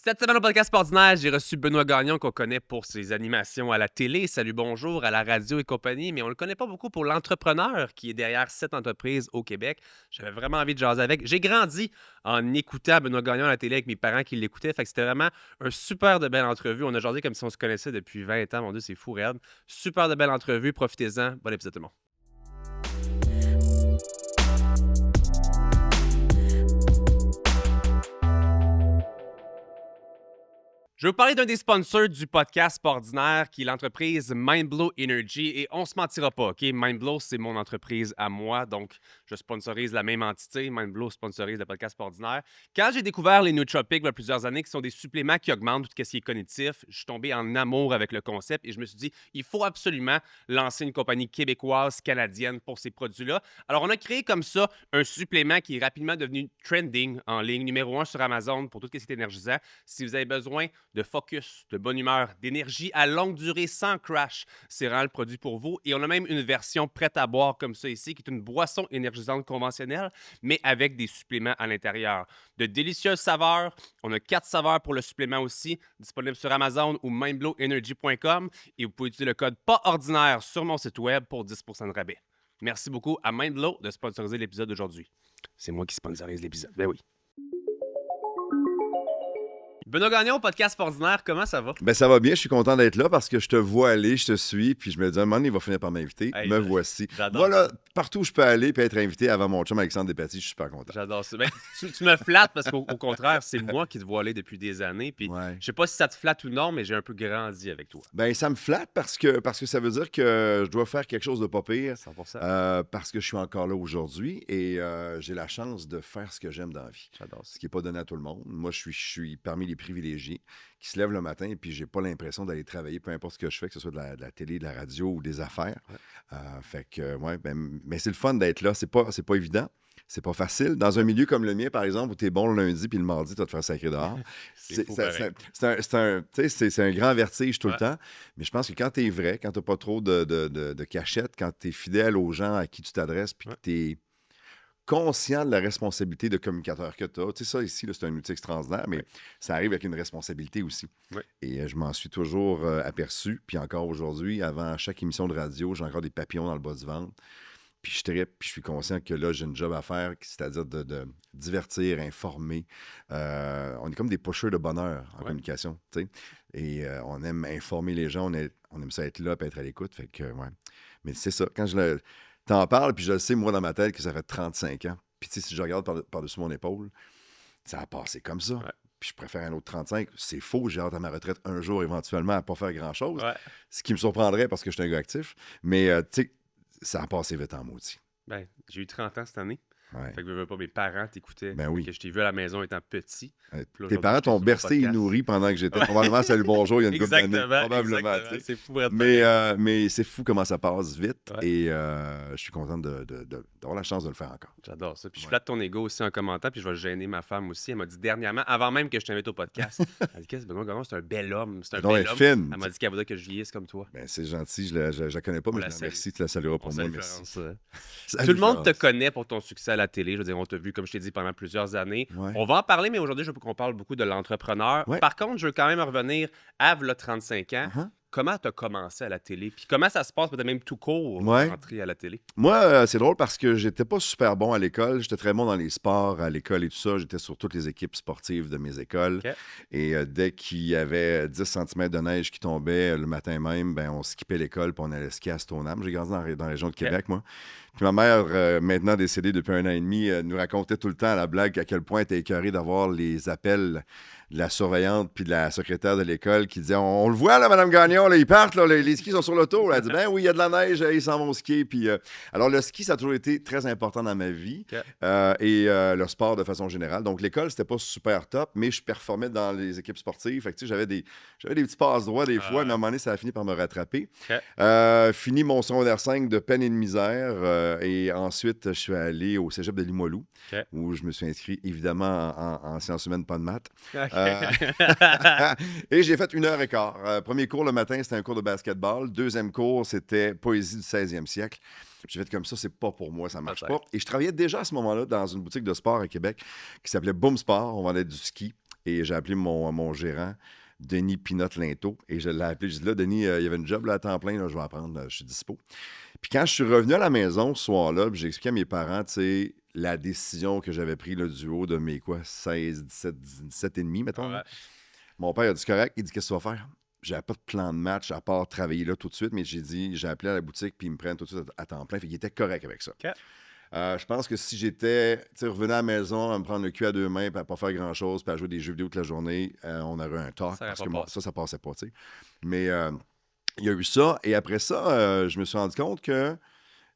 Cette semaine au podcast ordinaire, j'ai reçu Benoît Gagnon qu'on connaît pour ses animations à la télé, Salut Bonjour, à la radio et compagnie, mais on le connaît pas beaucoup pour l'entrepreneur qui est derrière cette entreprise au Québec. J'avais vraiment envie de jaser avec. J'ai grandi en écoutant Benoît Gagnon à la télé avec mes parents qui l'écoutaient, fait que c'était vraiment un super de belle entrevue. On a jasé comme si on se connaissait depuis 20 ans, mon Dieu, c'est fou raide. Super de belle entrevue, profitez-en. Bon épisode tout le monde. Je vais vous parler d'un des sponsors du podcast Sport Ordinaire, qui est l'entreprise Mindblow Energy. Et on se mentira pas, OK? Mindblow, c'est mon entreprise à moi, donc je sponsorise la même entité. Mindblow sponsorise le podcast Sport Ordinaire. Quand j'ai découvert les nootropics il y a plusieurs années, qui sont des suppléments qui augmentent tout ce qui est cognitif, je suis tombé en amour avec le concept et je me suis dit, il faut absolument lancer une compagnie québécoise, canadienne pour ces produits-là. Alors, on a créé comme ça un supplément qui est rapidement devenu trending en ligne, numéro 1 sur Amazon pour tout ce qui est énergisant. Si vous avez besoin de focus, de bonne humeur, d'énergie à longue durée sans crash, c'est vraiment le produit pour vous. Et on a même une version prête à boire comme ça ici, qui est une boisson énergisante conventionnelle, mais avec des suppléments à l'intérieur. De délicieuses saveurs. On a 4 saveurs pour le supplément aussi, disponible sur Amazon ou mindblowenergy.com. Et vous pouvez utiliser le code PASORDINAIRE sur mon site web pour 10% de rabais. Merci beaucoup à Mindblow de sponsoriser l'épisode d'aujourd'hui. C'est moi qui sponsorise l'épisode. Ben oui. Benoît Gagnon, podcast ordinaire, comment ça va? Ben ça va bien, je suis content d'être là parce que je te vois aller, je te suis, puis je me dis, un moment donné, il va finir par m'inviter. Hey, me voici. j'adore. Voilà, partout où je peux aller puis être invité avant mon chum Alexandre Despatie, je suis super content. J'adore ça. Ben, tu me flattes parce qu'au contraire, c'est moi qui te vois aller depuis des années. Puis Ouais. je sais pas si ça te flatte ou non, mais j'ai un peu grandi avec toi. Ben ça me flatte parce que ça veut dire que je dois faire quelque chose de pas pire 100%. parce que je suis encore là aujourd'hui et j'ai la chance de faire ce que j'aime dans la vie. J'adore ça. Ce qui n'est pas donné à tout le monde. Moi, je suis parmi les privilégiés qui se lèvent le matin et puis j'ai pas l'impression d'aller travailler, peu importe ce que je fais, que ce soit de la télé, de la radio ou des affaires. Ouais. Fait que, ouais, mais c'est le fun d'être là. C'est pas évident. C'est pas facile. Dans un milieu comme le mien, par exemple, où tu es bon le lundi puis le mardi, tu vas te faire sacrer dehors. C'est fou, pareil. C'est un grand vertige tout Ouais. le temps. Mais je pense que quand tu es vrai, quand tu n'as pas trop de cachette, quand tu es fidèle aux gens à qui tu t'adresses puis Ouais. que tu es conscient de la responsabilité de communicateur que tu as. Tu sais, ça ici, là, c'est un outil extraordinaire, mais Ouais. ça arrive avec une responsabilité aussi. Ouais. Et je m'en suis toujours aperçu. Puis encore aujourd'hui, avant chaque émission de radio, j'ai encore des papillons dans le bas du ventre. Puis je trippe, puis je suis conscient que là, j'ai une job à faire, c'est-à-dire de divertir, informer. On est comme des pushers de bonheur en Ouais. communication, tu sais. Et on aime informer les gens, on aime ça être là, puis être à l'écoute. Fait que, ouais. Mais c'est ça, quand t'en parles, puis je le sais, moi, dans ma tête, que ça fait 35 ans. Puis tu sais, si je regarde par-dessus mon épaule, ça a passé comme ça. Ouais. Puis je préfère un autre 35. C'est faux, j'ai hâte à ma retraite un jour, éventuellement, à ne pas faire grand-chose. Ouais. Ce qui me surprendrait parce que je suis un gars actif. Mais, tu sais, ça a passé vite en maudit. Ben, j'ai eu 30 ans cette année. Ouais. Fait que veux pas, mes parents t'écoutaient. Ben Fait oui. que je t'ai vu à la maison étant petit. Puis là, Tes aujourd'hui, parents je suis t'ont sur bercé ton et podcast. nourri pendant que j'étais probablement Salut Bonjour il y a une couple d'années. Exactement. Probablement. Exactement. Tu sais. C'est fou, Brett. Mais c'est fou comment ça passe vite Ouais. et je suis content d'avoir la chance de le faire encore. J'adore ça. Puis je Ouais. flatte ton ego aussi en commentant, puis je vais gêner ma femme aussi. Elle m'a dit dernièrement, avant même que je t'invite au podcast, elle dit qu'est-ce que Benoît Gagnon, c'est un bel homme. C'est un Non, elle bel est homme. fine. Elle m'a dit qu'elle voudrait que je vieillisse comme toi. Ben, c'est gentil, je la connais pas, On mais la je la salue. remercie, tu la salueras pour On moi, salue merci. Florence. Salut, Tout le monde te Florence. connaît pour ton succès à la télé. Je veux dire, on t'a vu, comme je t'ai dit, pendant plusieurs années. Ouais. On va en parler, mais aujourd'hui, je veux qu'on parle beaucoup de l'entrepreneur. Ouais. Par contre, je veux quand même revenir à v'là 35 ans. Uh-huh. Comment tu as commencé à la télé? Puis comment ça se passe, peut-être même tout court, Ouais. rentrer à la télé? Moi, c'est drôle parce que j'étais pas super bon à l'école. J'étais très bon dans les sports à l'école et tout ça. J'étais sur toutes les équipes sportives de mes écoles. OK. Et dès qu'il y avait 10 cm de neige qui tombait le matin même, ben, on skippait l'école puis on allait skier à Stoneham. J'ai grandi dans la région de Québec, moi. Puis ma mère, maintenant décédée depuis 1 an et demi, nous racontait tout le temps à la blague à quel point elle était écœurée d'avoir les appels de la surveillante puis de la secrétaire de l'école qui disait on le voit là, Madame Gagnon, là, ils partent, là, les skis sont sur l'auto. Elle dit ben oui, il y a de la neige, ils s'en vont skier. Puis, alors le ski, ça a toujours été très important dans ma vie OK. et le sport de façon générale. Donc l'école, c'était pas super top, mais je performais dans les équipes sportives. Fait que, tu sais, j'avais des petits passes droits des fois, mais à un moment donné, ça a fini par me rattraper. OK. Fini mon secondaire 5 de peine et de misère et ensuite, je suis allé au cégep de Limoilou OK. où je me suis inscrit évidemment en sciences humaines, pas de maths. OK. Et j'ai fait 1h15. Premier cours le matin, c'était un cours de basketball. Deuxième cours, c'était poésie du 16e siècle. J'ai fait comme ça, c'est pas pour moi, ça marche pas. Et je travaillais déjà à ce moment-là dans une boutique de sport à Québec qui s'appelait Boom Sport. On vendait du ski. Et j'ai appelé mon gérant, Denis Pinot-Linteau, et je l'ai appelé. Je dis là, Denis, il y avait une job là, à temps plein, là, je vais apprendre, je suis dispo. Puis quand je suis revenu à la maison ce soir-là, puis j'ai expliqué à mes parents, tu sais, la décision que j'avais prise du haut de mes 16, 17 et demi, mettons. Ouais. Mon père a dit correct, il dit qu'est-ce que tu vas faire? J'avais pas de plan de match à part travailler là tout de suite, mais j'ai appelé à la boutique, puis ils me prennent tout de suite à temps plein. Fait qu'il était correct avec ça. OK. Je pense que si j'étais, tu sais, revenu à la maison à me prendre le cul à deux mains, puis à pas faire grand-chose, puis à jouer des jeux vidéo toute la journée, on aurait un talk, Ça aurait parce pas que passé. ça passait pas, tu sais. Mais il y a eu ça, et après ça, je me suis rendu compte que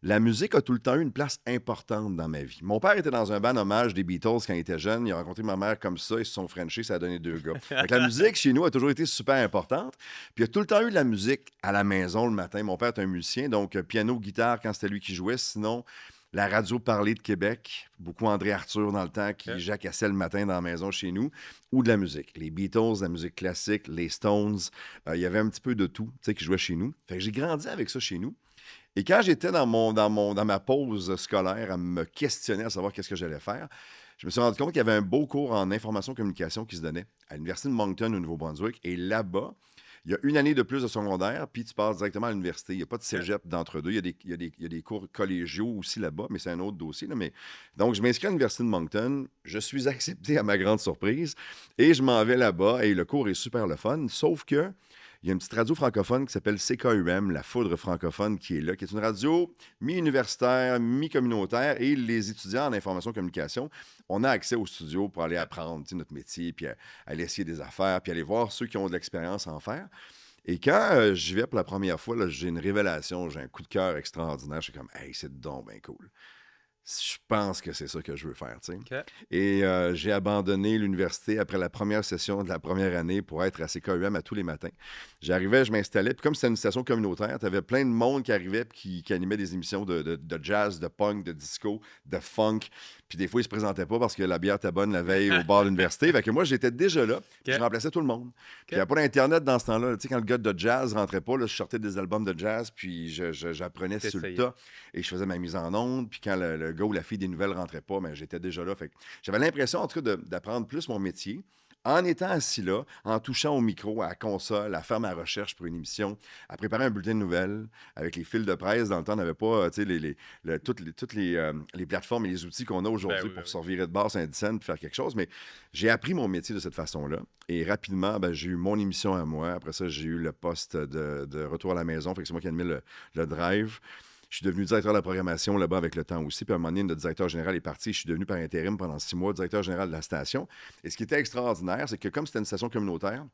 la musique a tout le temps eu une place importante dans ma vie. Mon père était dans un band hommage des Beatles quand il était jeune. Il a rencontré ma mère comme ça. Ils se sont frenchés. Ça a donné deux gars. Donc, la musique, chez nous, a toujours été super importante. Puis il y a tout le temps eu de la musique à la maison le matin. Mon père est un musicien, donc piano, guitare quand c'était lui qui jouait. Sinon, la radio parlée de Québec, beaucoup André Arthur dans le temps, qui jacassait le matin dans la maison chez nous, ou de la musique. Les Beatles, la musique classique, les Stones. Il y avait un petit peu de tout, tu sais, qui jouait chez nous. Fait que j'ai grandi avec ça chez nous. Et quand j'étais dans ma pause scolaire à me questionner à savoir qu'est-ce que j'allais faire, je me suis rendu compte qu'il y avait un beau cours en information et communication qui se donnait à l'Université de Moncton au Nouveau-Brunswick. Et là-bas, il y a une année de plus de secondaire, puis tu passes directement à l'université. Il n'y a pas de cégep d'entre-deux. Il y a des cours collégiaux aussi là-bas, mais c'est un autre dossier. Là, mais... Donc, je m'inscris à l'Université de Moncton. Je suis accepté à ma grande surprise. Et je m'en vais là-bas. Et le cours est super le fun. Sauf que il y a une petite radio francophone qui s'appelle CKUM, la foudre francophone qui est là, qui est une radio mi-universitaire, mi-communautaire, et les étudiants en information et communication, on a accès au studio pour aller apprendre notre métier, puis aller essayer des affaires, puis aller voir ceux qui ont de l'expérience à en faire. Et quand j'y vais pour la première fois, là, j'ai une révélation, j'ai un coup de cœur extraordinaire. Je suis comme, hey, c'est donc bien cool. Je pense que c'est ça que je veux faire, tu sais. OK. Et j'ai abandonné l'université après la première session de la première année pour être à CKUM à tous les matins. J'arrivais, je m'installais, puis comme c'était une station communautaire, tu avais plein de monde qui arrivait puis qui animait des émissions de jazz, de punk, de disco, de funk. Puis des fois, ils se présentaient pas parce que la bière était bonne la veille au bar de l'université. Fait que moi, j'étais déjà là, puis je remplaçais tout le monde. Puis il n'y a pas d'Internet dans ce temps-là. Tu sais, quand le gars de jazz rentrait pas, là, je sortais des albums de jazz, puis j'apprenais sur le tas. Et je faisais ma mise en onde. Puis quand le gars ou la fille des nouvelles rentrait pas, ben, j'étais déjà là. Fait que j'avais l'impression, en tout cas, d'apprendre plus mon métier en étant assis là, en touchant au micro, à la console, à faire ma recherche pour une émission, à préparer un bulletin de nouvelles avec les fils de presse. Dans le temps, on n'avait pas tu sais, toutes les plateformes et les outils qu'on a aujourd'hui pour se revirer de base sur un scène et faire quelque chose. Mais j'ai appris mon métier de cette façon-là. Et rapidement, ben, j'ai eu mon émission à moi. Après ça, j'ai eu le poste de retour à la maison. Fait que c'est moi qui animais le drive. Je suis devenu directeur de la programmation là-bas avec le temps aussi. Puis à un moment donné, notre directeur général est parti. Je suis devenu par intérim pendant 6 mois directeur général de la station. Et ce qui était extraordinaire, c'est que comme c'était une station communautaire,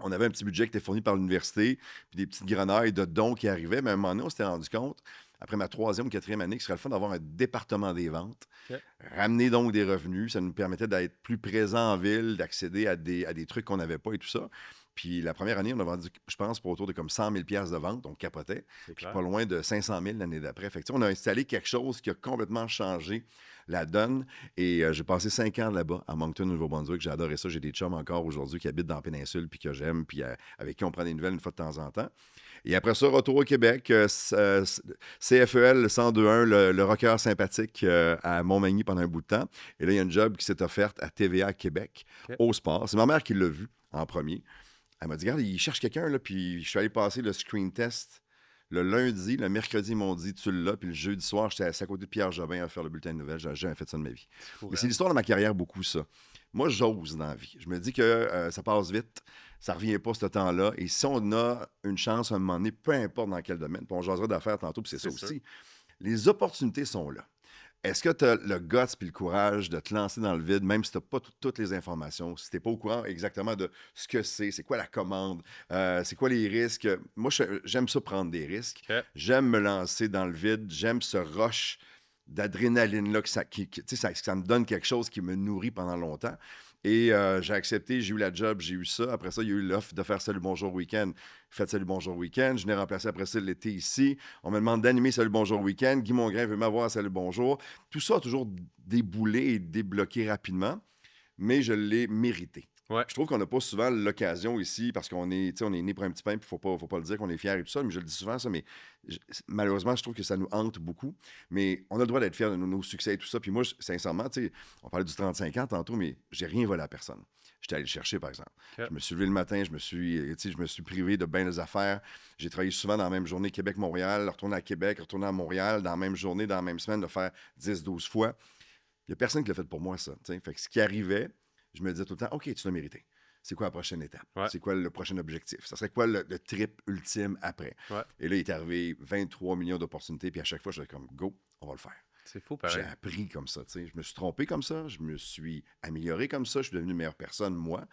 on avait un petit budget qui était fourni par l'université, puis des petites grenailles de dons qui arrivaient. Mais à un moment donné, on s'était rendu compte, après ma 3e ou 4e année, que ce serait le fun d'avoir un département des ventes. OK. Ramener donc des revenus. Ça nous permettait d'être plus présents en ville, d'accéder à des trucs qu'on n'avait pas et tout ça. Puis la première année, on a vendu, je pense, pour autour de comme 100 000 $ de vente. On capotait. Puis pas loin de 500 000 l'année d'après. Fait que, on a installé quelque chose qui a complètement changé la donne. Et j'ai passé 5 ans là-bas, à Moncton, Nouveau-Brunswick. J'ai adoré ça. J'ai des chums encore aujourd'hui qui habitent dans la péninsule puis que j'aime, puis avec qui on prend des nouvelles une fois de temps en temps. Et après ça, retour au Québec, CFEL 102.1, le rocker sympathique à Montmagny pendant un bout de temps. Et là, il y a une job qui s'est offerte à TVA Québec, au sport. C'est ma mère qui l'a vu en premier. Elle m'a dit, regarde, il cherche quelqu'un, là, puis je suis allé passer le screen test le lundi. Le mercredi, ils m'ont dit, tu l'as. Puis le jeudi soir, j'étais assis à côté de Pierre Jobin à faire le bulletin de nouvelles. J'ai jamais fait ça de ma vie. Et c'est l'histoire de ma carrière, beaucoup, ça. Moi, j'ose dans la vie. Je me dis que ça passe vite, ça ne revient pas ce temps-là. Et si on a une chance à un moment donné, peu importe dans quel domaine, puis on jasera d'affaires tantôt, puis c'est ça aussi, les opportunités sont là. Est-ce que tu as le guts puis le courage de te lancer dans le vide, même si tu n'as pas toutes les informations, si tu n'es pas au courant exactement de ce que c'est quoi la commande, c'est quoi les risques? Moi, j'aime ça prendre des risques. OK. J'aime me lancer dans le vide. J'aime ce rush d'adrénaline-là, que ça me donne quelque chose qui me nourrit pendant longtemps. Et j'ai accepté, j'ai eu la job, j'ai eu ça. Après ça, il y a eu l'offre de faire Salut Bonjour Week-end. Faites Salut Bonjour Week-end. Je l'ai remplacé après ça l'été ici. On me demande d'animer Salut Bonjour Week-end. Guy Mongrain veut m'avoir à Salut Bonjour. Tout ça a toujours déboulé et débloqué rapidement, mais je l'ai mérité. Ouais. Je trouve qu'on n'a pas souvent l'occasion ici parce qu'on est, tu sais, on est né pour un petit pain, puis faut pas le dire qu'on est fier et tout ça, mais je le dis souvent, ça, mais malheureusement, je trouve que ça nous hante beaucoup. Mais on a le droit d'être fiers de nos succès et tout ça. Puis moi, sincèrement, tu sais, on parlait du 35 ans tantôt, mais j'ai rien volé à personne. J'étais allé le chercher, par exemple. OK. Je me suis levé le matin, je me suis privé de bien des affaires. J'ai travaillé souvent dans la même journée Québec-Montréal, retourner à Québec, retourner à Montréal, dans la même journée, dans la même semaine, de faire 10-12 fois. Il n'y a personne qui l'a fait pour moi, ça. T'sais. Fait que ce qui arrivait, je me disais tout le temps, OK, tu l'as mérité. C'est quoi la prochaine étape? Ouais. C'est quoi le prochain objectif? Ça serait quoi le trip ultime après? Ouais. Et là, il est arrivé 23 millions d'opportunités, puis à chaque fois, je suis comme, go, on va le faire. C'est fou, J'ai pareil. appris comme ça. T'sais. Je me suis trompé comme ça, je me suis amélioré comme ça, je suis devenu une meilleure personne, moi.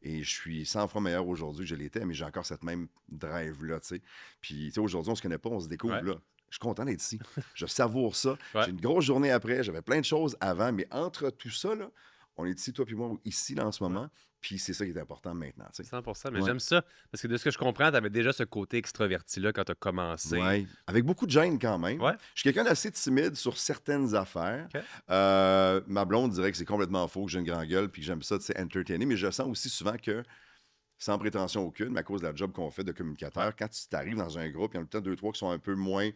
Et je suis 100 fois meilleur aujourd'hui que je l'étais, mais j'ai encore cette même drive-là. T'sais. Puis t'sais, aujourd'hui, on se connaît pas, on se découvre Ouais. là. Je suis content d'être ici. Je savoure ça. Ouais. J'ai une grosse journée après. J'avais plein de choses avant, mais entre tout ça, là, on est ici, toi puis moi, ici, là, en ce moment. Puis c'est ça qui est important maintenant. Tu sais. 100%, mais Ouais. j'aime ça. Parce que de ce que je comprends, tu avais déjà ce côté extraverti-là quand tu as commencé. Ouais. Avec beaucoup de gêne quand même. Ouais. Je suis quelqu'un d'assez timide sur certaines affaires. OK. Ma blonde dirait que c'est complètement faux, que j'ai une grande gueule, puis que j'aime ça, tu sais, entertainer. Mais je sens aussi souvent que, sans prétention aucune, mais à cause de la job qu'on fait de communicateur, Ouais. quand tu t'arrives dans un groupe, il y en a peut-être 2-3 qui sont un peu moins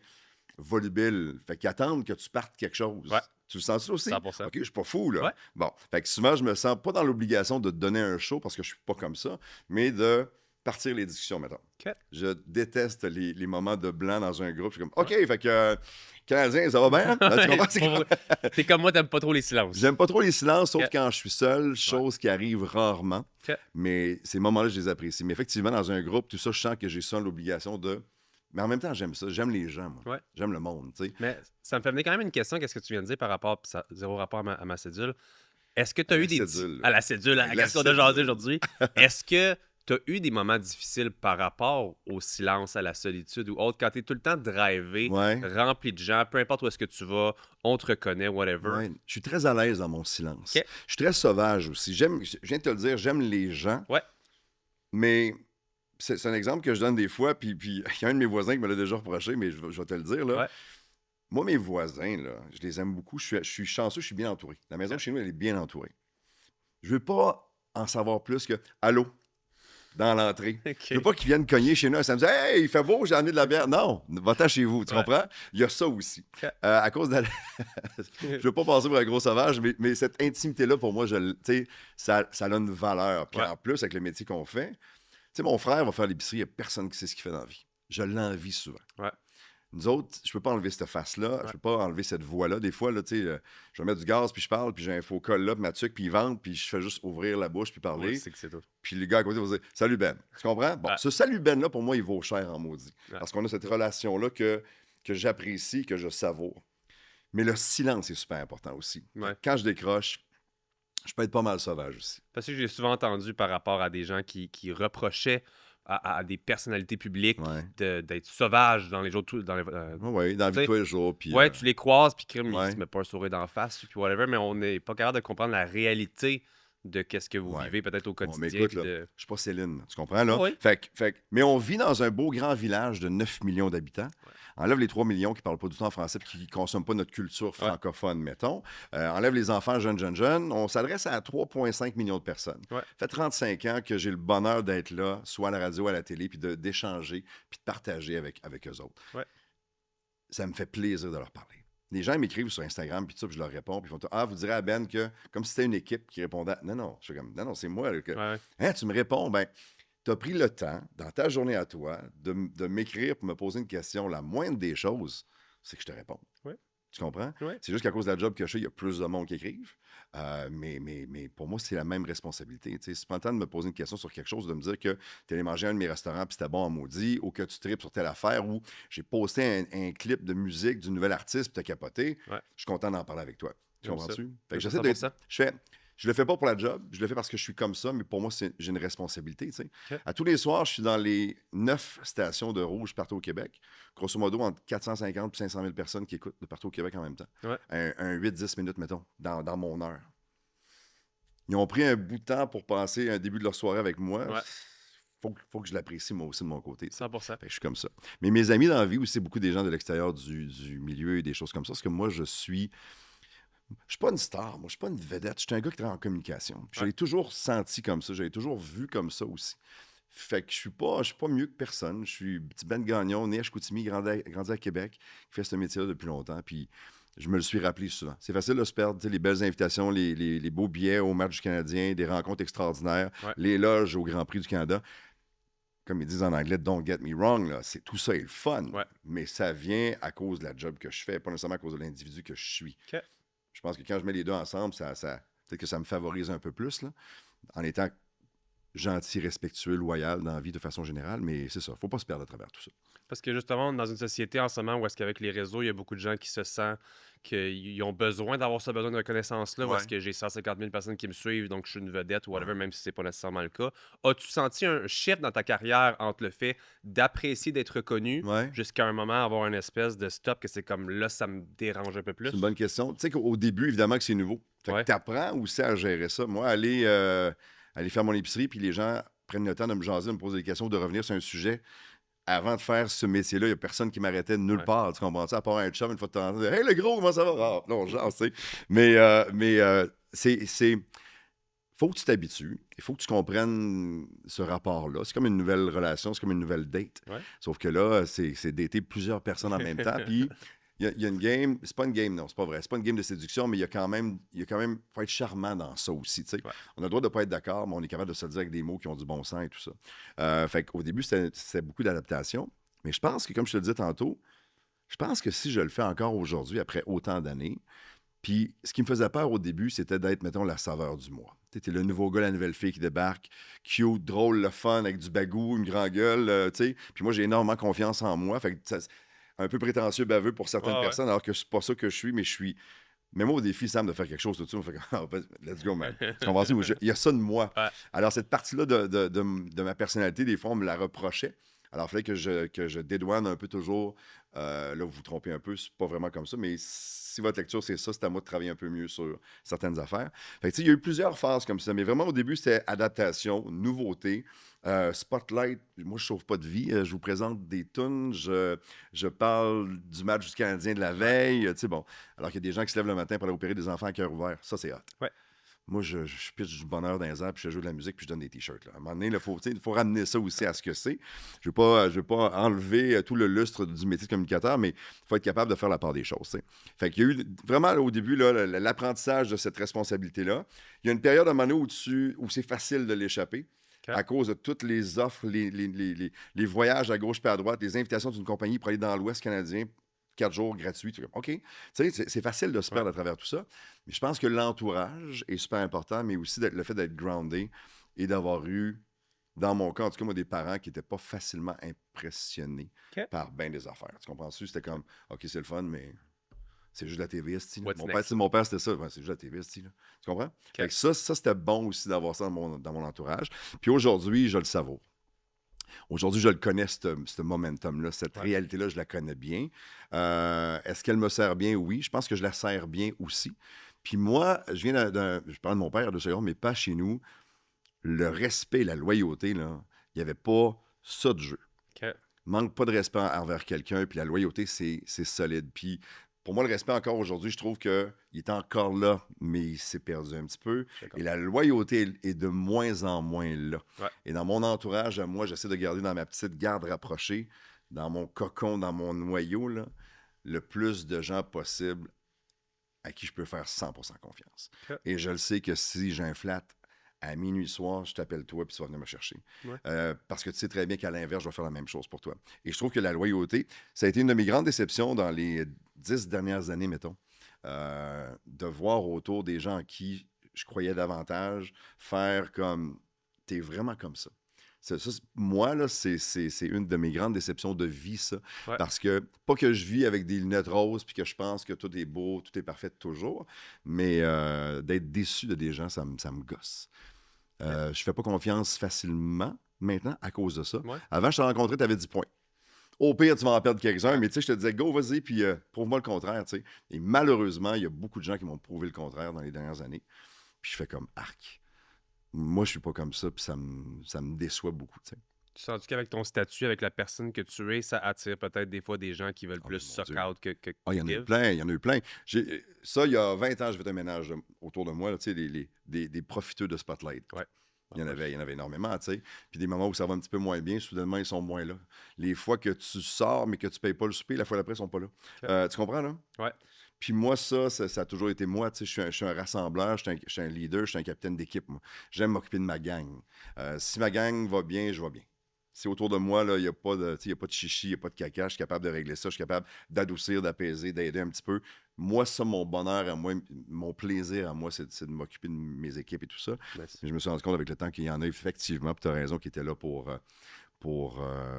volubiles. Fait qu'ils attendent que tu partes quelque chose. Ouais. Tu le sens ça aussi? 100%. OK, je suis pas fou, là. Ouais. Bon. Fait que souvent, je me sens pas dans l'obligation de te donner un show parce que je suis pas comme ça, mais de partir les discussions, mettons. OK. Je déteste les moments de blanc dans un groupe. Je suis comme, OK, fait que Canadien, ça va bien? Tu comprends? C'est comme- T'es comme moi, t'aimes pas trop les silences. J'aime pas trop les silences, sauf OK. quand je suis seul, chose qui arrive rarement. OK. Mais ces moments-là, je les apprécie. Mais effectivement, dans un groupe, tout ça, je sens que j'ai ça l'obligation de. Mais en même temps, j'aime ça. J'aime les gens, moi. Ouais. J'aime le monde, tu sais. Mais ça me fait venir quand même une question, qu'est-ce que tu viens de dire par rapport, puis ça zéro rapport à ma cédule. Est-ce que tu as À eu la des... cédule. À la cédule, à La qu'est-ce qu'on a cédule. jasé aujourd'hui? Est-ce que tu as eu des moments difficiles par rapport au silence, à la solitude ou autre, quand tu es tout le temps drivé, Ouais. rempli de gens, peu importe où est-ce que tu vas, on te reconnaît, whatever. Ouais. Je suis très à l'aise dans mon silence. OK. Je suis très sauvage aussi. Je viens de te le dire, j'aime les gens. Ouais. Mais c'est un exemple que je donne des fois, puis il y a un de mes voisins qui me l'a déjà reproché, mais je vais te le dire, là. Ouais. Moi, mes voisins, là, je les aime beaucoup. Je suis chanceux, je suis bien entouré. La maison chez nous, elle est bien entourée. Je veux pas en savoir plus que « Allô » dans l'entrée. OK. Je veux pas qu'ils viennent cogner chez nous et ça me dit « Hey, il fait beau, j'ai amené de la bière. » Non, va-t'en chez vous, tu Ouais. comprends? Il y a ça aussi. OK. À cause de je veux pas passer pour un gros sauvage, mais cette intimité-là, pour moi, tu sais, ça a une valeur. Puis Ouais. en plus, avec le métier qu'on fait, tu sais, mon frère va faire l'épicerie, il n'y a personne qui sait ce qu'il fait dans la vie. Je l'envie souvent. Ouais. Nous autres, je peux pas enlever cette face-là, je peux pas enlever cette voix-là. Des fois, là, tu sais, je vais mettre du gaz, puis je parle, puis j'ai un faux col là, puis ma tuque, puis il vente, puis je fais juste ouvrir la bouche, puis parler. Ouais, c'est que c'est tout. Puis le gars à côté va dire « Salut Ben ». Tu comprends? Bon, Ouais. ce Salut Ben-là, pour moi, il vaut cher en maudit. Ouais. Parce qu'on a cette relation-là que j'apprécie, que je savoure. Mais le silence est super important aussi. Ouais. Quand je décroche, je peux être pas mal sauvage aussi. Parce que j'ai souvent entendu par rapport à des gens qui reprochaient à des personnalités publiques Ouais. d'être sauvages dans les autres. Dans les, Oui, dans la vie de T'sais, tous les jours. Puis, ouais, tu les croises, puis crime, ouais. ils se mettent pas un sourire d'en face, puis whatever, mais on n'est pas capable de comprendre la réalité de qu'est-ce que vous Ouais. vivez peut-être au Bon, mais quotidien. écoute, puis là, de... je suis pas Céline, tu comprends, là? Oui. Mais on vit dans un beau grand village de 9 millions d'habitants. Enlève les 3 millions qui parlent pas du tout en français et qui ne consomment pas notre culture francophone, mettons. Enlève les enfants jeunes. On s'adresse à 3,5 millions de personnes. Ouais. Ça fait 35 ans que j'ai le bonheur d'être là, soit à la radio, à la télé, puis d'échanger, puis de partager avec eux autres. Ouais. Ça me fait plaisir de leur parler. Les gens m'écrivent sur Instagram, puis tout ça, puis je leur réponds, puis ils font « Ah, vous direz à Ben que... » Comme si c'était une équipe qui répondait à... Non, je suis comme « Non, c'est moi. Là, que... Ouais. Hein, tu me réponds, ben, tu as pris le temps, dans ta journée à toi, de m'écrire pour me poser une question. La moindre des choses, c'est que je te réponds. Ouais. Tu comprends? Ouais. C'est juste qu'à cause de la job que je fais, il y a plus de monde qui écrivent. Mais pour moi, c'est la même responsabilité. Tu sais, si tu prends le temps de me poser une question sur quelque chose, de me dire que tu es allé manger à un de mes restaurants puis c'était bon en maudit, ou que tu tripes sur telle affaire, ou j'ai posté un clip de musique d'une nouvelle artiste puis tu as capoté, Ouais. je suis content d'en parler avec toi. Tu J'aime comprends-tu? ça. Fait que J'aime j'essaie de... 100%. Je le fais pas pour la job, je le fais parce que je suis comme ça, mais pour moi, j'ai une responsabilité. Tu sais. OK. À tous les soirs, je suis dans les 9 stations de rouge partout au Québec. Grosso modo, entre 450 et 500 000 personnes qui écoutent de partout au Québec en même temps. Ouais. Un 8-10 minutes, mettons, dans mon heure. Ils ont pris un bout de temps pour passer un début de leur soirée avec moi. Ouais. Faut que je l'apprécie moi aussi de mon côté. tu sais. 100%. Fait que je suis comme ça. Mais mes amis dans la vie aussi, beaucoup des gens de l'extérieur du milieu et des choses comme ça. Parce que moi, je suis Je suis pas une star, moi, je suis pas une vedette. Je suis un gars qui travaille en communication. Je Ouais. l'ai toujours senti comme ça, je l'ai toujours vu comme ça aussi. Fait que je suis pas mieux que personne. Je suis petit Ben Gagnon, né à Chicoutimi, grandi à Québec, qui fait ce métier-là depuis longtemps. Puis je me le suis rappelé souvent. C'est facile de se perdre, tu sais, les belles invitations, les beaux billets au match du Canadien, des rencontres extraordinaires, Ouais. les loges au Grand Prix du Canada. Comme ils disent en anglais, don't get me wrong, là, tout ça est le fun. Ouais. Mais ça vient à cause de la job que je fais, pas nécessairement à cause de l'individu que je suis. OK. Je pense que quand je mets les deux ensemble, peut-être que ça me favorise un peu plus, là, en étant gentil, respectueux, loyal dans la vie de façon générale, mais c'est ça, faut pas se perdre à travers tout ça. Parce que justement, dans une société en ce moment où est-ce qu'avec les réseaux, il y a beaucoup de gens qui se sentent qu'ils ont besoin d'avoir ce besoin de reconnaissance-là, où est-ce Ouais. que j'ai 150 000 personnes qui me suivent, donc je suis une vedette ou whatever, même si c'est pas nécessairement le cas. As-tu senti un shift dans ta carrière entre le fait d'apprécier d'être reconnu Ouais. jusqu'à un moment avoir une espèce de stop que c'est comme là, ça me dérange un peu plus? C'est une bonne question. Tu sais qu'au début, évidemment que c'est nouveau. Fait que Ouais. tu apprends aussi à gérer ça. Moi, aller faire mon épicerie, puis les gens prennent le temps de me jaser, de me poser des questions, de revenir sur un sujet. Avant de faire ce métier-là, il n'y a personne qui m'arrêtait de nulle Ouais. part. Tu comprends ça? À part un chum, une fois de temps en temps, hey le gros, comment ça va? Ah, non, genre, tu sais. Mais, c'est. Faut que tu t'habitues. Il faut que tu comprennes ce rapport-là. C'est comme une nouvelle relation, c'est comme une nouvelle date. Ouais. Sauf que là, c'est dater plusieurs personnes en même temps. Puis il y a une game. C'est pas une game, non, c'est pas vrai. C'est pas une game de séduction, mais il y a quand même. Faut être charmant dans ça aussi. Tu sais. Ouais. On a le droit de pas être d'accord, mais on est capable de se le dire avec des mots qui ont du bon sens et tout ça. Fait qu'au début, c'était beaucoup d'adaptation. Mais je pense que, comme je te le disais tantôt, je pense que si je le fais encore aujourd'hui, après autant d'années, puis ce qui me faisait peur au début, c'était d'être, mettons, la saveur du mois. Tu es le nouveau gars, la nouvelle fille qui débarque, cute, drôle, le fun, avec du bagou, une grande gueule, tu sais. Puis moi, j'ai énormément confiance en moi. Fait que un peu prétentieux, baveux pour certaines Ouais, ouais. personnes, alors que c'est pas ça que je suis, mais je suis. Mais moi, au défi, Sam, de faire quelque chose, tout ça, on fait let's go, man. Tu comprends? Il y a ça de moi. Ouais. Alors, cette partie-là de ma personnalité, des fois, on me la reprochait. Alors, il fallait que je dédouane un peu toujours. Là, vous vous trompez un peu, c'est pas vraiment comme ça, mais si votre lecture, c'est ça, c'est à moi de travailler un peu mieux sur certaines affaires. Fait que, tu sais, il y a eu plusieurs phases comme ça, mais vraiment, au début, c'était adaptation, nouveauté. Spotlight, moi, je sauve pas de vie. Je vous présente des tunes, je parle du match du Canadien de la veille. Tu sais, bon, alors qu'il y a des gens qui se lèvent le matin pour aller opérer des enfants à cœur ouvert. Ça, c'est hot. Ouais. Moi, je pitche du bonheur dans les airs, puis je joue de la musique, puis je donne des t-shirts. Là. À un moment donné, il faut ramener ça aussi à ce que c'est. Je ne veux pas enlever tout le lustre du métier de communicateur, mais il faut être capable de faire la part des choses. T'sais. Fait qu'il y a eu vraiment au début là, l'apprentissage de cette responsabilité-là. Il y a une période à un moment donné où c'est facile de l'échapper. OK. À cause de toutes les offres, les voyages à gauche et à droite, les invitations d'une compagnie pour aller dans l'Ouest canadien, 4 jours gratuits. Tu es comme, OK. Tu sais, c'est facile de se perdre à travers tout ça. Mais je pense que l'entourage est super important, mais aussi le fait d'être groundé et d'avoir eu, dans mon cas, en tout cas, moi, des parents qui n'étaient pas facilement impressionnés OK. par bien des affaires. Tu comprends-tu? C'était comme, OK, c'est le fun, mais c'est juste de la TV, esti, là. What's Mon next? père, mon père, c'était ça. Ouais, c'est juste de la TV, esti, là. Tu comprends? Fait que ça, c'était bon aussi d'avoir ça dans mon entourage. Puis aujourd'hui, je le savoure. Aujourd'hui, je le connais, ce momentum-là, cette réalité-là, je la connais bien. Est-ce qu'elle me sert bien? Oui. Je pense que je la sers bien aussi. Puis moi, je parle de mon père de secondes, mais pas chez nous. Le respect, la loyauté, là, il n'y avait pas ça de jeu. OK. Manque pas de respect envers quelqu'un, puis la loyauté, c'est solide. Puis pour moi, le respect, encore aujourd'hui, je trouve qu'il est encore là, mais il s'est perdu un petit peu. Et la loyauté est de moins en moins là. Ouais. Et dans mon entourage, moi, j'essaie de garder dans ma petite garde rapprochée, dans mon cocon, dans mon noyau, là, le plus de gens possible à qui je peux faire 100% confiance. OK. Et je le sais que si j'inflate à minuit soir, je t'appelle toi puis tu vas venir me chercher. Ouais. Parce que tu sais très bien qu'à l'inverse, je vais faire la même chose pour toi. Et je trouve que la loyauté, ça a été une de mes grandes déceptions dans les 10 dernières années, mettons, de voir autour des gens en qui je croyais davantage faire comme, t'es vraiment comme ça. Moi, là, c'est une de mes grandes déceptions de vie, ça. Ouais. Parce que, pas que je vis avec des lunettes roses puis que je pense que tout est beau, tout est parfait toujours, mais d'être déçu de des gens, ça me gosse. Je fais pas confiance facilement maintenant à cause de ça. Ouais. Avant, je t'ai rencontré, tu avais 10 points. Au pire, tu vas en perdre quelques-uns, mais tu sais, je te disais, go, vas-y, puis prouve-moi le contraire, tu sais. Et malheureusement, il y a beaucoup de gens qui m'ont prouvé le contraire dans les dernières années. Puis je fais comme arc. Moi, je suis pas comme ça, puis ça me déçoit beaucoup, tu sais. Tu sens-tu qu'avec ton statut, avec la personne que tu es, ça attire peut-être des fois des gens qui veulent Oh plus mon suck Dieu. out que Ah, il y en a eu give? plein, il y en a eu plein. Ça, il y a 20 ans, j'ai fait un ménage autour de moi, là, tu sais, des profiteux de Spotlight. Ouais. Il y en avait énormément, tu sais. Puis des moments où ça va un petit peu moins bien, soudainement, ils sont moins là. Les fois que tu sors, mais que tu payes pas le souper, la fois d'après, ils sont pas là. OK. Tu comprends, là? Ouais. Puis moi, ça a toujours été moi. Tu sais, je suis un rassembleur, je suis un leader, je suis un capitaine d'équipe, moi. J'aime m'occuper de ma gang. Si ma gang va bien, je vais bien. Si autour de moi, il n'y a pas de, tu sais, y a pas de chichi, il n'y a pas de caca, je suis capable de régler ça, je suis capable d'adoucir, d'apaiser, d'aider un petit peu. Moi, ça, mon bonheur à moi, mon plaisir à moi, c'est de m'occuper de mes équipes et tout ça. Nice. Mais je me suis rendu compte avec le temps qu'il y en a effectivement, puis tu as raison, qui étaient là pour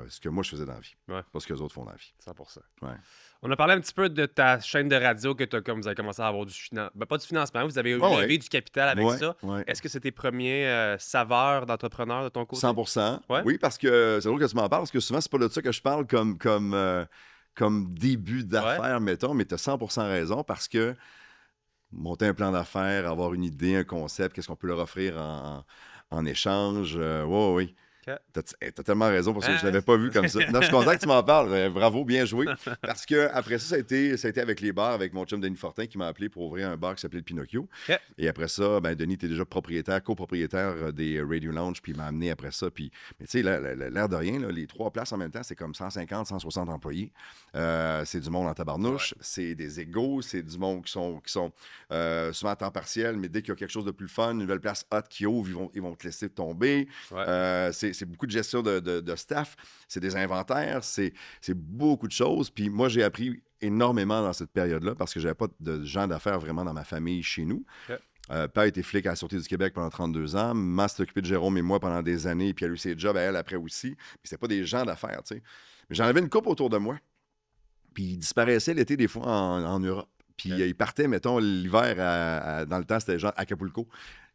ce que moi je faisais dans la vie, Ouais. pas ce que les autres font dans la vie. 100%. Ouais. On a parlé un petit peu de ta chaîne de radio que vous avez commencé à avoir du financement. Ben, pas du financement, vous avez Ouais, levé du capital avec ouais, ça. ouais. Est-ce que c'est tes premiers saveurs d'entrepreneur de ton côté? 100%. Ouais? Oui, parce que c'est drôle que tu m'en parles, parce que souvent, c'est pas de ça que je parle comme début d'affaires, mettons, mais tu as 100% raison, parce que monter un plan d'affaires, avoir une idée, un concept, qu'est-ce qu'on peut leur offrir en échange, oui. OK. T'as tellement raison parce que je Hein? l'avais pas vu comme ça. Non, je suis content que tu m'en parles. Bravo, bien joué. Parce que après ça, ça a été avec les bars, avec mon chum Denis Fortin qui m'a appelé pour ouvrir un bar qui s'appelait le Pinocchio. OK. Et après ça, ben, Denis était déjà copropriétaire des Radio Lounge, puis il m'a amené après ça. Puis, mais tu sais, l'air de rien, là, les 3 places en même temps, c'est comme 150, 160 employés. C'est du monde en tabarnouche. C'est des égaux, c'est du monde qui sont souvent à temps partiel, mais dès qu'il y a quelque chose de plus fun, une nouvelle place hot qui ouvre, ils vont te laisser tomber. Ouais. C'est beaucoup de gestion de staff, c'est des inventaires, c'est beaucoup de choses. Puis moi, j'ai appris énormément dans cette période-là parce que j'avais pas de gens d'affaires vraiment dans ma famille chez nous. OK. Père était flic à la Sûreté du Québec pendant 32 ans. Maman s'est occupée de Jérôme et moi pendant des années, puis elle a eu ses jobs à elle après aussi. Puis c'était pas des gens d'affaires, tu sais. Mais j'en avais une couple autour de moi. Puis ils disparaissaient l'été des fois en Europe. Puis OK. ils partaient, mettons, l'hiver, dans le temps, c'était genre Acapulco,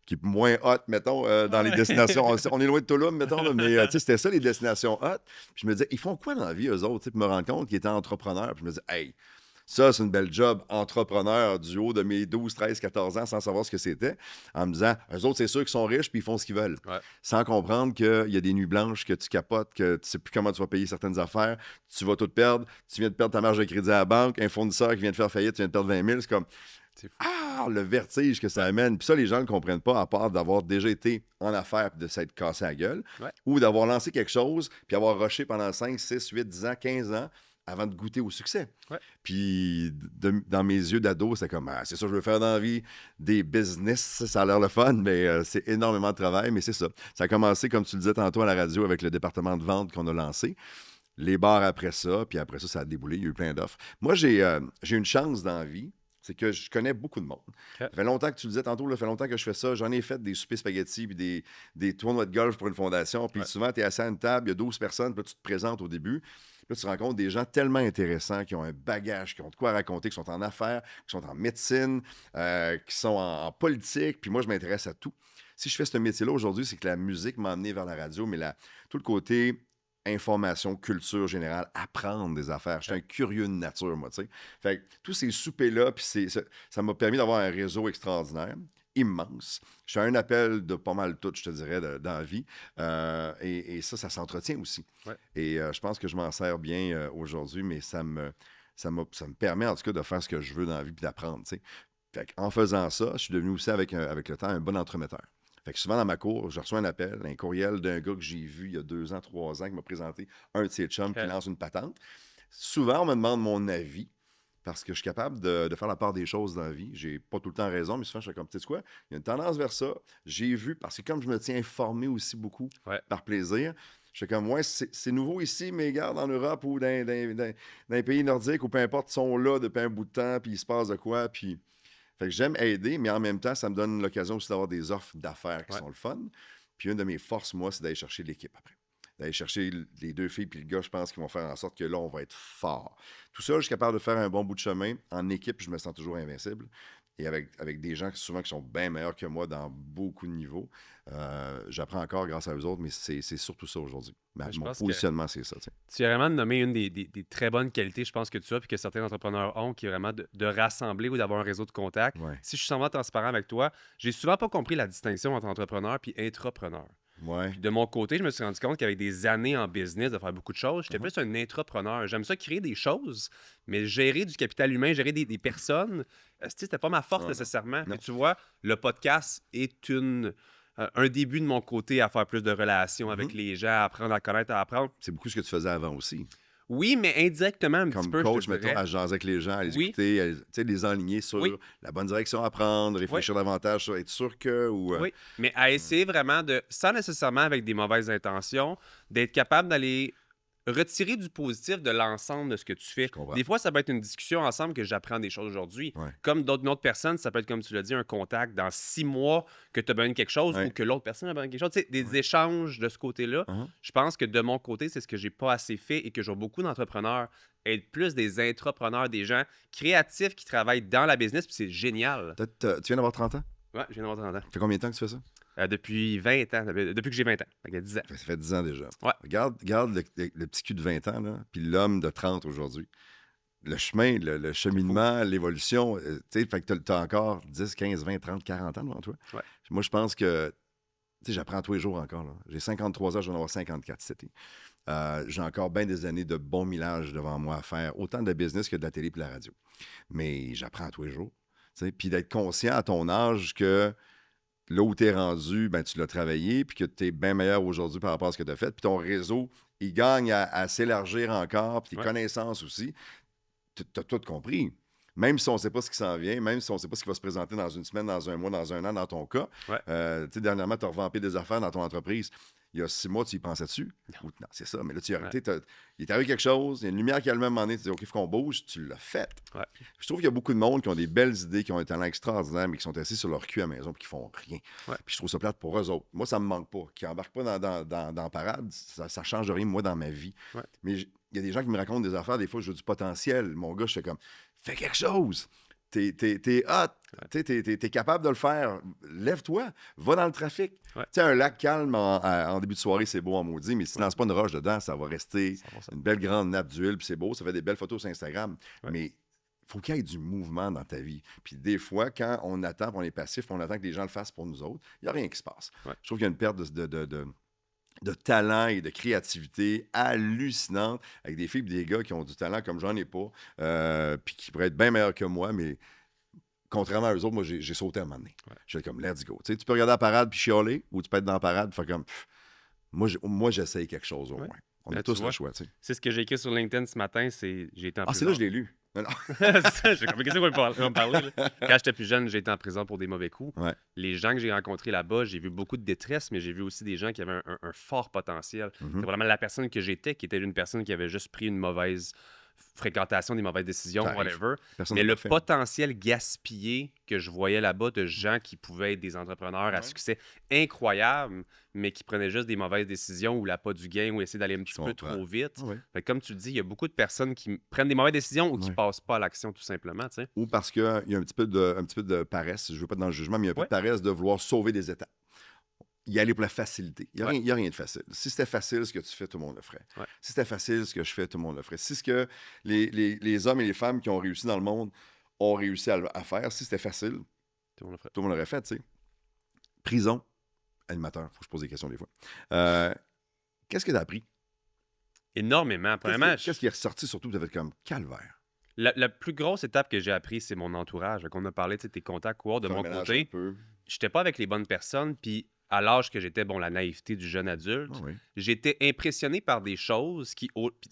qui est moins hot, mettons, dans les destinations. On est loin de Tulum, mettons, là, mais tu sais, c'était ça, les destinations hot. Puis je me disais, ils font quoi dans la vie, eux autres? Tu sais, puis me rendre compte qu'ils étaient entrepreneurs. Puis je me disais, hey, ça, c'est une belle job, entrepreneur du haut de mes 12, 13, 14 ans, sans savoir ce que c'était, en me disant, eux autres, c'est sûr qu'ils sont riches, puis ils font ce qu'ils veulent. Ouais. Sans comprendre qu'il y a des nuits blanches, que tu capotes, que tu sais plus comment tu vas payer certaines affaires, tu vas tout perdre, tu viens de perdre ta marge de crédit à la banque, un fournisseur qui vient de faire faillite, tu viens de perdre 20 000, c'est comme, C'est fou. le vertige que ça amène. Puis ça, les gens ne le comprennent pas, à part d'avoir déjà été en affaires et de s'être cassé la gueule, Ouais. ou d'avoir lancé quelque chose, puis avoir rushé pendant 5, 6, 8, 10 ans, 15 ans, avant de goûter au succès. Ouais. Puis dans mes yeux d'ado, c'est comme, c'est ça que je veux faire dans la vie, des business, ça a l'air le fun, mais c'est énormément de travail, mais c'est ça. Ça a commencé, comme tu le disais tantôt à la radio, avec le département de vente qu'on a lancé. Les bars après ça, puis après ça, ça a déboulé, il y a eu plein d'offres. Moi, j'ai une chance dans la vie, c'est que je connais beaucoup de monde. Ça fait longtemps que tu le disais tantôt, ça fait longtemps que je fais ça. J'en ai fait des soupers spaghettis puis des tournois de golf pour une fondation. Puis souvent, tu es assis à une table, il y a 12 personnes, puis là, tu te présentes au début. Puis là, tu rencontres des gens tellement intéressants qui ont un bagage, qui ont de quoi raconter, qui sont en affaires, qui sont en médecine, qui sont en politique. Puis moi, je m'intéresse à tout. Si je fais ce métier-là aujourd'hui, c'est que la musique m'a amené vers la radio, mais tout le côté information, culture générale, apprendre des affaires. Je suis un curieux de nature, moi, tu sais. Fait que tous ces soupers-là, puis ça m'a permis d'avoir un réseau extraordinaire, immense. Je suis à un appel de pas mal tout, je te dirais, dans la vie. Et ça s'entretient aussi. Ouais. Et je pense que je m'en sers bien aujourd'hui, mais ça me permet, en tout cas, de faire ce que je veux dans la vie puis d'apprendre, tu sais. Fait en faisant ça, je suis devenu aussi, avec le temps, un bon entremetteur. Fait que souvent, dans ma cour, je reçois un appel, un courriel d'un gars que j'ai vu il y a 2 ans, 3 ans, qui m'a présenté un de ses chums qui lance une patente. Souvent, on me demande mon avis parce que je suis capable de faire la part des choses dans la vie. J'ai pas tout le temps raison, mais souvent, je suis comme, tu sais quoi, il y a une tendance vers ça. J'ai vu, parce que comme je me tiens informé aussi beaucoup par plaisir, je suis comme, ouais, c'est nouveau ici, mais regarde, en Europe ou dans les pays nordiques, ou peu importe, ils sont là depuis un bout de temps, puis il se passe de quoi, puis... Fait que j'aime aider, mais en même temps, ça me donne l'occasion aussi d'avoir des offres d'affaires qui sont le fun. Puis une de mes forces, moi, c'est d'aller chercher l'équipe après. D'aller chercher les 2 filles puis le gars, je pense, qu'ils vont faire en sorte que là, on va être fort. Tout ça, je suis capable de faire un bon bout de chemin. En équipe, je me sens toujours invincible. Et avec des gens souvent qui sont bien meilleurs que moi dans beaucoup de niveaux. J'apprends encore grâce à eux autres, mais c'est surtout ça aujourd'hui. Mon positionnement, c'est ça. T'sais. Tu as vraiment nommé une des très bonnes qualités, je pense, que tu as, puis que certains entrepreneurs ont, qui est vraiment de rassembler ou d'avoir un réseau de contacts. Ouais. Si je suis vraiment transparent avec toi, j'ai souvent pas compris la distinction entre entrepreneur et intrapreneur. Ouais. Puis de mon côté, je me suis rendu compte qu'avec des années en business, de faire beaucoup de choses, j'étais Mhm. plus un intrapreneur. J'aime ça créer des choses, mais gérer du capital humain, gérer des personnes, c'était pas ma force Non, non. nécessairement. Non. Et tu vois, le podcast est un début de mon côté à faire plus de relations avec Mhm. les gens, à apprendre à connaître, à apprendre. C'est beaucoup ce que tu faisais avant aussi. Oui, mais indirectement un petit Comme peu, je coach, te mettons, dirais. à jaser avec les gens, à les Oui, écouter, tu sais, les enligner sur oui, la bonne direction à prendre, oui. réfléchir davantage sur être sûr que ou. Oui, mais à essayer vraiment de, sans nécessairement avec des mauvaises intentions, d'être capable d'aller retirer du positif de l'ensemble de ce que tu Je fais. comprends. Des fois, ça peut être une discussion ensemble que j'apprends des choses aujourd'hui. Ouais. Comme d'autres autre personnes, ça peut être, comme tu l'as dit, un contact dans 6 mois que tu as besoin de quelque chose Ouais. ou que l'autre personne a besoin de quelque chose. Tu sais, des Ouais. échanges de ce côté-là. Uh-huh. Je pense que de mon côté, c'est ce que j'ai pas assez fait et que j'ai beaucoup d'entrepreneurs être plus des intrapreneurs, des gens créatifs qui travaillent dans la business, puis c'est génial. Tu viens d'avoir 30 ans? Ouais, je viens d'avoir 30 ans. Ça fait combien de temps que tu fais ça? Depuis 20 ans, depuis que j'ai 20 ans. Fait que 10 ans. Ça fait 10 ans déjà. Ouais. Regarde le petit cul de 20 ans, là, puis l'homme de 30 aujourd'hui. Le chemin, le cheminement, l'évolution, tu sais, fait que tu as encore 10, 15, 20, 30, 40 ans devant toi. Ouais. Moi, je pense que, tu sais, j'apprends tous les jours encore. Là. J'ai 53 ans, je vais en avoir 54 cet été. J'ai encore bien des années de bon millage devant moi à faire, autant de business que de la télé et de la radio. Mais j'apprends tous les jours. Tu sais, puis d'être conscient à ton âge que là où tu es rendu, ben, tu l'as travaillé, puis que tu es bien meilleur aujourd'hui par rapport à ce que tu as fait. Puis ton réseau, il gagne à s'élargir encore, puis tes Ouais. connaissances aussi. Tu as tout compris. Même si on ne sait pas ce qui s'en vient, même si on ne sait pas ce qui va se présenter dans une semaine, dans un mois, dans un an, dans ton cas. Ouais. Tu sais, dernièrement, tu as revampé des affaires dans ton entreprise. Il y a 6 mois, tu y pensais dessus? Non, c'est ça. Mais là, tu y as arrêté. Il est arrivé quelque chose, il y a une lumière qui a le même moment donné, tu dis, OK, il faut qu'on bouge, tu l'as fait. Ouais. Je trouve qu'il y a beaucoup de monde qui ont des belles idées, qui ont un talent extraordinaire, mais qui sont assis sur leur cul à la maison et qui font rien. Ouais. Puis je trouve ça plate pour eux autres. Moi, ça me manque pas. Qui n'embarquent pas dans parade, ça ne change rien, moi, dans ma vie. Ouais. Mais il y a des gens qui me racontent des affaires, des fois, je veux du potentiel. Mon gars, je fais comme, fais quelque chose. T'es hot, t'es capable de le faire. Lève-toi, va dans le trafic. Ouais. Tu sais, un lac calme en début de soirée, c'est beau en maudit, mais si tu ne lances pas une roche dedans, ça va rester 100%. une belle grande nappe d'huile, puis c'est beau, ça fait des belles photos sur Instagram. Ouais. Mais faut qu'il y ait du mouvement dans ta vie. Puis des fois, quand on attend, on est passif, on attend que les gens le fassent pour nous autres, il n'y a rien qui se passe. Ouais. Je trouve qu'il y a une perte de talent et de créativité hallucinante avec des filles et des gars qui ont du talent comme j'en ai pas, puis qui pourraient être bien meilleurs que moi, mais contrairement à eux autres, moi, j'ai sauté à un moment donné. Ouais. Je fais comme, let's go. Tu sais, tu peux regarder la parade puis chialer, ou tu peux être dans la parade faire comme, moi, j'essaye quelque chose au Ouais. moins. On Là, a tu tous le vois, choix, tu sais. c'est ce que j'ai écrit sur LinkedIn ce matin, c'est j'ai été en Ah, c'est prison. là que je l'ai lu. Non, non. C'est ça, j'ai comme, qu'est-ce qu'on va me parler? Là? Quand j'étais plus jeune, j'ai été en prison pour des mauvais coups. Ouais. Les gens que j'ai rencontrés là-bas, j'ai vu beaucoup de détresse, mais j'ai vu aussi des gens qui avaient un fort potentiel. Mhm. C'est vraiment la personne que j'étais, qui était une personne qui avait juste pris une mauvaise fréquentation, des mauvaises décisions, Ça arrive. whatever. Personne Mais n'est le parfait. potentiel gaspillé que je voyais là-bas de gens qui pouvaient être des entrepreneurs à Ouais. succès incroyables, mais qui prenaient juste des mauvaises décisions ou l'appât du gain ou essayer d'aller un petit peu comprends. trop vite. Ah ouais. Fait que comme tu le dis, il y a beaucoup de personnes qui prennent des mauvaises décisions ou qui Ouais. passent pas à l'action tout simplement. Tu sais. Ou parce qu'il y a un petit peu de paresse, je ne veux pas être dans le jugement, mais il y a un peu Ouais. de paresse de vouloir sauver des étapes. Y aller pour la facilité. Il Ouais. n'y a rien de facile. Si c'était facile ce que tu fais, tout le monde le ferait. Ouais. Si c'était facile ce que je fais, tout le monde le ferait. Si ce que les hommes et les femmes qui ont réussi dans le monde ont réussi à faire, si c'était facile, Tout le monde le ferait. tout le monde l'aurait fait, tu sais. Prison, animateur, faut que je pose des questions des fois. Qu'est-ce que tu as appris? Énormément. Premièrement, Qu'est-ce qui est ressorti surtout, tu avais comme calvaire? la plus grosse étape que j'ai appris, c'est mon entourage. On a parlé de tes contacts ou autres de Faire mon un ménage côté. un peu. J'étais pas avec les bonnes personnes, puis à l'âge que j'étais, bon, la naïveté du jeune adulte, Ah oui. j'étais impressionné par des choses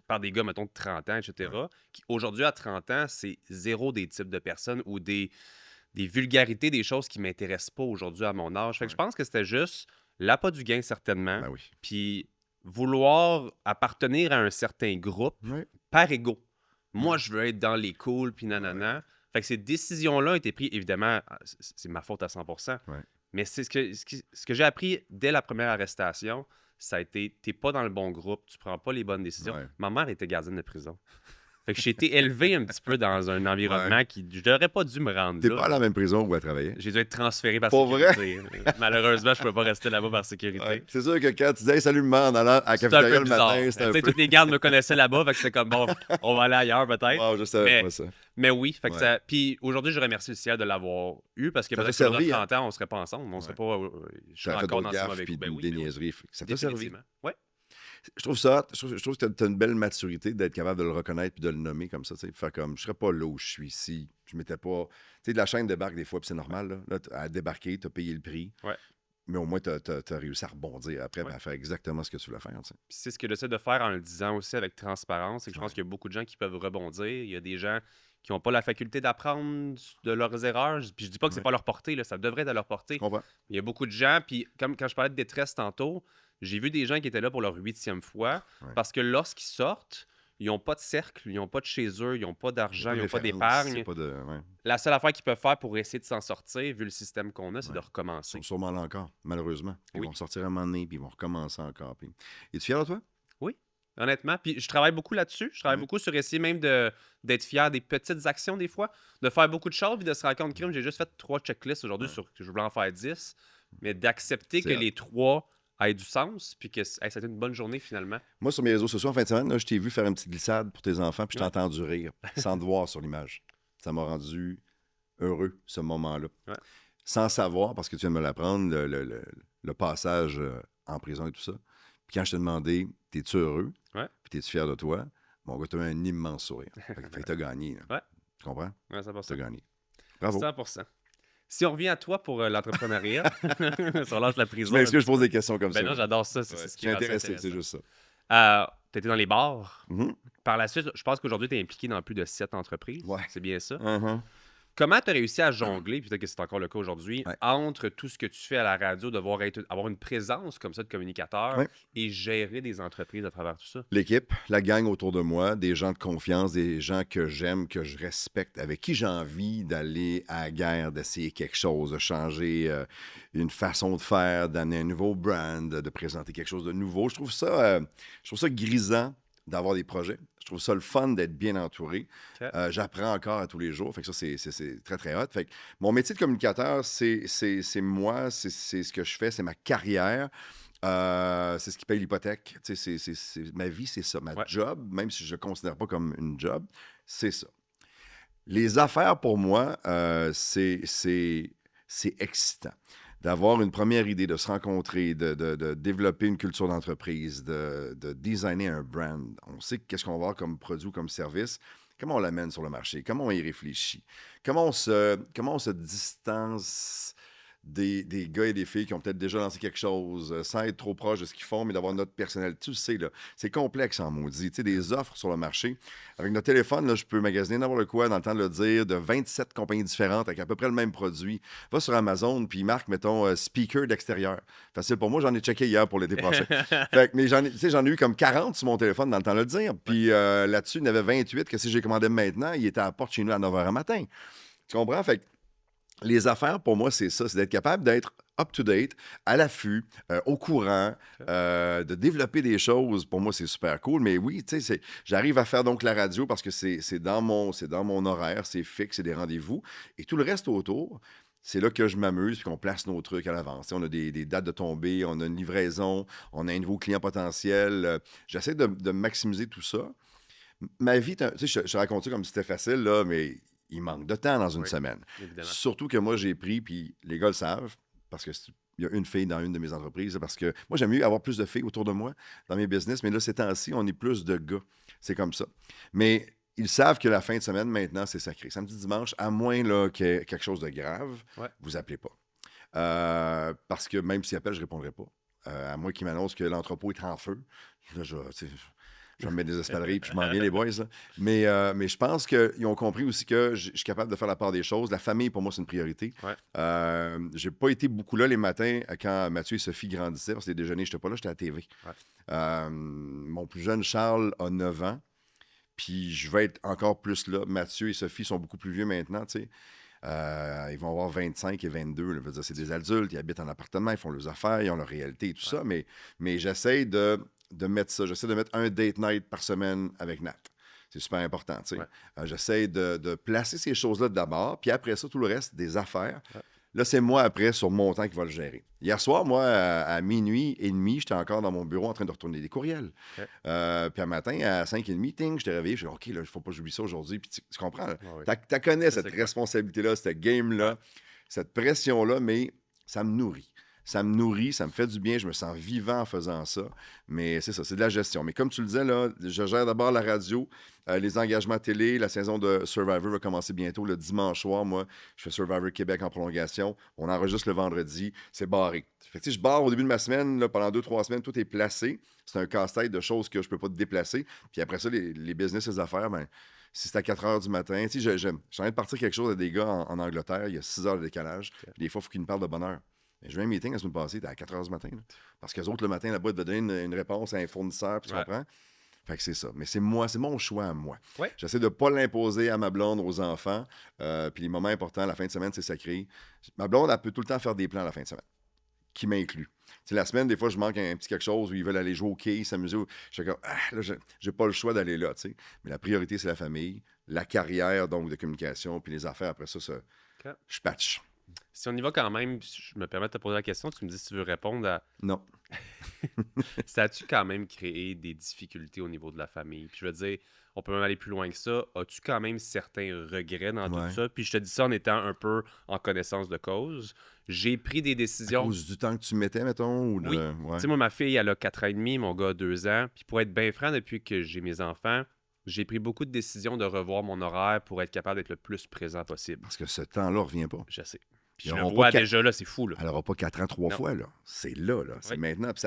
par des gars, mettons, de 30 ans, etc., qui aujourd'hui, à 30 ans, c'est zéro des types de personnes ou des vulgarités, des choses qui m'intéressent pas aujourd'hui à mon âge. Fait que je pense que c'était juste l'appât du gain, certainement, Ben oui. puis vouloir appartenir à un certain groupe Ouais. par ego. Moi, je veux être dans les cools, puis nanana. Fait que ces décisions-là ont été prises, évidemment, c'est ma faute à 100%. Ouais. Mais c'est ce que j'ai appris dès la première arrestation, ça a été, t'es pas dans le bon groupe, tu prends pas les bonnes décisions. Ouais. Ma mère était gardienne de prison. Fait que j'ai été élevé un petit peu dans un environnement qui... Je n'aurais pas dû me rendre T'es là. pas à la même prison où elle travaillait. J'ai dû être transféré par Pour sécurité. Malheureusement, je ne peux pas rester là-bas par sécurité. Ouais. C'est sûr que quand tu dis hey, salut maman en allant à la C'était un cafétéria peu le bizarre. matin, c'était un peu. Toutes les gardes me connaissaient là-bas, fait que c'était comme, bon, on va aller ailleurs peut-être. Wow, je savais pas ça. Mais oui, fait que Ouais. ça... Puis aujourd'hui, je remercie le ciel de l'avoir eu, parce que Ça peut-être t'a que dans servi, 30 ans, on serait pas ensemble. On serait pas... je serais Ça a fait encore d'autres dans ce gaffes mauvais puis coup. Ben oui, des ben oui. niaiseries. Ça t'a servi. Définitivement. Ouais. Je trouve ça, je trouve que tu as une belle maturité d'être capable de le reconnaître puis de le nommer comme ça. Faire comme, je serais pas là où je suis ici. Je m'étais pas. Tu sais, de la chaîne débarque des fois, puis c'est normal. Là, à débarquer, tu as payé le prix. Ouais. Mais au moins, tu as réussi à rebondir après Ouais. à faire exactement ce que tu voulais faire. Tu sais. Puis c'est ce que j'essaie de faire en le disant aussi avec transparence. C'est que je pense Ouais. qu'il y a beaucoup de gens qui peuvent rebondir. Il y a des gens qui n'ont pas la faculté d'apprendre de leurs erreurs. Puis je dis pas que c'est Ouais. pas à leur portée, là, ça devrait être à leur Je portée. comprends. Il y a beaucoup de gens, puis comme quand je parlais de détresse tantôt, j'ai vu des gens qui étaient là pour leur 8e fois Ouais. parce que lorsqu'ils sortent, ils n'ont pas de cercle, ils n'ont pas de chez eux, ils n'ont pas d'argent, ils n'ont pas d'épargne. Pas de... ouais. La seule affaire qu'ils peuvent faire pour essayer de s'en sortir, vu le système qu'on a, c'est de Ils recommencer. sont sûrement là encore, malheureusement. Ils Oui. vont sortir à un moment donné, puis ils vont recommencer encore. Puis... Es-tu fier de toi? Oui, honnêtement. Puis je travaille beaucoup là-dessus. Je travaille beaucoup sur essayer même d'être fier des petites actions des fois, de faire beaucoup de choses, puis de se rendre compte que j'ai juste fait 3 checklists aujourd'hui sur que je voulais en faire 10, mais d'accepter que C'est hot. les 3 aient du sens, puis que ça a été une bonne journée finalement. Moi, sur mes réseaux sociaux, en fin de semaine, là, je t'ai vu faire une petite glissade pour tes enfants, puis je t'ai Ouais. entendu rire, sans te voir sur l'image. Ça m'a rendu heureux, ce moment-là. Ouais. Sans savoir, parce que tu viens de me l'apprendre, le passage en prison et tout ça. Puis quand je t'ai demandé, t'es-tu heureux? Ouais. Puis t'es-tu fier de toi? Mon gars, t'as eu un immense sourire. Fait que t'as gagné. Là. Ouais. Tu comprends? Ouais, 100%. T'as gagné. Bravo. 100%. Si on revient à toi pour l'entrepreneuriat, si on lance la prison. Mais est-ce que je pose des questions comme Ben ça? non, j'adore ça. Ouais. C'est ce qui Je suis rend ça intéressé, c'est intéressant. juste ça. Tu étais dans les bars. Mhm. Par la suite, je pense qu'aujourd'hui, tu es impliqué dans plus de 7 entreprises. Ouais. C'est bien ça. Mhm. Comment tu as réussi à jongler, puis peut-être que c'est encore le cas aujourd'hui, Ouais. entre tout ce que tu fais à la radio, devoir avoir une présence comme ça de communicateur Ouais. et gérer des entreprises à travers tout ça? L'équipe, la gang autour de moi, des gens de confiance, des gens que j'aime, que je respecte, avec qui j'ai envie d'aller à la guerre, d'essayer quelque chose, de changer une façon de faire, d'amener un nouveau brand, de présenter quelque chose de nouveau. Je trouve ça grisant d'avoir des projets. Je trouve ça le fun d'être bien entouré. Ok. J'apprends encore à tous les jours. Fait que ça, c'est très, très hot. Fait que mon métier de communicateur, c'est moi, c'est ce que je fais, c'est ma carrière. C'est ce qui paye l'hypothèque. Tu sais, ma vie, c'est ça. Ma Ouais. job, même si je ne le considère pas comme une job, c'est ça. Les affaires, pour moi, c'est excitant. D'avoir une première idée, de se rencontrer, de développer une culture d'entreprise, de designer un brand. On sait qu'est-ce qu'on va avoir comme produit ou comme service. Comment on l'amène sur le marché? Comment on y réfléchit? Comment on se distance des gars et des filles qui ont peut-être déjà lancé quelque chose, sans être trop proche de ce qu'ils font, mais d'avoir notre personnalité. Tu le sais, là, c'est complexe en maudit. Tu sais, des offres sur le marché. Avec notre téléphone, là, je peux magasiner n'importe quoi, dans le temps de le dire, de 27 compagnies différentes avec à peu près le même produit. Va sur Amazon, puis marque, mettons, speaker d'extérieur. Facile pour moi, j'en ai checké hier pour l'été prochain. Fait que, mais j'en ai eu comme 40 sur mon téléphone dans le temps de le dire. Puis là-dessus, il y en avait 28 que si j'ai commandé maintenant, il était à la porte chez nous à 9h à matin. Tu comprends? Fait que les affaires, pour moi, c'est ça. C'est d'être capable d'être up-to-date, à l'affût, au courant, de développer des choses. Pour moi, c'est super cool. Mais oui, tu sais, j'arrive à faire donc la radio parce que c'est dans mon horaire, c'est fixe, c'est des rendez-vous. Et tout le reste autour, c'est là que je m'amuse puis qu'on place nos trucs à l'avance. Tu sais, on a des dates de tombée, on a une livraison, on a un nouveau client potentiel. J'essaie de maximiser tout ça. Ma vie, tu sais, je raconte ça comme si c'était facile, là, mais il manque de temps dans une Oui. semaine. Évidemment. Surtout que moi, j'ai pris, puis les gars le savent, parce qu'il y a une fille dans une de mes entreprises, parce que moi, j'aime mieux avoir plus de filles autour de moi dans mes business, mais là, ces temps-ci, on est plus de gars. C'est comme ça. Mais ils savent que la fin de semaine, maintenant, c'est sacré. Samedi, dimanche, à moins là, qu'il y ait quelque chose de grave, Ouais. vous appelez pas. Parce que même s'ils appellent, je répondrai pas. À moins qu'ils m'annoncent que l'entrepôt est en feu. Là, je vais me mettre des espadrilles, puis je m'en viens, les boys. Là. Mais je pense qu'ils ont compris aussi que je suis capable de faire la part des choses. La famille, pour moi, c'est une priorité. Ouais. J'ai pas été beaucoup là les matins quand Mathieu et Sophie grandissaient, parce que les déjeuners, je n'étais pas là, j'étais à la TV. Ouais. Mon plus jeune, Charles, a 9 ans. Puis je vais être encore plus là. Mathieu et Sophie sont beaucoup plus vieux maintenant, tu sais. Ils vont avoir 25 et 22. Là. Je veux dire, c'est des adultes, ils habitent en appartement, ils font leurs affaires, ils ont leur réalité et tout ça. Mais j'essaie de mettre ça. J'essaie de mettre un date night par semaine avec Nat. C'est super important, tu sais. Ouais. J'essaie de placer ces choses-là d'abord, puis après ça, tout le reste, des affaires. Ouais. Là, c'est moi, après, sur mon temps qui va le gérer. Hier soir, moi, à minuit et demi, j'étais encore dans mon bureau en train de retourner des courriels. OK. Puis un matin, à 5h30, ting, j'étais réveillé. Je dis, OK, là, il ne faut pas que j'oublie ça aujourd'hui. Puis tu comprends? Ouais, oui. Tu connais Je cette sais quoi. responsabilité-là, cette game-là, cette pression-là, mais ça me nourrit. Ça me nourrit, ça me fait du bien, je me sens vivant en faisant ça. Mais c'est ça, c'est de la gestion. Mais comme tu le disais, là, je gère d'abord la radio, les engagements télé. La saison de Survivor va commencer bientôt le dimanche soir. Moi, je fais Survivor Québec en prolongation. On enregistre le vendredi. C'est barré. Fait que, je barre au début de ma semaine, là, pendant 2-3 semaines, tout est placé. C'est un casse-tête de choses que je ne peux pas te déplacer. Puis après ça, les business, les affaires, ben, si c'est à 4 h du matin, tu sais, je suis en train de partir quelque chose à des gars en Angleterre. Il y a 6 heures de décalage. Puis des fois, il faut qu'ils me parlent de bonheur. J'ai eu un meeting la semaine passée, à 4 h du matin. Là. Parce qu'eux autres, le matin, là-bas, ils devaient donner une réponse à un fournisseur, puis tu comprends? Fait que c'est ça. Mais c'est moi, c'est mon choix à moi. Ouais. J'essaie de ne pas l'imposer à ma blonde, aux enfants. Puis les moments importants, la fin de semaine, c'est sacré. Ma blonde, elle peut tout le temps faire des plans la fin de semaine, qui m'inclut. Tu sais, la semaine, des fois, je manque un petit quelque chose où ils veulent aller jouer au quai, s'amuser. Je suis comme, là, j'ai pas le choix d'aller là, tu sais. Mais la priorité, c'est la famille, la carrière, donc, de communication, puis les affaires, après ça, je patch. Si on y va quand même, je me permets de te poser la question, tu me dis si tu veux répondre à... Non. Ça a-tu quand même créé des difficultés au niveau de la famille? Puis je veux dire, on peut même aller plus loin que ça. As-tu quand même certains regrets dans tout ça? Puis je te dis ça en étant un peu en connaissance de cause. J'ai pris des À décisions... cause du temps que tu mettais, mettons? Ou de... Oui. Ouais. Tu sais, moi, ma fille, elle a 4 ans et demi, mon gars a 2 ans. Puis pour être bien franc, depuis que j'ai mes enfants, j'ai pris beaucoup de décisions de revoir mon horaire pour être capable d'être le plus présent possible. Parce que ce temps-là ne revient pas. Je sais. Puis Ils je le auront vois pas déjà, là, c'est fou, là. Elle n'aura pas 4 ans 3 Non. fois, là. C'est là, là. C'est Oui. maintenant. Puis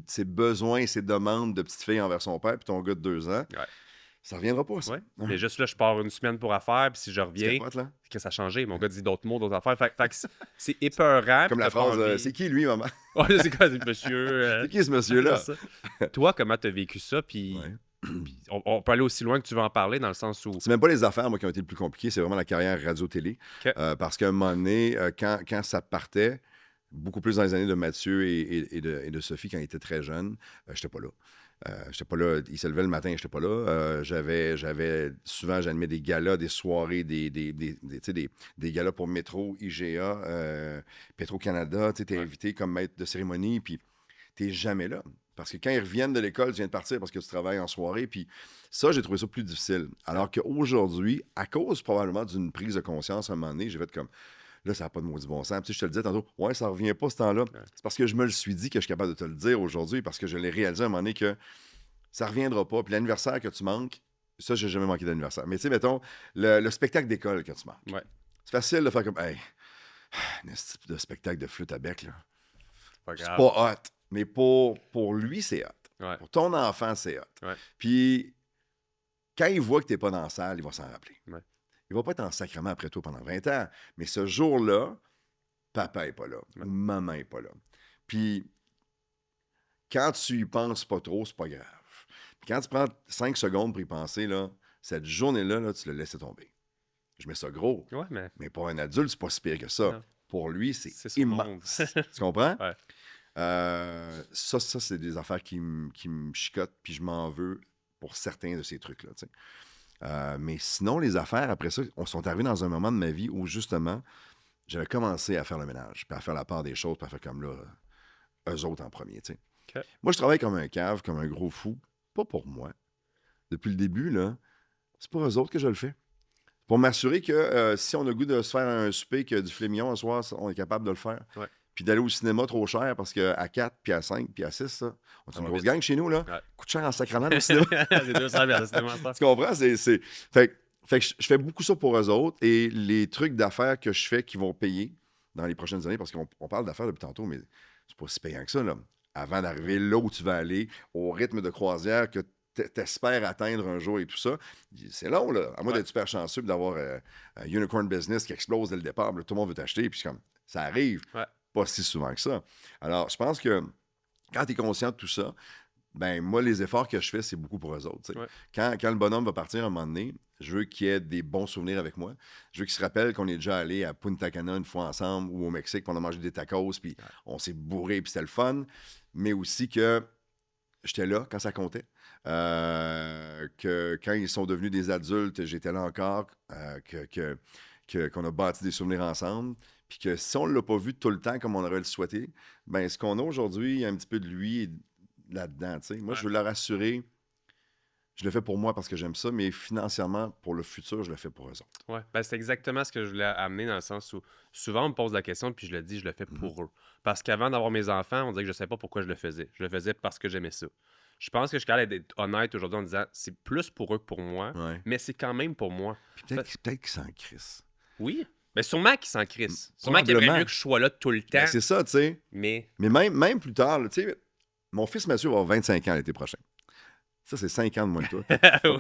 ses besoins, ses demandes de petite fille envers son père, puis ton gars de 2 ans, Ouais. ça reviendra pas, ça. Ouais. Mais juste là, je pars une semaine pour affaires, puis si je Tu reviens, capotes, là? que ça a changé. Mon gars dit d'autres mots, d'autres affaires. Fait que c'est épeurant. Comme puis la t'as pas phrase, envie. c'est qui, lui, maman? Ouais, c'est quoi, monsieur? C'est qui, ce monsieur-là? ça. Toi, comment t'as vécu ça? Puis Ouais. puis on peut aller aussi loin que tu veux en parler, dans le sens où... C'est même pas les affaires, moi, qui ont été le plus compliqué. C'est vraiment la carrière radio-télé. OK. Parce qu'à un moment donné, quand ça partait, beaucoup plus dans les années de Mathieu et de Sophie, quand ils étaient très jeunes, j'étais pas là. J'étais pas là. Ils se levaient le matin, j'étais pas là. Souvent, j'animais des galas, des soirées, des galas pour Métro, IGA, Petro-Canada. Tu es invité comme maître de cérémonie, puis t'es jamais là. Parce que quand ils reviennent de l'école, tu viens de partir parce que tu travailles en soirée. Puis ça, j'ai trouvé ça plus difficile. Alors qu'aujourd'hui, à cause probablement d'une prise de conscience à un moment donné, j'ai fait comme, là, ça n'a pas de maudit bon sens. Puis, je te le disais tantôt, ouais, ça revient pas ce temps-là. C'est parce que je me le suis dit que je suis capable de te le dire aujourd'hui, parce que je l'ai réalisé à un moment donné que ça reviendra pas. Puis l'anniversaire que tu manques, ça, j'ai jamais manqué d'anniversaire. Mais tu sais, mettons, le spectacle d'école que tu manques. Ouais. C'est facile de faire comme, hey, un type de spectacle de flûte à bec, là. Pas C'est grave. pas hot. Mais pour lui, c'est hot. Ouais. Pour ton enfant, c'est hot. Ouais. Puis, quand il voit que tu n'es pas dans la salle, il va s'en rappeler. Ouais. Il va pas être en sacrement après toi pendant 20 ans. Mais ce jour-là, papa n'est pas là. Ouais. Ou maman n'est pas là. Puis, quand tu y penses pas trop, c'est pas grave. Puis quand tu prends 5 secondes pour y penser, là, cette journée-là, là, tu le laisses tomber. Je mets ça gros. Ouais, mais... Mais pour un adulte, c'est pas si pire que ça. Non. Pour lui, C'est c'est son immense. monde. Tu comprends? Ouais. Ça, c'est des affaires qui me chicotent, puis je m'en veux pour certains de ces trucs-là. Tu sais. Mais sinon, les affaires, après ça, on sont arrivés dans un moment de ma vie où, justement, j'avais commencé à faire le ménage, puis à faire la part des choses, puis à faire comme là, eux autres en premier. Tu sais. OK. Moi, je travaille comme un cave, comme un gros fou, pas pour moi. Depuis le début, là, c'est pour eux autres que je le fais. Pour m'assurer que si on a le goût de se faire un souper, que du filet mignon un soir, on est capable de le faire. Ouais. Puis d'aller au cinéma trop cher parce qu'à 4, puis à 5, puis à 6, ça, on est une va grosse vite. gang chez nous, là. Ouais. Coûte cher en sacrament le cinéma. C'est 200 bien, c'est tellement ça. Tu comprends? Fait que je fais beaucoup ça pour eux autres et les trucs d'affaires que je fais qui vont payer dans les prochaines années, parce qu'on parle d'affaires depuis tantôt, mais c'est pas si payant que ça, là. Avant d'arriver là où tu vas aller, au rythme de croisière que t'espères atteindre un jour et tout ça, c'est long, là. À moins d'être super chanceux et d'avoir un unicorn business qui explose dès le départ, là, tout le monde veut t'acheter, puis comme, ça arrive pas si souvent que ça. Alors, je pense que quand tu es conscient de tout ça, ben moi, les efforts que je fais, c'est beaucoup pour eux autres. Ouais. Quand le bonhomme va partir à un moment donné, je veux qu'il ait des bons souvenirs avec moi. Je veux qu'il se rappelle qu'on est déjà allé à Punta Cana une fois ensemble ou au Mexique, puis on a mangé des tacos, puis on s'est bourré, puis c'était le fun. Mais aussi que j'étais là quand ça comptait. Que quand ils sont devenus des adultes, j'étais là encore. Qu'on a bâti des souvenirs ensemble. Puis que si on ne l'a pas vu tout le temps comme on aurait le souhaité, ben ce qu'on a aujourd'hui, il y a un petit peu de lui là-dedans. Tu sais. Moi, Ouais. je veux leur assurer. Je le fais pour moi parce que j'aime ça, mais financièrement, pour le futur, je le fais pour eux autres. Ouais, ben, c'est exactement ce que je voulais amener dans le sens où souvent on me pose la question puis je le dis, je le fais pour eux. Parce qu'avant d'avoir mes enfants, on dirait que je ne savais pas pourquoi je le faisais. Je le faisais parce que j'aimais ça. Je pense que je suis capable d'être honnête aujourd'hui en disant c'est plus pour eux que pour moi, Ouais. mais c'est quand même pour moi. Puis peut-être qu'ils s'en crissent. Oui, mais sûrement qu'ils s'en crissent. Sûrement qu'il aimerait Probablement. mieux que je sois là tout le temps, Ben, c'est ça, tu sais. mais Mais même plus tard, là, tu sais, mon fils Mathieu va avoir 25 ans l'été prochain. Ça, c'est 5 ans de moins que toi.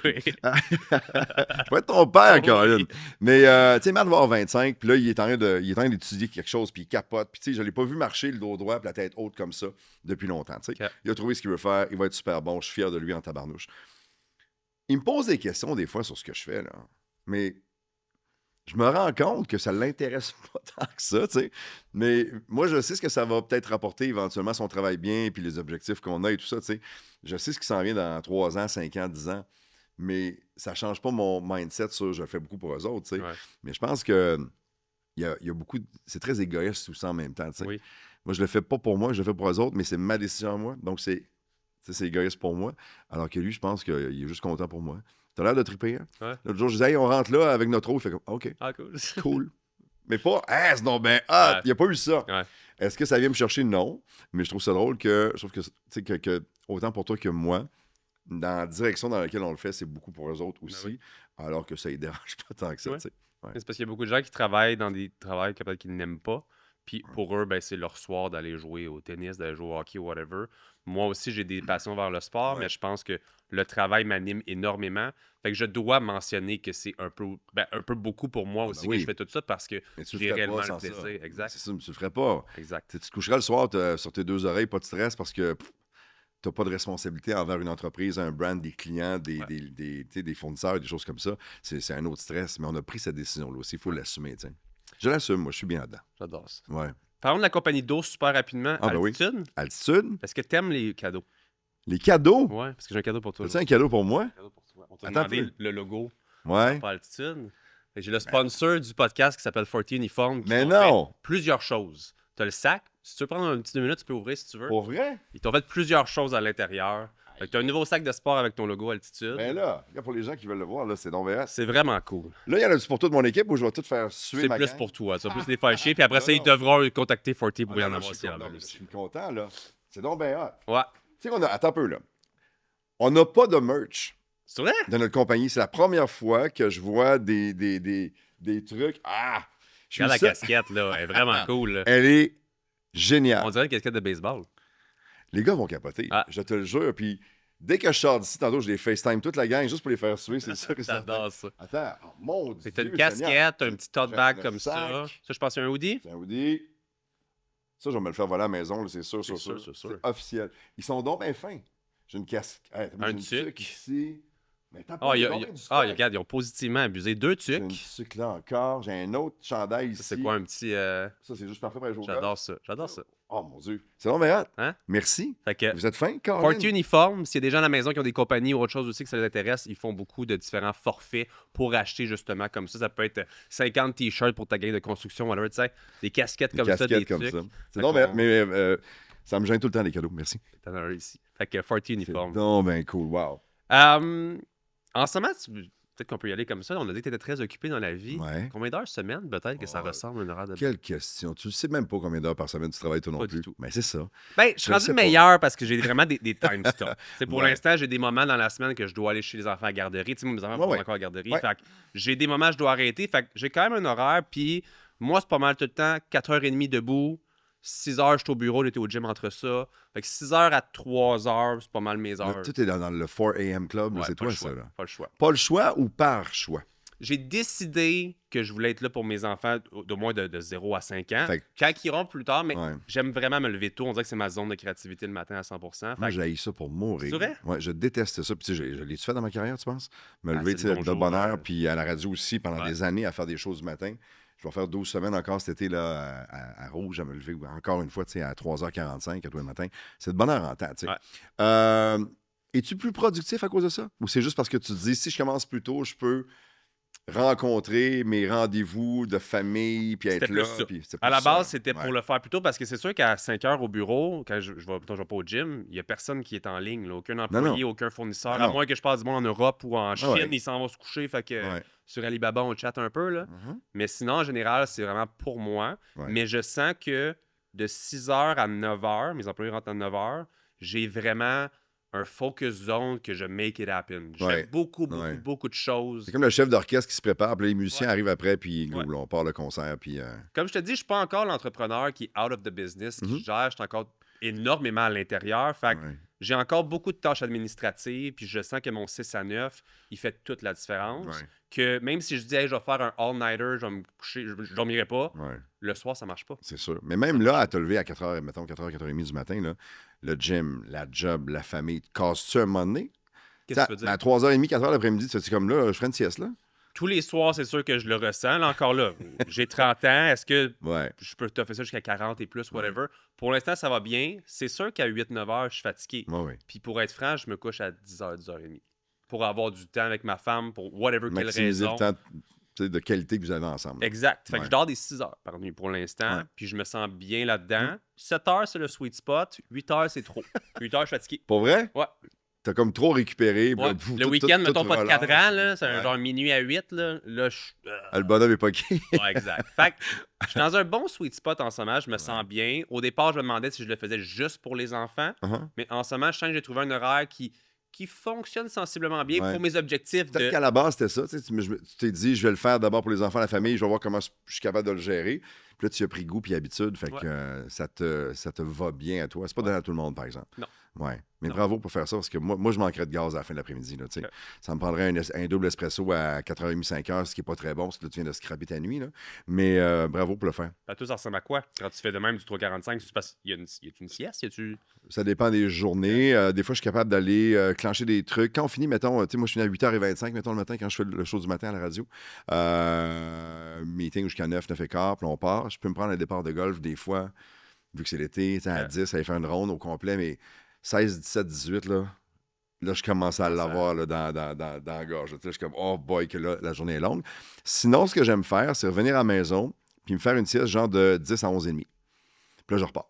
oui. Je vais être ton père, Oui. Caroline. Mais, tu sais, Matt va avoir 25, puis là, il est en train d'étudier quelque chose, puis il capote. Puis, tu sais, je ne l'ai pas vu marcher le dos droit, puis la tête haute comme ça depuis longtemps. Tu sais. Ok. Il a trouvé ce qu'il veut faire, il va être super bon, je suis fier de lui en tabarnouche. Il me pose des questions, des fois, sur ce que je fais, là. Mais je me rends compte que ça ne l'intéresse pas tant que ça, tu sais. Mais moi, je sais ce que ça va peut-être rapporter éventuellement si on travaille bien, puis les objectifs qu'on a et tout ça, tu sais. Je sais ce qui s'en vient dans 3 ans, 5 ans, 10 ans. Mais ça ne change pas mon mindset sur je le fais beaucoup pour eux autres, tu sais. Ouais. Mais je pense que il y a beaucoup... C'est très égoïste tout ça en même temps, tu sais. Oui. Moi, je le fais pas pour moi, je le fais pour eux autres, mais c'est ma décision à moi. Donc, c'est égoïste pour moi. Alors que lui, je pense qu'il est juste content pour moi. T'as l'air de triper, hein? Ouais. L'autre jour, je disais, hey, on rentre là avec notre eau. Il fait comme, OK, Ah, cool. cool. Mais pas, ah, c'est donc ben hot. Ouais. Il n'y a pas eu ça. Ouais. Est-ce que ça vient me chercher? Non. Mais je trouve ça drôle que, je trouve que, tu sais, que autant pour toi que moi, dans la direction dans laquelle on le fait, c'est beaucoup pour eux autres aussi. oui. Alors que ça ne dérange pas tant que ça, Ouais. tu sais. C'est parce qu'il y a beaucoup de gens qui travaillent dans des travails que peut-être qu'ils n'aiment pas. Puis pour eux, ben, c'est leur soir d'aller jouer au tennis, d'aller jouer au hockey, whatever. Moi aussi, j'ai des passions vers le sport, Ouais. mais je pense que le travail m'anime énormément. Fait que je dois mentionner que c'est un peu beaucoup pour moi aussi oui. que je fais tout ça parce que Mais tu le j'ai ferais réellement pas le sans plaisir. ça. Exact. C'est ça, mais tu le ferais pas. Exact. Tu sais, tu te coucheras le soir sur tes 2 oreilles, pas de stress parce que tu n'as pas de responsabilité envers une entreprise, un brand, des clients, tu sais, des fournisseurs, des choses comme ça. C'est un autre stress. Mais on a pris cette décision-là aussi. Il faut l'assumer. tu sais. Je l'assume, moi, je suis bien là-dedans. J'adore ça. Ouais. Parlons de la compagnie d'eau super rapidement. Ah, ben oui. Altitude. Altitude, Est-ce que t'aimes les cadeaux? les cadeaux. Ouais, parce que j'ai un cadeau pour toi. As-tu un cadeau pour moi? Cadeau pour toi. On t'a Attends un demandé peu. le logo Ouais. pour Altitude. Fait que j'ai le sponsor du podcast qui s'appelle 40 Uniform. qui Mais t'ont non! fait plusieurs choses. Tu as le sac. Si tu veux prendre un petit 2 minutes, tu peux ouvrir si tu veux. Pour vrai? Ils t'ont fait plusieurs choses à l'intérieur. Tu as un nouveau sac de sport avec ton logo Altitude. Ben là, pour les gens qui veulent le voir, là, c'est donc bien. C'est vraiment cool. Là, il y en a-tu pour toute mon équipe ou je vais tout faire suer C'est ma plus gang? pour toi. Tu vas plus les faire chier. Puis après ça, Non, ils devront contacter 40 pour y Ah, en non, avoir je aussi. suis content, là. C'est donc bien hot. Ouais. Tu sais qu'on a... Attends un peu, là. On n'a pas de merch C'est vrai? de notre compagnie. C'est la première fois que je vois des trucs. Ah! Je suis Regarde la ça. casquette, là. Elle est vraiment cool. là. Elle est géniale. On dirait une casquette de baseball. Les gars vont capoter. Ah. Je te le jure. Puis dès que je sors d'ici, tantôt, je les FaceTime toute la gang juste pour les faire suer. C'est ça que ça fait. J'adore ça. Attends. Oh, mon Dieu. C'est une Seigneur. casquette, un petit tote J'ai bag le comme ça. sac. Ça, je pense que c'est un hoodie. C'est un hoodie. Ça, je vais me le faire voler à la maison, là, c'est sûr, C'est sûr. sûr, c'est sûr. Officiel. Ils sont donc bien fins. J'ai une casquette. Un j'ai une tuc. tuque ici. Mais attends, Ah, j'ai combien du stock? regarde, ils ont positivement abusé. 2 J'ai une tucs. tuque là encore. J'ai un autre chandail ici. Ça, c'est quoi un petit. Ça, c'est juste parfait pour les joueurs. J'adore ça. J'adore ça. Oh mon Dieu. C'est donc bien hot. Hein? Merci. Fait que. Vous êtes fins, 40 Caroline? Uniform, s'il y a des gens à la maison qui ont des compagnies ou autre chose aussi que ça les intéresse, ils font beaucoup de différents forfaits pour acheter justement comme ça. Ça peut être 50 t-shirts pour ta gang de construction, whatever, tu sais. Des casquettes Des comme ça, des casquettes comme tucs. ça. C'est Fait donc bien qu'on- hot, mais ça me gêne tout le temps, les cadeaux. Merci. T'en as un ici. Fait que 40 C'est Uniform. donc bien cool. Wow. En ce moment, peut-être qu'on peut y aller comme ça. On a dit que tu étais très occupé dans la vie. Ouais. Combien d'heures semaine, peut-être, que ça Oh, ressemble à un horaire de... Quelle question. Tu ne sais même pas combien d'heures par semaine tu travailles, toi non Pas du plus. tout. Mais c'est ça. Ben, je suis Je rendu sais pas. meilleur parce que j'ai vraiment des time stops. C'est pour Ouais. l'instant, j'ai des moments dans la semaine que je dois aller chez les enfants à la garderie. Tu sais, moi, mes enfants Ouais, vont ouais. encore à la garderie. Ouais. Fait que j'ai des moments où je dois arrêter. Fait que j'ai quand même un horaire. Puis moi, c'est pas mal tout le temps. 4h30 debout. 6h, je suis au bureau. J'étais au gym entre ça. Fait que 6h à 3h, c'est pas mal mes Là, heures. tout est dans le 4 a.m. club. là, Ouais, c'est pas toi, le choix, ça. Là. Pas le choix. Pas le choix ou par choix? J'ai décidé que je voulais être là pour mes enfants de moins de 0 à 5 ans. Fait que- Quand ils iront plus tard, mais Ouais. j'aime vraiment me lever tôt. On dirait que c'est ma zone de créativité le matin à 100%. Moi, Fait que- j'ai ça pour mourir. C'est vrai? Ouais, je déteste ça. Puis, tu sais, je l'ai-tu fait dans ma carrière, tu penses? Me Ah, lever c'est tu sais, le de bonjour, bonne heure, puis à la radio aussi, pendant Ouais. des années, à faire des choses du matin. Je vais faire 12 semaines encore cet été là, à Rouge, à me lever encore une fois à 3h45 à tous les matins. C'est de bonne heure en temps. Tu sais. Ouais. Es-tu plus productif à cause de ça? Ou c'est juste parce que tu te dis, si je commence plus tôt, je peux rencontrer mes rendez-vous de famille, puis C'était être plus là. ça. Puis c'est À plus la ça. base, c'était pour le faire plus tôt parce que c'est sûr qu'à 5 heures au bureau, quand je vais pas au gym, il n'y a personne qui est en ligne. Là. Aucun Non, employé, non. aucun fournisseur. Ah À non. moins que je passe du monde en Europe ou en Chine, ouais. ils s'en vont se coucher. Fait que Ouais. sur Alibaba, on chatte un peu. Là. Mhm. Mais sinon, en général, c'est vraiment pour moi. Ouais. Mais je sens que de 6 heures à 9 heures, mes employés rentrent à 9 heures, j'ai vraiment un focus zone que je make it happen. Je Ouais. fais beaucoup Ouais. de choses. C'est comme le chef d'orchestre qui se prépare, puis les musiciens Ouais. arrivent après, puis go, Ouais. là, on part le concert, puis... Comme je te dis, je suis pas encore l'entrepreneur qui est out of the business, qui Mhm. gère. Je suis encore énormément à l'intérieur. Fait que ouais. j'ai encore beaucoup de tâches administratives, puis je sens que mon 6 à 9, il fait toute la différence. Ouais. Que même si je dis, hey, je vais faire un all-nighter, je vais me coucher, je dormirai pas, Ouais. le soir, ça marche pas. C'est sûr. Mais même là, à te lever à 4h, mettons 4h, 4h30 du matin, là, le gym, la job, la famille, te casses-tu un moment donné? Qu'est-ce que tu veux dire? À 3h30, 4h l'après-midi, tu fais comme là, je ferai une sieste là? Tous les soirs, c'est sûr que je le ressens. Là, encore là, j'ai 30 ans. Est-ce que Ouais. je peux te faire ça jusqu'à 40 et plus, whatever? Pour l'instant, ça va bien. C'est sûr qu'à 8-9 heures, je suis fatigué. Ouais, ouais. Puis pour être franc, je me couche à 10h, 10h30. Pour avoir du temps avec ma femme, pour whatever quelle Maximiser raison. le temps de qualité que vous avez ensemble. là. Exact. Fait que Ouais. je dors des 6 heures par nuit pour l'instant. Ouais. Puis je me sens bien là-dedans. 7 heures, c'est le sweet spot. 8 heures, c'est trop. 8 heures, je suis fatigué. Pour vrai? Ouais. T'as comme trop récupéré. puis Ouais. là, pouf, Le tout- week-end, tout- mettons tout pas de relâche. cadran, là, c'est un Ouais. genre minuit à 8. Là je Ah, le bonhomme est pas qui. Ouais, exact. Fait que je suis dans un bon sweet spot en ce moment. Je me sens bien. Au départ, je me demandais si je le faisais juste pour les enfants. Uh-huh. Mais en ce moment, je sens que j'ai trouvé un horaire qui fonctionne sensiblement bien Ouais. pour mes objectifs. Peut-être qu'à la base, c'était ça. Tu sais, tu t'es dit, je vais le faire d'abord pour les enfants, la famille, je vais voir comment je suis capable de le gérer. Puis là, tu as pris goût puis habitude. Fait que ça te va bien à toi. C'est pas donné à tout le monde, par exemple. Non. Ouais. Mais Non. bravo pour faire ça, parce que moi je manquerais de gaz à la fin de l'après-midi. Là, tu sais. Ok. Ça me prendrait un double espresso à 4h30, 5h, ce qui n'est pas très bon, parce que là, tu viens de scraper ta nuit. Là. Mais bravo pour le faire. À toi, ça ressemble à quoi? Quand tu fais de même du 3,45, il y a une sieste? Y a-tu... Ça dépend des journées. Des fois, je suis capable d'aller clencher des trucs. Quand on finit, mettons, tu sais, moi, je finis à 8h25, mettons, le matin, quand je fais le show du matin à la radio. Meeting jusqu'à 9, 9h15, puis on part. Je peux me prendre un départ de golf des fois, vu que c'est l'été, tu sais, à 10, aller faire une ronde au complet, mais 16, 17, 18, là, je commence à l'avoir là, dans la gorge. Tu sais, je suis comme, oh boy, que là, la journée est longue. Sinon, ce que j'aime faire, c'est revenir à la maison, puis me faire une sieste genre de 10 à 11h30. Puis là, je repars.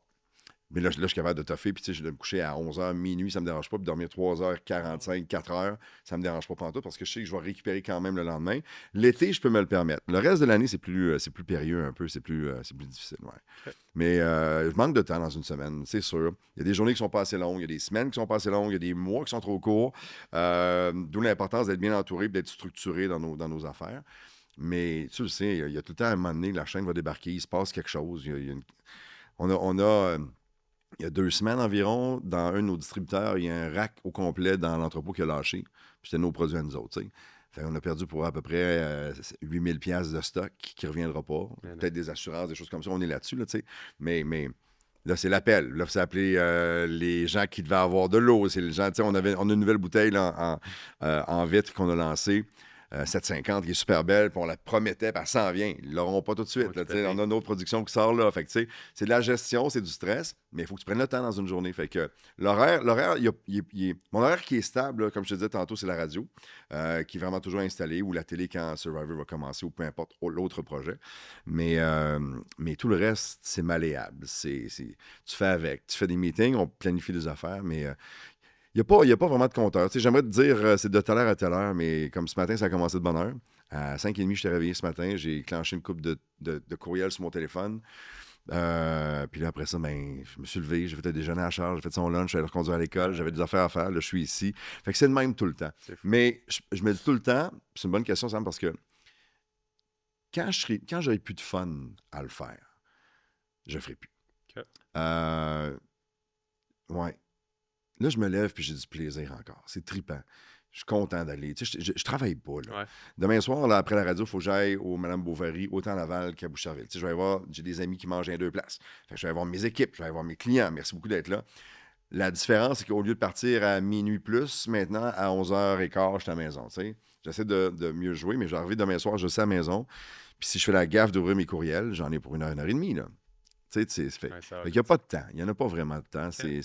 Mais là, je suis capable de toffer, puis tu sais, je vais me coucher à 11h, minuit, ça me dérange pas, puis dormir 3h45, 4h, ça me dérange pas pantoute, parce que je sais que je vais récupérer quand même le lendemain. L'été, je peux me le permettre. Le reste de l'année, c'est plus périlleux un peu, c'est plus difficile, ouais. Okay. Mais je manque de temps dans une semaine, c'est sûr. Il y a des journées qui sont pas assez longues, il y a des semaines qui sont pas assez longues, il y a des mois qui sont trop courts, d'où l'importance d'être bien entouré et d'être structuré dans nos affaires. Mais tu le sais, il y a tout le temps, à un moment donné, la chaîne va débarquer, il se passe quelque chose. Il y a 2 semaines environ, dans un de nos distributeurs, il y a un rack au complet dans l'entrepôt qui a lâché. Puis c'était nos produits à nous autres, tu sais. Fait qu'on a perdu pour à peu près 8000 pièces de stock qui ne reviendra pas. Peut-être des assurances, des choses comme ça. On est là-dessus, là, tu sais. Mais là, c'est l'appel. Là, c'est appeler les gens qui devaient avoir de l'eau. C'est les gens, tu sais, on a une nouvelle bouteille là, en vitre qu'on a lancée. 750 qui est super belle, puis on la promettait, puis elle s'en vient. Ils ne l'auront pas tout de suite. Là, on a une autre production qui sort là. Fait que, c'est de la gestion, c'est du stress, mais il faut que tu prennes le temps dans une journée. Fait que l'horaire, mon horaire qui est stable, là, comme je te disais tantôt, c'est la radio, qui est vraiment toujours installée, ou la télé quand Survivor va commencer, ou peu importe l'autre projet. Mais tout le reste, c'est malléable. Tu fais avec. Tu fais des meetings, on planifie des affaires, mais il n'y a pas vraiment de compteur. Tu sais, j'aimerais te dire c'est de telle heure à telle heure, mais comme ce matin, ça a commencé de bonne heure. À 5h30, je t'ai réveillé ce matin. J'ai clenché une couple de courriels sur mon téléphone. Puis là, après ça, je me suis levé, j'ai fait un déjeuner à charge, j'ai fait son lunch, j'allais le reconduire à l'école, j'avais des affaires à faire. Là, je suis ici. Fait que c'est le même tout le temps. Mais je me dis tout le temps, c'est une bonne question, Sam, parce que quand j'aurai plus de fun à le faire, je ne ferai plus. Okay. Ouais. Là, je me lève puis j'ai du plaisir encore. C'est trippant. Je suis content d'aller. Tu sais, je travaille pas, là. Ouais. Demain soir, là, après la radio, il faut que j'aille au Madame Bovary, autant à Laval qu'à Boucherville. Tu sais, j'ai des amis qui mangent à 2 places. Fait que je vais aller voir mes équipes, je vais aller voir mes clients. Merci beaucoup d'être là. La différence, c'est qu'au lieu de partir à minuit plus, maintenant, à 11h15, je suis à la maison. T'sais. J'essaie de mieux jouer, mais j'arrive demain soir, je suis à la maison. Puis si je fais la gaffe d'ouvrir mes courriels, j'en ai pour une heure et demie. Là. Fait qu'il n'y a pas de temps. Il n'y en a pas vraiment de temps. Okay.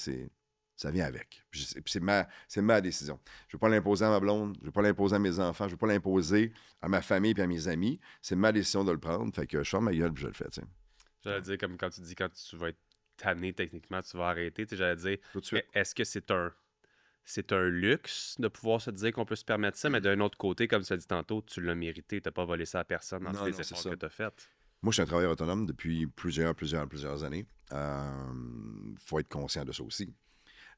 Ça vient avec. Puis c'est ma décision. Je ne veux pas l'imposer à ma blonde. Je ne veux pas l'imposer à mes enfants. Je ne veux pas l'imposer à ma famille et à mes amis. C'est ma décision de le prendre. Fait que je ferme ma gueule et je le fais. T'sais. J'allais dire, comme quand tu dis, quand tu vas être tanné, techniquement, tu vas arrêter. J'allais dire, Tout de suite. est-ce que c'est un luxe de pouvoir se dire qu'on peut se permettre ça, mais d'un autre côté, comme tu as dit tantôt, tu l'as mérité, tu n'as pas volé ça à personne dans tous les efforts que tu as faits. Moi, je suis un travailleur autonome depuis plusieurs années. Faut être conscient de ça aussi.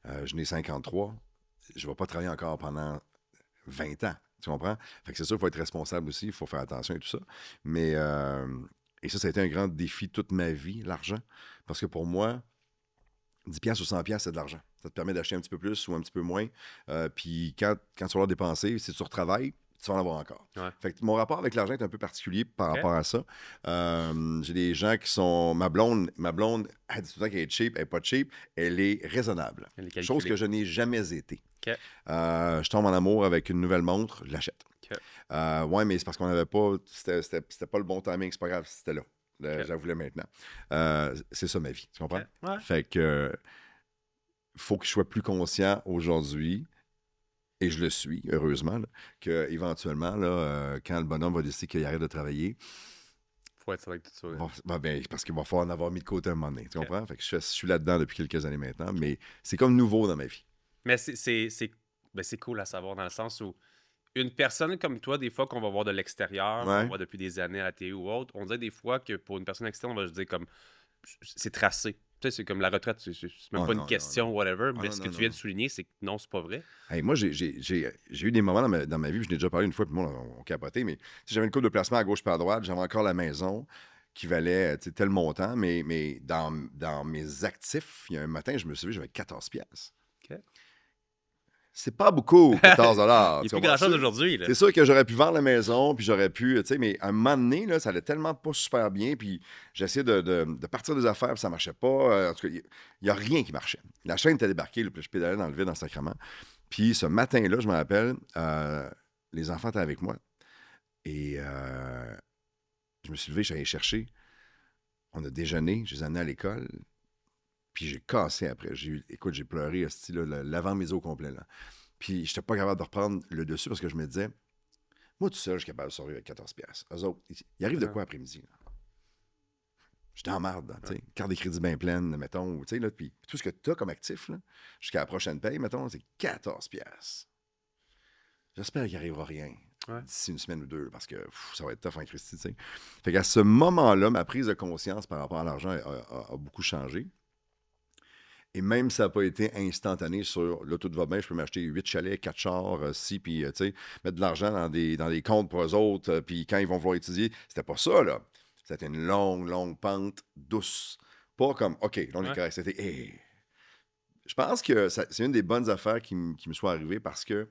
Je n'ai 53. Je ne vais pas travailler encore pendant 20 ans. Tu comprends? Fait que c'est sûr qu'il faut être responsable aussi. Il faut faire attention et tout ça. Mais, et ça a été un grand défi toute ma vie, l'argent. Parce que pour moi, 10$ ou 100$, c'est de l'argent. Ça te permet d'acheter un petit peu plus ou un petit peu moins. Puis quand tu vas le dépenser, si tu retravailles, tu vas en avoir encore. Ouais. Fait que mon rapport avec l'argent est un peu particulier par rapport à ça. J'ai des gens qui sont... Ma blonde, elle dit tout le temps qu'elle est cheap. Elle n'est pas cheap. Elle est raisonnable. Chose que je n'ai jamais été. Okay. Je tombe en amour avec une nouvelle montre, je l'achète. Okay. Ouais, mais c'est parce qu'on n'avait pas... C'était pas le bon timing, c'est pas grave, c'était là. Je la voulais maintenant. C'est ça ma vie, tu comprends? Ouais. Fait que faut que je sois plus conscient aujourd'hui, et je le suis, heureusement, qu'éventuellement, quand le bonhomme va décider qu'il arrête de travailler, faut être avec tout ça. parce qu'il va falloir en avoir mis de côté un moment donné, tu comprends? Fait que je suis là-dedans depuis quelques années maintenant, mais c'est comme nouveau dans ma vie. Mais c'est cool à savoir dans le sens où une personne comme toi, des fois qu'on va voir de l'extérieur, on voit depuis des années à la télé ou autre, on dirait des fois que pour une personne externe, on va se dire comme c'est tracé. Tu sais, c'est comme la retraite, c'est même pas une question, whatever. Mais ce que tu viens de souligner, c'est que non, c'est pas vrai. Hey, moi, j'ai eu des moments dans ma vie, je n'ai déjà parlé une fois, puis moi, on capotait, mais j'avais une coupe de placement à gauche et à droite, j'avais encore la maison qui valait tel montant, mais dans mes actifs, il y a un matin, je me suis levé, j'avais 14$. OK. C'est pas beaucoup, 14$. Il n'y a plus grand-chose aujourd'hui. C'est sûr que j'aurais pu vendre la maison, puis j'aurais pu, tu sais, mais à un moment donné, là, ça allait tellement pas super bien, puis j'essayais de partir des affaires, puis ça marchait pas. En tout cas, il n'y a rien qui marchait. La chaîne était débarquée, là, puis je pédalais dans le vide, dans le sacrement. Puis ce matin-là, je me rappelle, les enfants étaient avec moi, et je me suis levé, j'allais chercher. On a déjeuné, je les ai amenés à l'école, puis j'ai cassé après. Écoute, j'ai pleuré, l'avant-midi au complet, là. Puis, je n'étais pas capable de reprendre le dessus parce que je me disais, moi, tout seul, je suis capable de survivre avec 14$. Eux autres, il arrive de quoi après-midi? J'étais en marde, tu sais. Carte de crédit bien pleine, mettons, tu sais, là. Puis, tout ce que tu as comme actif, là, jusqu'à la prochaine paye, mettons, c'est 14$. J'espère qu'il n'arrivera rien d'ici une semaine ou deux, parce que ça va être tough en Christy, tu sais. Fait qu'à ce moment-là, ma prise de conscience par rapport à l'argent a beaucoup changé. Et même si ça n'a pas été instantané sur là, tout va bien, je peux m'acheter 8 chalets, 4 chars, puis tu sais, mettre de l'argent dans des comptes pour eux autres, puis quand ils vont vouloir étudier, c'était pas ça, là. C'était une longue pente douce. Pas comme, OK, là, on est correct. C'était, hey. Je pense que c'est une des bonnes affaires qui me soit arrivée parce que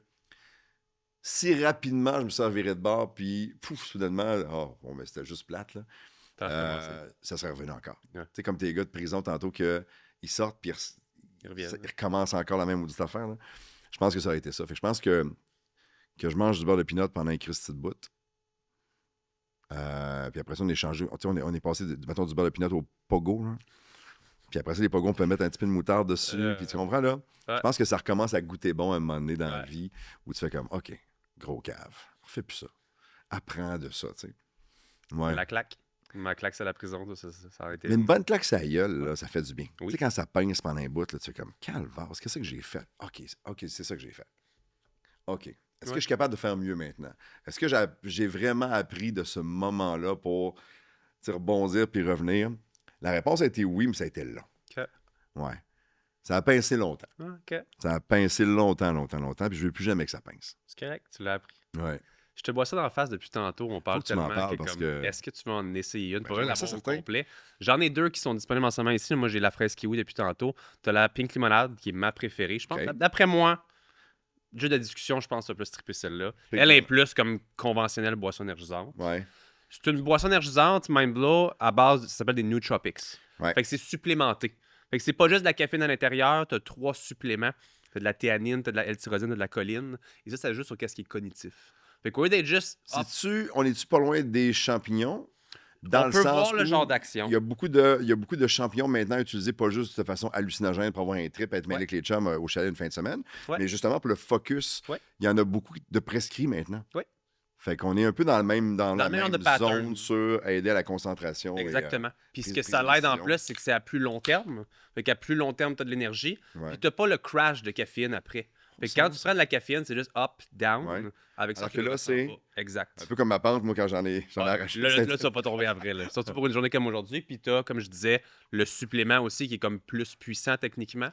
si rapidement je me suis reviré de bord, puis soudainement, bon, mais c'était juste plate, là. Ça serait revenu encore. Tu sais, comme tes gars de prison tantôt qu'ils sortent puis ils recommencent encore la même maudite affaire. Là. Je pense que ça aurait été ça. Fait que je pense que je mange du beurre de pinot pendant un Christy de bout. Puis après ça, on est changé. On est passé mettons, du beurre de pinot au pogo. Là. Puis après ça, les pogos, on peut mettre un petit peu de moutarde dessus. Puis tu comprends, là? Je pense que ça recommence à goûter bon à un moment donné dans la vie où tu fais comme, OK, gros cave. Fais plus ça. Apprends de ça, tu sais. Ouais. La claque. Ma claque, c'est la prison. Ça a été... Mais une bonne claque, ça gueule, là, ça fait du bien. Tu sais, quand ça pince pendant un bout, là, tu fais comme, calvaire, qu'est-ce que j'ai fait? OK, c'est ça que j'ai fait. OK. Est-ce que je suis capable de faire mieux maintenant? Est-ce que j'ai vraiment appris de ce moment-là pour rebondir puis revenir? La réponse a été oui, mais ça a été long. OK. Ouais. Ça a pincé longtemps. OK. Ça a pincé longtemps, puis je veux plus jamais que ça pince. C'est correct, tu l'as appris. Ouais. Je te bois ça dans la face depuis tantôt. On parle tellement que est-ce que tu veux en essayer une? Ben, Pour vrai, la ça, boire au complet. J'en ai deux qui sont disponibles en ce moment ici. Moi, j'ai la fraise kiwi depuis tantôt. Tu as la pink limonade qui est ma préférée. Je pense, d'après moi, jeu de discussion, je pense que tu as plus trippé celle-là. Elle est plus comme conventionnelle boisson énergisante. Ouais. C'est une boisson énergisante, Mind Blow, à base, ça s'appelle des nootropics. Ouais. Fait que c'est supplémenté. Fait que c'est pas juste de la caféine à l'intérieur, tu as 3 suppléments. Tu as de la théanine, tu as de la L-tyrosine, tu as de la choline. Et ça joue sur qu'est-ce qui est cognitif. Fait qu'au lieu d'être juste... On est-tu pas loin des champignons? Dans on le peut sens voir le où genre d'action. il y a beaucoup de champignons maintenant utilisés pas juste de façon hallucinogène pour avoir un trip, être mêlé avec les chums au chalet une fin de semaine, mais justement pour le focus, il y en a beaucoup de prescrits maintenant. Oui. Fait qu'on est un peu dans la même pattern. zone sur aider à la concentration. Exactement. Puis ce que prise ça de l'aide en décision. plus, c'est que c'est à plus long terme. Fait qu'à plus long terme, tu as de l'énergie. Ouais. Puis tu pas le crash de caféine après. Fait que quand tu prends de la caféine, c'est juste up, down. Ouais. Avec ça, Alors tu que le là, ressens c'est pas. Exact. un peu comme ma pente, moi, quand j'en ai arraché. Là, tu vas pas tomber après. Là. Surtout pour une journée comme aujourd'hui. Puis tu as, comme je disais, le supplément aussi qui est comme plus puissant techniquement.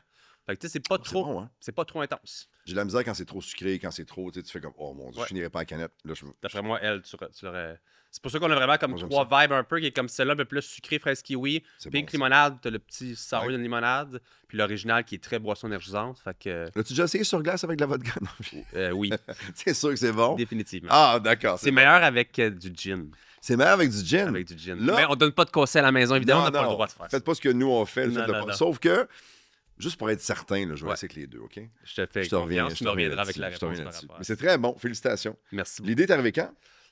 Fait que tu sais, c'est pas trop. Bon, hein? C'est pas trop intense. J'ai de la misère quand c'est trop sucré, quand c'est trop, tu fais comme, oh mon Dieu, je finirais pas à la canette. Là, D'après moi, elle, tu l'aurais. C'est pour ça qu'on a vraiment comme Moi, j'aime 3 vibes un peu, qui est comme celle-là, un peu plus sucré, fraise kiwi. C'est Pink bon, ça. limonade, t'as le petit sour Ouais. de limonade. Puis l'original qui est très boisson énergisante. Fait que. L'as-tu déjà essayé sur glace avec de la vodka? Non, Oui, c'est sûr que c'est bon. définitivement. Ah, d'accord. C'est bon. meilleur avec du gin. C'est meilleur avec du gin. Avec du gin. Là- Mais on donne pas de conseils à la maison, évidemment, on n'a pas le Non, droit de faire ça. faites pas ce que nous on fait. Non, non, non. Sauf que, juste pour être certain, là, je vais Ouais. essayer avec les deux, OK? Je te fais Je te reviens. confiance, tu me reviendras avec la là-dessus, je te réponse reviens par là-dessus. rapport à Mais ça. c'est très bon. Félicitations. Merci beaucoup. L'idée est arrivée quand?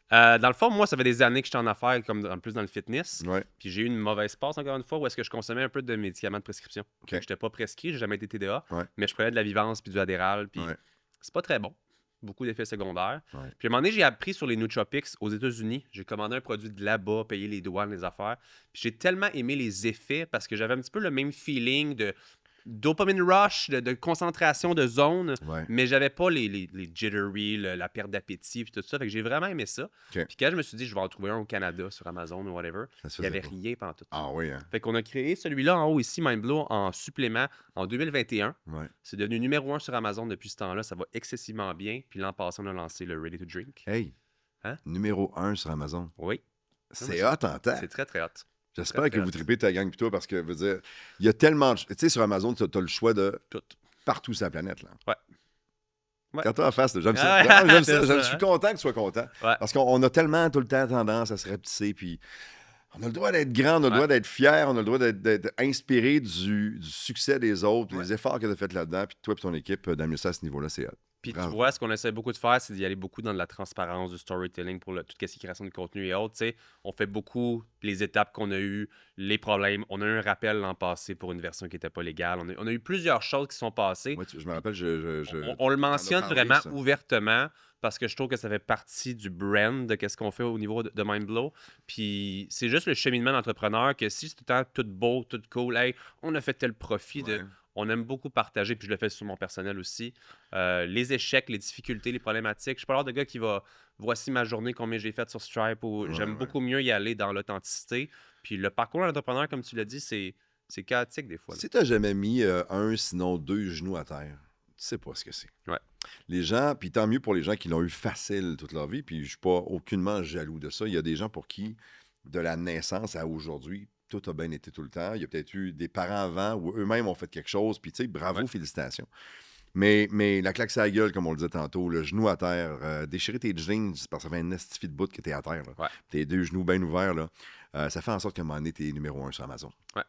Dans le fond, moi, ça fait des années que j'étais en affaires, comme en plus dans le fitness. Ouais. Puis j'ai eu une mauvaise passe, encore une fois, où est-ce que je consommais un peu de médicaments de prescription. OK. Je n'étais pas prescrit, j'ai jamais été TDA, Ouais. mais je prenais de la Vivance puis du Adderall, puis Ouais. c'est pas très bon. Beaucoup d'effets secondaires. Ouais. Puis à un moment donné, j'ai appris sur les nootropics aux États-Unis. J'ai commandé un produit de là-bas, payé les douanes, les affaires. Puis j'ai tellement aimé les effets parce que j'avais un petit peu le même feeling de dopamine rush, de concentration de zone, Ouais. mais j'avais pas les jittery, la perte d'appétit puis tout ça. Fait que j'ai vraiment aimé ça. OK. Puis quand je me suis dit, je vais en trouver un au Canada sur Amazon ou whatever, Ça se il n'y avait faisait pas. rien pendant tout. Ah oui, hein? Fait qu'on a créé celui-là en haut ici, Mindblow, en supplément en 2021. Ouais. C'est devenu numéro 1 sur Amazon depuis ce temps-là. Ça va excessivement bien. Puis l'an passé, on a lancé le Ready to Drink. Hey, Hein? numéro 1 sur Amazon. Oui, C'est hot en temps. c'est très, très hot. J'espère très, que très vous hot. tripez ta gang pis toi parce que, veut dire, il y a tellement de... Tu sais, sur Amazon, tu as le choix de Tout. partout sur la planète, là. Ouais. Ouais. Quand en face, là, j'aime ça. Ah ouais, Non, j'aime c'est ça. ça, Je suis hein? content que tu sois content. Ouais. Parce qu'on a tellement tout le temps tendance à se rapetisser, puis on a le droit d'être grand, on a le droit d'être fier, on a le droit d'être inspiré du succès des autres, des efforts que tu as fait là-dedans, puis toi et ton équipe, d'amener ça à ce niveau-là, c'est hot. Puis Bravo. tu vois, ce qu'on essaie beaucoup de faire, c'est d'y aller beaucoup dans de la transparence, du storytelling pour tout ce qui est création de contenu et autres. Tu sais, on fait beaucoup les étapes qu'on a eues, les problèmes. On a eu un rappel l'an passé pour une version qui n'était pas légale. On a eu plusieurs choses qui sont passées. Moi, je me rappelle, On le mentionne parlé, vraiment ça. ouvertement parce que je trouve que ça fait partie du brand de qu'est-ce qu'on fait au niveau de Mindblow. Puis c'est juste le cheminement d'entrepreneur que si c'est tout le temps tout beau, tout cool, hey, on a fait tel profit Ouais. On aime beaucoup partager, puis je le fais sur mon personnel aussi. Les échecs, les difficultés, les problématiques. Je suis pas l'air de gars qui va voici ma journée, combien j'ai fait sur Stripe. Ou j'aime beaucoup mieux y aller dans l'authenticité. Puis le parcours d'entrepreneur, comme tu l'as dit, c'est chaotique des fois. Là. Si tu n'as jamais mis un, sinon 2 genoux à terre, tu sais pas ce que c'est. Ouais. Les gens, puis tant mieux pour les gens qui l'ont eu facile toute leur vie, puis je suis pas aucunement jaloux de ça. Il y a des gens pour qui, de la naissance à aujourd'hui, tout a bien été tout le temps. Il y a peut-être eu des parents avant où eux-mêmes ont fait quelque chose, puis tu sais, bravo, félicitations. Mais la claque sur la gueule, comme on le disait tantôt, le genou à terre, déchirer tes jeans parce que ça fait un estifi de bout que t'es à terre. Là. Ouais. Tes 2 genoux bien ouverts, là, ça fait en sorte qu'à un moment donné, t'es numéro 1 sur Amazon. Ouais.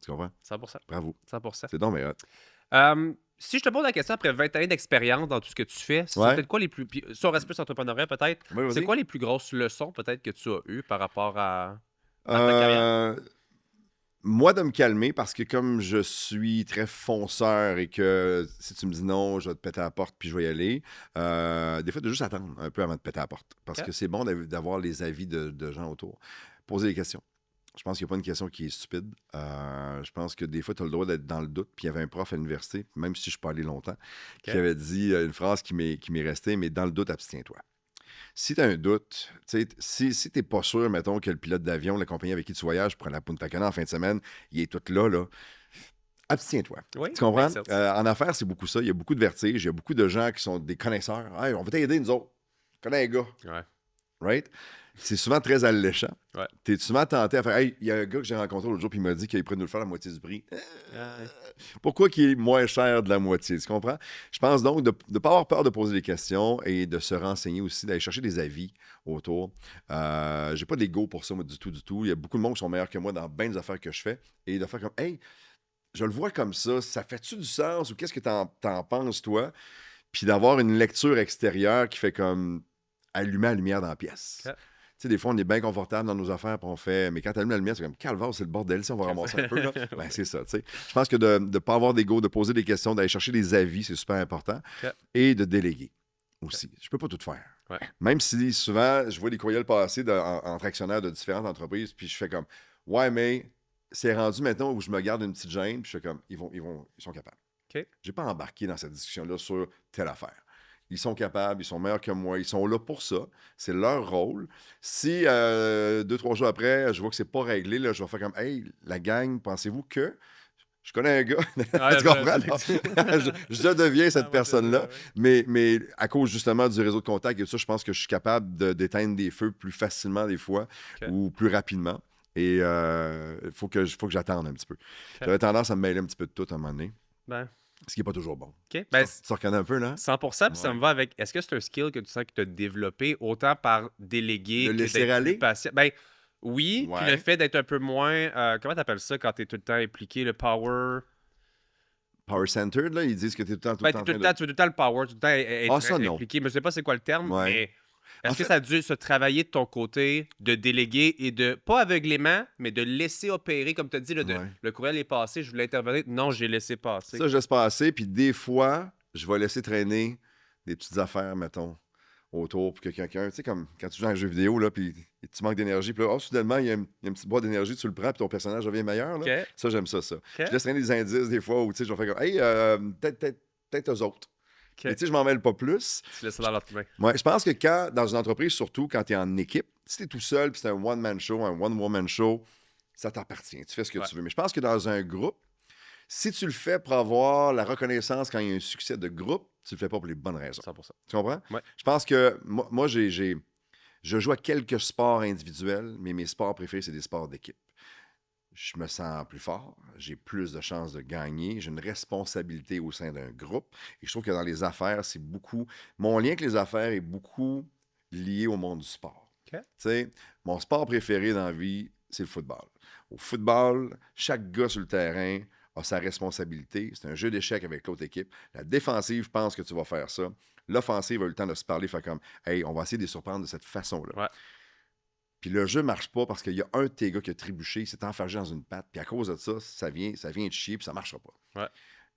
Tu comprends? 100%. Bravo. 100%. C'est donc, mais hot. Si je te pose la question après 20 années d'expérience dans tout ce que tu fais, c'est Ouais. peut-être quoi les plus. Puis, si on reste plus entrepreneuriat, peut-être. Ouais, vas-y. C'est quoi les plus grosses leçons, peut-être, que tu as eues par rapport à ta carrière? Moi, de me calmer, parce que comme je suis très fonceur et que si tu me dis non, je vais te péter à la porte puis je vais y aller, des fois, de juste attendre un peu avant de péter à la porte. Parce Ok. que c'est bon d'avoir les avis de gens autour. Poser des questions. Je pense qu'il n'y a pas une question qui est stupide. Je pense que des fois, tu as le droit d'être dans le doute. Puis il y avait un prof à l'université, même si je ne suis pas allé longtemps, qui avait dit une phrase qui m'est restée, mais dans le doute, abstiens-toi. Si tu as un doute, si tu n'es pas sûr, mettons, que le pilote d'avion, la compagnie avec qui tu voyages pour la Punta Cana en fin de semaine, il est tout là, abstiens-toi. Oui, Tu comprends? makes sense. En affaires, c'est beaucoup ça. Il y a beaucoup de vertige. Il y a beaucoup de gens qui sont des connaisseurs. Hey, on va t'aider, nous autres. Je connais un gars. Ouais. Right? C'est souvent très alléchant. Ouais. Tu es souvent tenté à faire hey, il y a un gars que j'ai rencontré l'autre jour puis il m'a dit qu'il est prêt de nous le faire la moitié du prix. Pourquoi qu'il est moins cher de la moitié? Tu comprends? Je pense donc de ne pas avoir peur de poser des questions et de se renseigner aussi, d'aller chercher des avis autour. J'ai pas d'ego pour ça, moi, du tout. Il y a beaucoup de monde qui sont meilleurs que moi dans bien des affaires que je fais. Et de faire comme hey, je le vois comme ça fait-tu du sens ou qu'est-ce que t'en penses, toi? Puis d'avoir une lecture extérieure qui fait comme allumer la lumière dans la pièce. Ok. Tu sais, des fois, on est bien confortable dans nos affaires, puis on fait. Mais quand tu allumes la lumière, c'est comme calvaire, c'est le bordel, si on va ramasser un peu. Là. Ben, c'est ça, tu sais. Je pense que de ne pas avoir d'ego, de poser des questions, d'aller chercher des avis, c'est super important. Ok. Et de déléguer aussi. Je peux pas tout faire. Ouais. Même si souvent, je vois des courriels passer entre actionnaires de différentes entreprises, puis je fais comme ouais, mais c'est rendu maintenant où je me garde une petite gêne, puis je fais comme ils sont capables. OK. J'ai pas embarqué dans cette discussion-là sur telle affaire. Ils sont capables, ils sont meilleurs que moi, ils sont là pour ça. C'est leur rôle. Si 2-3 jours après, je vois que c'est pas réglé, là, je vais faire comme hey, la gang, pensez-vous que. Je connais un gars, tu comprends? Je deviens cette personne-là, mais à cause justement du réseau de contact et tout ça, je pense que je suis capable d'éteindre des feux plus facilement des fois ou plus rapidement. Et il faut que j'attende un petit peu. J'avais tendance à me mêler un petit peu de tout à un moment donné. Ben, Ce qui n'est pas toujours bon. OK. Ben, Tu reconnais un peu, là? 100%, puis ça me va avec. Est-ce que c'est un skill que tu sens que tu as développé autant par déléguer De que laisser d'être aller? plus patient? Ben, oui, puis Ouais. le fait d'être un peu moins. Comment t'appelles ça quand t'es tout le temps impliqué, le power? Power centered, là, ils disent que tu es tout le temps, Ben, tu veux tout le temps le power, tout le temps être Ah, ça, non. impliqué. Mais je sais pas c'est quoi le terme, Ouais. mais est-ce En que fait- ça a dû se travailler de ton côté, de déléguer et de, pas aveuglément, mais de laisser opérer, comme tu as dit, là, Ouais. le courriel est passé, je voulais intervenir. Non, j'ai laissé passer. Ça, je laisse passer, puis des fois, je vais laisser traîner des petites affaires, mettons, autour pour que quelqu'un, tu sais, comme quand tu joues à un jeu vidéo, là, puis tu manques d'énergie, puis là, soudainement, il y a une petite boîte d'énergie, tu le prends, puis ton personnage devient meilleur, là. OK. Ça, j'aime ça. Je laisse traîner des indices, des fois, où, tu sais, je vais faire comme, hey, peut-être eux autres. OK. Mais tu sais, je m'en mêle pas plus. Tu laisses ça dans l'autre main. Ouais, je pense que quand, dans une entreprise, surtout quand tu es en équipe, si tu es tout seul, puis c'est un one-man show, un one-woman show, ça t'appartient. Tu fais ce que tu veux. Mais je pense que dans un groupe, si tu le fais pour avoir la reconnaissance quand il y a un succès de groupe, tu le fais pas pour les bonnes raisons. 100%. Tu comprends? Ouais. Je pense que moi je joue à quelques sports individuels, mais mes sports préférés, c'est des sports d'équipe. Je me sens plus fort, j'ai plus de chances de gagner, j'ai une responsabilité au sein d'un groupe. Et je trouve que dans les affaires, c'est beaucoup. Mon lien avec les affaires est beaucoup lié au monde du sport. OK. Tu sais, mon sport préféré dans la vie, c'est le football. Au football, chaque gars sur le terrain a sa responsabilité. C'est un jeu d'échecs avec l'autre équipe. La défensive pense que tu vas faire ça. L'offensive a eu le temps de se parler, faire comme hey, on va essayer de les surprendre de cette façon-là. Ouais. Puis le jeu marche pas parce qu'il y a un de tes gars qui a trébuché, il s'est enfargé dans une patte, puis à cause de ça, ça vient de chier, puis ça marchera pas. Ouais.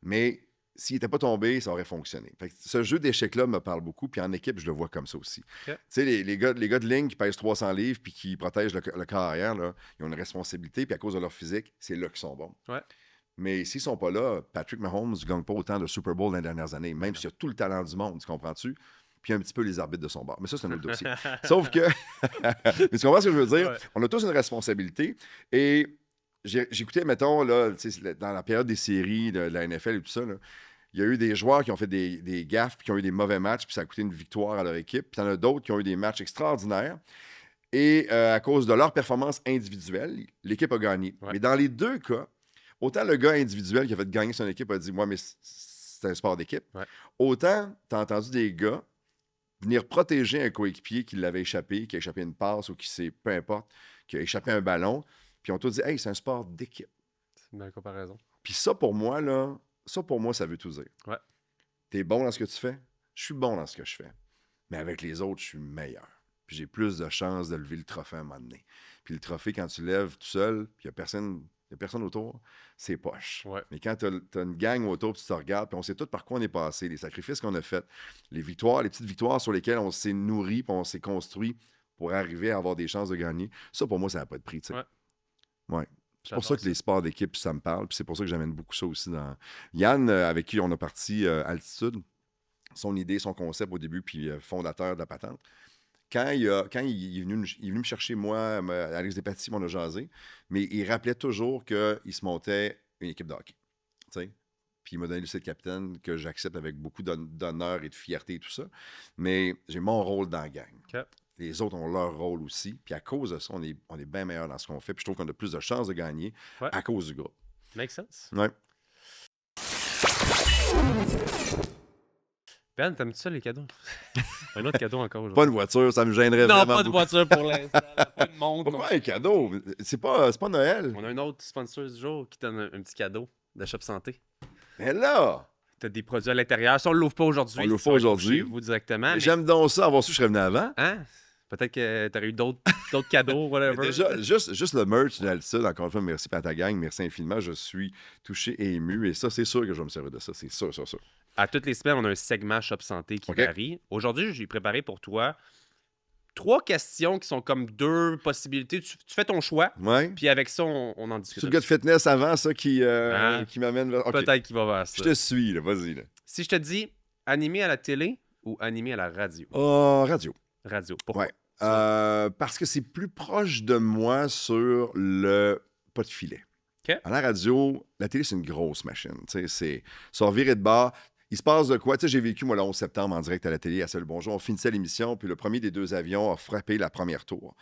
Mais s'il n'était pas tombé, ça aurait fonctionné. Fait que ce jeu d'échecs-là me parle beaucoup, puis en équipe, je le vois comme ça aussi. OK. Tu sais, les gars de ligne qui pèsent 300 livres puis qui protègent le corps arrière, là, ils ont une responsabilité, puis à cause de leur physique, c'est là qu'ils sont bons. Ouais. Mais s'ils sont pas là, Patrick Mahomes ne gagne pas autant de Super Bowl dans les dernières années, même s'il a tout le talent du monde, tu comprends-tu? Puis un petit peu les arbitres de son bord. Mais ça, c'est un autre dossier. Sauf que, mais tu comprends ce que je veux dire? Ouais. On a tous une responsabilité. Et j'écoutais, mettons, là, dans la période des séries de la NFL et tout ça, là, il y a eu des joueurs qui ont fait des gaffes, puis qui ont eu des mauvais matchs, puis ça a coûté une victoire à leur équipe. Puis il y en a d'autres qui ont eu des matchs extraordinaires. Et à cause de leur performance individuelle, l'équipe a gagné. Ouais. Mais dans les deux cas, autant le gars individuel qui a fait gagner son équipe a dit « Moi, mais c'est un sport d'équipe. Ouais. » Autant, tu as entendu des gars venir protéger un coéquipier qui l'avait échappé, qui a échappé une passe ou qui s'est, peu importe, qui a échappé un ballon, puis on t'a dit « Hey, c'est un sport d'équipe. » C'est une belle comparaison. Puis ça, pour moi, ça veut tout dire. Ouais. T'es bon dans ce que tu fais? Je suis bon dans ce que je fais. Mais avec les autres, je suis meilleur. Puis j'ai plus de chances de lever le trophée à un moment donné. Puis le trophée, quand tu lèves tout seul, puis il n'y a personne autour, c'est poche. Ouais. Mais quand tu as une gang autour, puis tu te regardes, puis on sait tout par quoi on est passé, les sacrifices qu'on a faits, les victoires, les petites victoires sur lesquelles on s'est nourri, puis on s'est construit pour arriver à avoir des chances de gagner, ça, pour moi, ça n'a pas de prix. Tu sais. Ouais. C'est pour ça que les sports d'équipe, ça me parle, puis c'est pour ça que j'amène beaucoup ça aussi dans... Yann, avec qui on a parti Altitude, son idée, son concept au début, puis fondateur de la patente, quand il est venu me chercher, moi, Alex Despatie, on a jasé, mais il rappelait toujours qu'il se montait une équipe de hockey. Tu sais? Puis il m'a donné le site capitaine que j'accepte avec beaucoup d'honneur et de fierté et tout ça. Mais j'ai mon rôle dans la gang. OK. Les autres ont leur rôle aussi. Puis à cause de ça, on est bien meilleur dans ce qu'on fait. Puis je trouve qu'on a plus de chances de gagner à cause du groupe. Make sense. Ouais. Ben, t'aimes-tu ça, les cadeaux? Un autre cadeau encore aujourd'hui. Pas une voiture, ça me gênerait Non, vraiment pas de beaucoup. voiture pour l'instant. Pas de monde. Pourquoi un cadeau? C'est pas Noël. On a un autre sponsor du jour qui donne un petit cadeau. de Shop Santé? Mais là, Tu as des produits à l'intérieur. Si on ne l'ouvre pas aujourd'hui, On l'ouvre ça pas va être aujourd'hui. chez vous directement. Mais... j'aime donc ça. Avoir su, je serais venu avant. Hein? Peut-être que tu aurais eu d'autres cadeaux, Mais whatever. déjà, juste le merch d'Altitude, encore une fois, merci à ta gang, merci infiniment. Je suis touché et ému. Et ça, c'est sûr que je vais me servir de ça. C'est sûr. À toutes les semaines, on a un segment Shop Santé qui OK. varie. Aujourd'hui, j'ai préparé pour toi 3 questions qui sont comme 2 possibilités. Tu fais ton choix, Ouais. puis avec ça, on en discute. C'est le gars de fitness avant, ça, qui m'amène vers. OK. Peut-être qu'il va vers ça. Je te suis, là. Vas-y, là. Si je te dis animé à la télé ou animé à la radio? Radio. Radio. Pourquoi? Ouais. Parce que c'est plus proche de moi sur le pas de filet. OK. À la radio, la télé, c'est une grosse machine. C'est sur virer de bord. Il se passe de quoi? Tu sais, j'ai vécu, moi, le 11 septembre en direct à la télé, à Salut Bonjour. On finissait l'émission, puis le premier des 2 avions a frappé la première tour.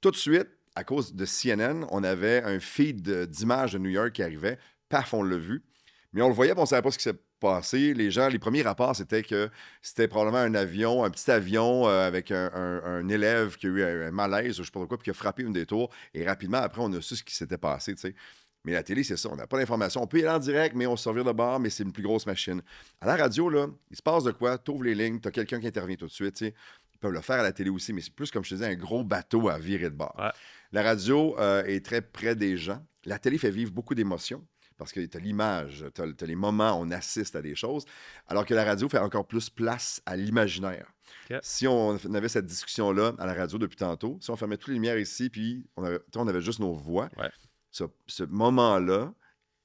Tout de suite, à cause de CNN, on avait un feed d'images de New York qui arrivait. Paf, on l'a vu. Mais on le voyait, puis on ne savait pas ce qui s'est passé. Les premiers rapports, c'était que c'était probablement un petit avion avec un élève qui a eu un malaise, je ne sais pas pourquoi, puis qui a frappé une des tours. Et rapidement, après, on a su ce qui s'était passé, tu sais. Mais la télé, c'est ça. On n'a pas d'informations. On peut y aller en direct, mais on se servir de bord, mais c'est une plus grosse machine. À la radio, là, il se passe de quoi? Tu ouvres les lignes, tu as quelqu'un qui intervient tout de suite, tu sais. Ils peuvent le faire à la télé aussi, mais c'est plus, comme je te disais, un gros bateau à virer de bord. Ouais. La radio est très près des gens. La télé fait vivre beaucoup d'émotions. Parce que tu as l'image, tu as les moments, on assiste à des choses, alors que la radio fait encore plus place à l'imaginaire. OK. Si on avait cette discussion-là à la radio depuis tantôt, si on fermait toutes les lumières ici, puis on avait juste nos voix, Ouais. ce moment-là,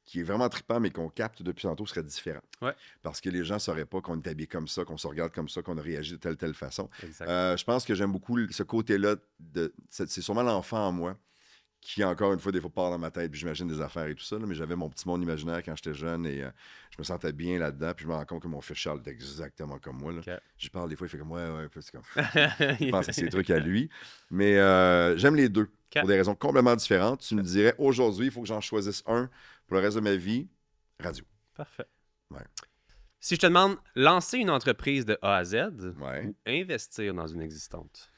qui est vraiment trippant, mais qu'on capte depuis tantôt, serait différent. Ouais. Parce que les gens ne sauraient pas qu'on est habillé comme ça, qu'on se regarde comme ça, qu'on a réagi de telle façon. Exact. Je pense que j'aime beaucoup ce côté-là. C'est sûrement l'enfant en moi qui, encore une fois, des fois, part dans ma tête, puis j'imagine des affaires et tout ça, là, mais j'avais mon petit monde imaginaire quand j'étais jeune et je me sentais bien là-dedans, puis je me rends compte que mon fils Charles est exactement comme moi. Là. OK. J'y parle des fois, il fait comme ouais, puis c'est comme... je pense que c'est des trucs à lui. Mais j'aime les deux, OK. pour des raisons complètement différentes. Tu me dirais, aujourd'hui, il faut que j'en choisisse un pour le reste de ma vie, radio. Parfait. Ouais. Si je te demande lancer une entreprise de A à Z Ouais. ou investir dans une existante?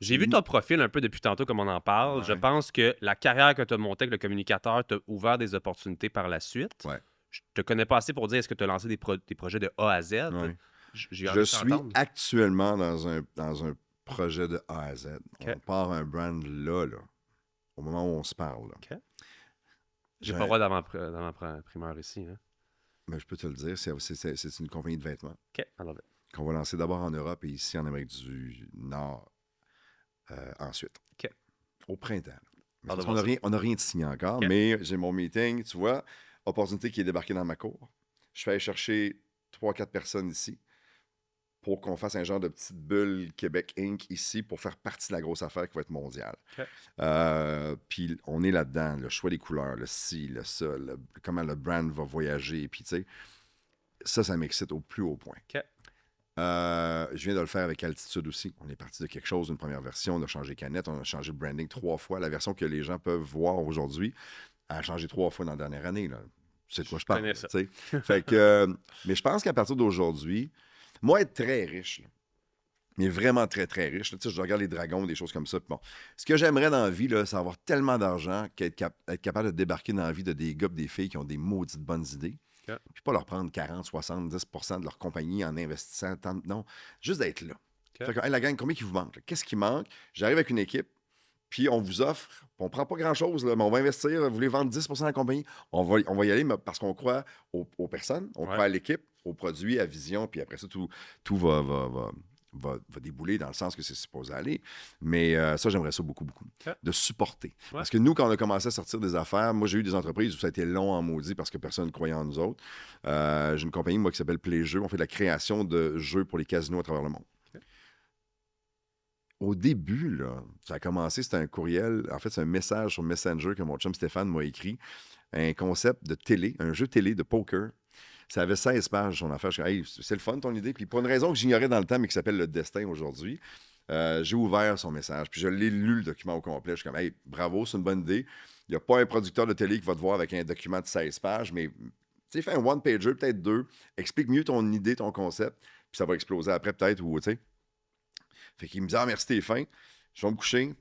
J'ai vu ton profil un peu depuis tantôt, comme on en parle. Ouais. Je pense que la carrière que tu as montée avec le communicateur t'a ouvert des opportunités par la suite. Ouais. Je te connais pas assez pour dire est-ce que tu as lancé des projets de A à Z. Ouais. J'ai hâte Je de suis t'entendre. actuellement dans un projet de A à Z. OK. On part un brand là, au moment où on se parle. Là. OK. J'ai J'ai- pas le droit d'avant-primeur ici. Hein? Mais je peux te le dire, c'est une compagnie de vêtements OK, alors qu'on va lancer d'abord en Europe et ici en Amérique du Nord ensuite. OK. Au printemps. là. Mais Hâte de parce voir qu'on n'a rien de signé encore, OK. mais j'ai mon meeting, tu vois, opportunité qui est débarquée dans ma cour. Je fais aller chercher 3-4 personnes ici pour qu'on fasse un genre de petite bulle Québec Inc. ici pour faire partie de la grosse affaire qui va être mondiale. OK. Puis on est là-dedans, le choix des couleurs, le ci, le ça, comment le brand va voyager, puis tu sais, ça m'excite au plus haut point. OK. Je viens de le faire avec Altitude aussi. On est parti de quelque chose, une première version, on a changé canette, on a changé le branding 3 fois. La version que les gens peuvent voir aujourd'hui a changé 3 fois dans la dernière année. Là. Tu sais de quoi je parle. connais ça. Tu sais. Fait que, mais je pense qu'à partir d'aujourd'hui, moi, être très riche, là, mais vraiment très, très riche, là, tu sais, je regarde les dragons, des choses comme ça. Puis bon, ce que j'aimerais dans la vie, là, c'est avoir tellement d'argent qu'être être capable de débarquer dans la vie de des gars et des filles qui ont des maudites bonnes idées. OK. Puis pas leur prendre 40, 70 de leur compagnie en investissant tant. Non, juste d'être là. OK. Fait que, hey, la gang, combien il vous manque? Là? Qu'est-ce qui manque? J'arrive avec une équipe, puis on vous offre, puis on prend pas grand-chose, là, mais on va investir, vous voulez vendre 10 de la compagnie, on va y aller mais parce qu'on croit aux personnes, on croit à l'équipe, aux produits, à vision, puis après ça, tout va débouler dans le sens que c'est supposé aller. Mais ça, j'aimerais ça beaucoup, beaucoup. OK. De supporter. Parce que nous, quand on a commencé à sortir des affaires, moi, j'ai eu des entreprises où ça a été long en maudit parce que personne ne croyait en nous autres. J'ai une compagnie, moi, qui s'appelle Play Jeux. On fait de la création de jeux pour les casinos à travers le monde. OK. Au début, là, ça a commencé, c'était un courriel, en fait, c'est un message sur Messenger que mon chum Stéphane m'a écrit. Un concept de télé, un jeu télé de poker. Ça avait 16 pages, son affaire. Je dis, hey, c'est le fun, ton idée. Puis pour une raison que j'ignorais dans le temps, mais qui s'appelle le destin aujourd'hui, j'ai ouvert son message. Puis je l'ai lu, le document au complet. Je suis comme, hey, bravo, c'est une bonne idée. Il n'y a pas un producteur de télé qui va te voir avec un document de 16 pages, mais tu sais, fais un one-pager, peut-être 2. Explique mieux ton idée, ton concept, puis ça va exploser après, peut-être, ou tu sais. Fait qu'il me dit, ah, merci, t'es fin. Je vais me coucher.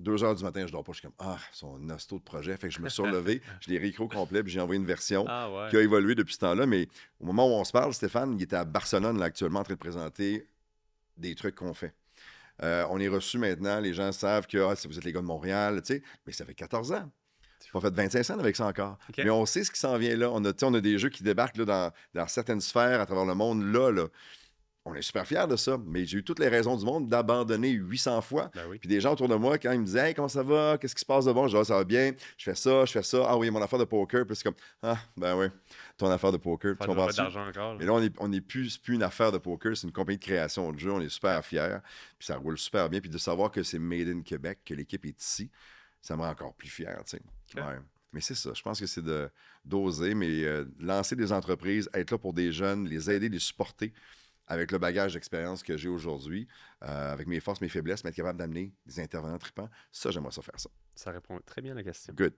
2 heures du matin, je dors pas. Je suis comme, son hosto de projet. Fait que je me suis relevé, je l'ai réécrit au complet, puis j'ai envoyé une version qui a évolué depuis ce temps-là. Mais au moment où on se parle, Stéphane, il était à Barcelone, là, actuellement, en train de présenter des trucs qu'on fait. On est reçu maintenant, les gens savent que vous êtes les gars de Montréal, tu sais, mais ça fait 14 ans. J'ai pas fait 25 cents avec ça encore. Okay. Mais on sait ce qui s'en vient là. On a des jeux qui débarquent là, dans certaines sphères à travers le monde. Là. On est super fiers de ça. Mais j'ai eu toutes les raisons du monde d'abandonner 800 fois. Ben oui. Puis des gens autour de moi, quand ils me disaient « Hey, comment ça va? Qu'est-ce qui se passe de bon? » Je dis « ça va bien. Je fais ça. Ah oui, mon affaire de poker. » Puis c'est comme « Ah, ben oui, ton affaire de poker. » Tu comprends d'argent encore. Mais là, on n'est plus une affaire de poker. C'est une compagnie de création de jeux. On est super fiers. Puis ça roule super bien. Puis de savoir que c'est made in Québec, que l'équipe est ici, ça me rend encore plus fier, tu sais. Okay. Ouais. Mais c'est ça, je pense que c'est d'oser, mais lancer des entreprises, être là pour des jeunes, les aider, les supporter avec le bagage d'expérience que j'ai aujourd'hui, avec mes forces, mes faiblesses, mais être capable d'amener des intervenants tripants, ça, j'aimerais ça faire ça. Ça répond très bien à la question. Good.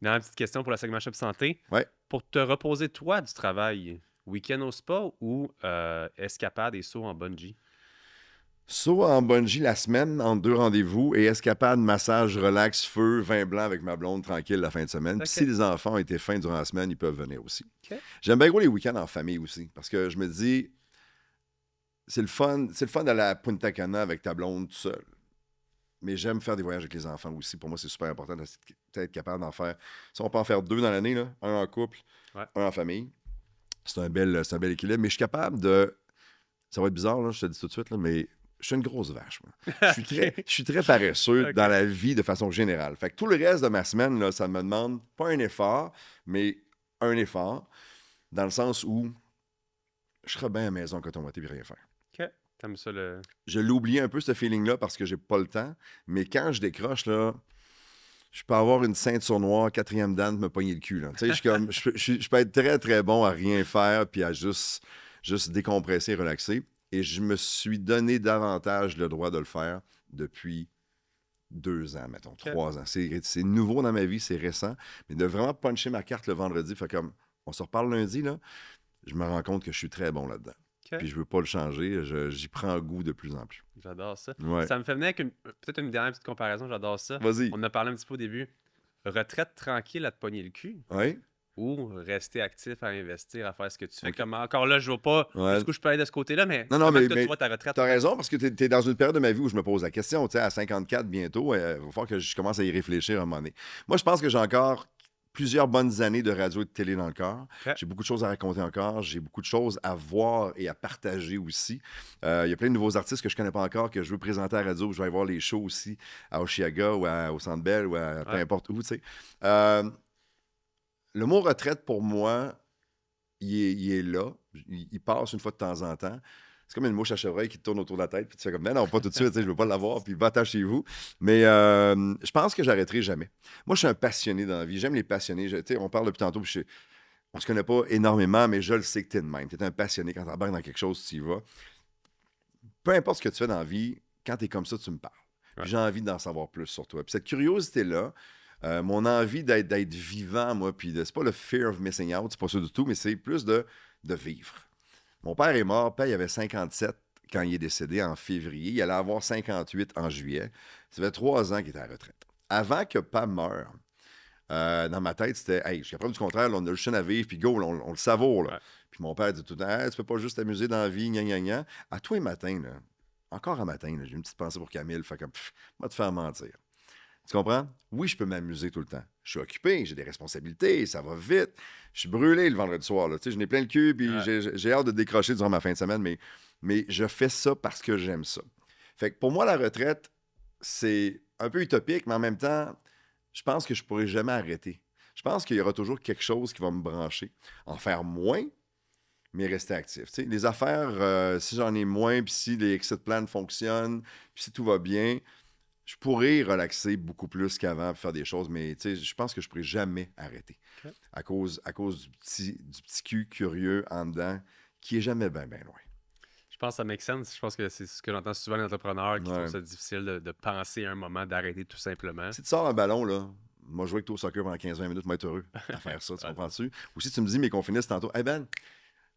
Dernière petite question pour la segment Shop Santé. Ouais. Pour te reposer, toi, du travail, week-end au spa ou escapade et saut en bungee? Saut en bungee la semaine, entre 2 rendez-vous, et escapade, massage, relax, feu, vin blanc avec ma blonde, tranquille la fin de semaine. Okay. Puis si les enfants ont été fins durant la semaine, ils peuvent venir aussi. Okay. J'aime bien gros les week-ends en famille aussi, parce que je me dis, c'est le fun d'aller à Punta Cana avec ta blonde tout seul. Mais j'aime faire des voyages avec les enfants aussi. Pour moi, c'est super important d'être capable d'en faire. Si on peut en faire 2 dans l'année, là, un en couple, un en famille, c'est un bel équilibre. Mais je suis capable de... Ça va être bizarre, là, je te dis tout de suite, là, mais... Je suis une grosse vache, moi. Je suis très paresseux dans la vie de façon générale. Fait que tout le reste de ma semaine, là, ça me demande pas un effort, mais un effort, dans le sens où je serais bien à la maison quand on va et rien faire. OK. T'aimes ça le... Je l'ai oublié un peu, ce feeling-là, parce que j'ai pas le temps. Mais quand je décroche, là, je peux avoir une ceinture noire, 4e dan, me pogner le cul. Là. Je peux être très, très bon à rien faire puis à juste décompresser et relaxer. Et je me suis donné davantage le droit de le faire depuis 2 ans, mettons, 3 ans. C'est nouveau dans ma vie, c'est récent. Mais de vraiment puncher ma carte le vendredi, fait comme on se reparle lundi, là, je me rends compte que je suis très bon là-dedans. Puis je veux pas le changer, j'y prends goût de plus en plus. J'adore ça. Ouais. Ça me fait venir avec peut-être une dernière petite comparaison, j'adore ça. Vas-y. On en a parlé un petit peu au début. Retraite tranquille à te pogner le cul. Oui. Ou rester actif à investir, à faire ce que tu fais. Okay. Comme, encore là, je vois pas du coup je peux aller de ce côté-là, mais non, mais tu vois ta retraite. Tu as raison, parce que tu es dans une période de ma vie où je me pose la question. Tu sais, à 54 bientôt, il va falloir que je commence à y réfléchir à un moment donné. Moi, je pense que j'ai encore plusieurs bonnes années de radio et de télé dans le corps. Okay. J'ai beaucoup de choses à raconter encore. J'ai beaucoup de choses à voir et à partager aussi. Il y a plein de nouveaux artistes que je connais pas encore, que je veux présenter à la radio. Je vais aller voir les shows aussi à Oshiaga ou au Centre Bell ou à peu importe où, tu sais. Le mot retraite, pour moi, il est là. Il passe une fois de temps en temps. C'est comme une mouche à chevreuil qui te tourne autour de la tête, puis tu fais comme, non, pas tout de suite, je veux pas l'avoir, puis va-t'en chez vous. Mais je pense que j'arrêterai jamais. Moi, je suis un passionné dans la vie. J'aime les passionnés. On parle depuis tantôt, puis on se connaît pas énormément, mais je le sais que tu es de même. Tu es un passionné. Quand tu embarques dans quelque chose, tu y vas. Peu importe ce que tu fais dans la vie, quand tu es comme ça, tu me parles. Ouais. J'ai envie d'en savoir plus sur toi. Puis cette curiosité-là, mon envie d'être vivant, moi, puis c'est pas le fear of missing out, c'est pas ça du tout, mais c'est plus de vivre. Mon père est mort, il avait 57 quand il est décédé en février. Il allait avoir 58 en juillet. Ça fait 3 ans qu'il était à la retraite. Avant que Pam meure, dans ma tête, c'était « Hey, jusqu'à preuve du contraire, là, on a le chien à vivre, puis go, là, on le savoure. » Ouais. Puis mon père dit tout le temps hey, « Tu peux pas juste t'amuser dans la vie, gna gna gna. » À tous les matins, là, encore un matin, j'ai une petite pensée pour Camille, fait comme « Va te faire mentir. » Tu comprends? Oui, je peux m'amuser tout le temps. Je suis occupé, j'ai des responsabilités, ça va vite. Je suis brûlé le vendredi soir. Là. Tu sais, je n'ai plein le cul, puis j'ai hâte de décrocher durant ma fin de semaine, mais je fais ça parce que j'aime ça. Fait que pour moi, la retraite, c'est un peu utopique, mais en même temps, je pense que je ne pourrai jamais arrêter. Je pense qu'il y aura toujours quelque chose qui va me brancher. En faire moins, mais rester actif. Tu sais, les affaires, si j'en ai moins, puis si les exit plans fonctionnent, puis si tout va bien, je pourrais relaxer beaucoup plus qu'avant pour faire des choses, mais je pense que je ne pourrais jamais arrêter. Okay. À cause du petit cul curieux en dedans qui n'est jamais bien loin. Je pense que ça make sense. Je pense que c'est ce que j'entends souvent les entrepreneurs qui trouvent ça difficile de penser à un moment d'arrêter tout simplement. Si tu sors un ballon, là, moi jouer avec toi au soccer pendant 15-20 minutes, moi être heureux à faire ça, tu comprends-tu? Ou si tu me dis, mais qu'on finisse tantôt, hey Ben,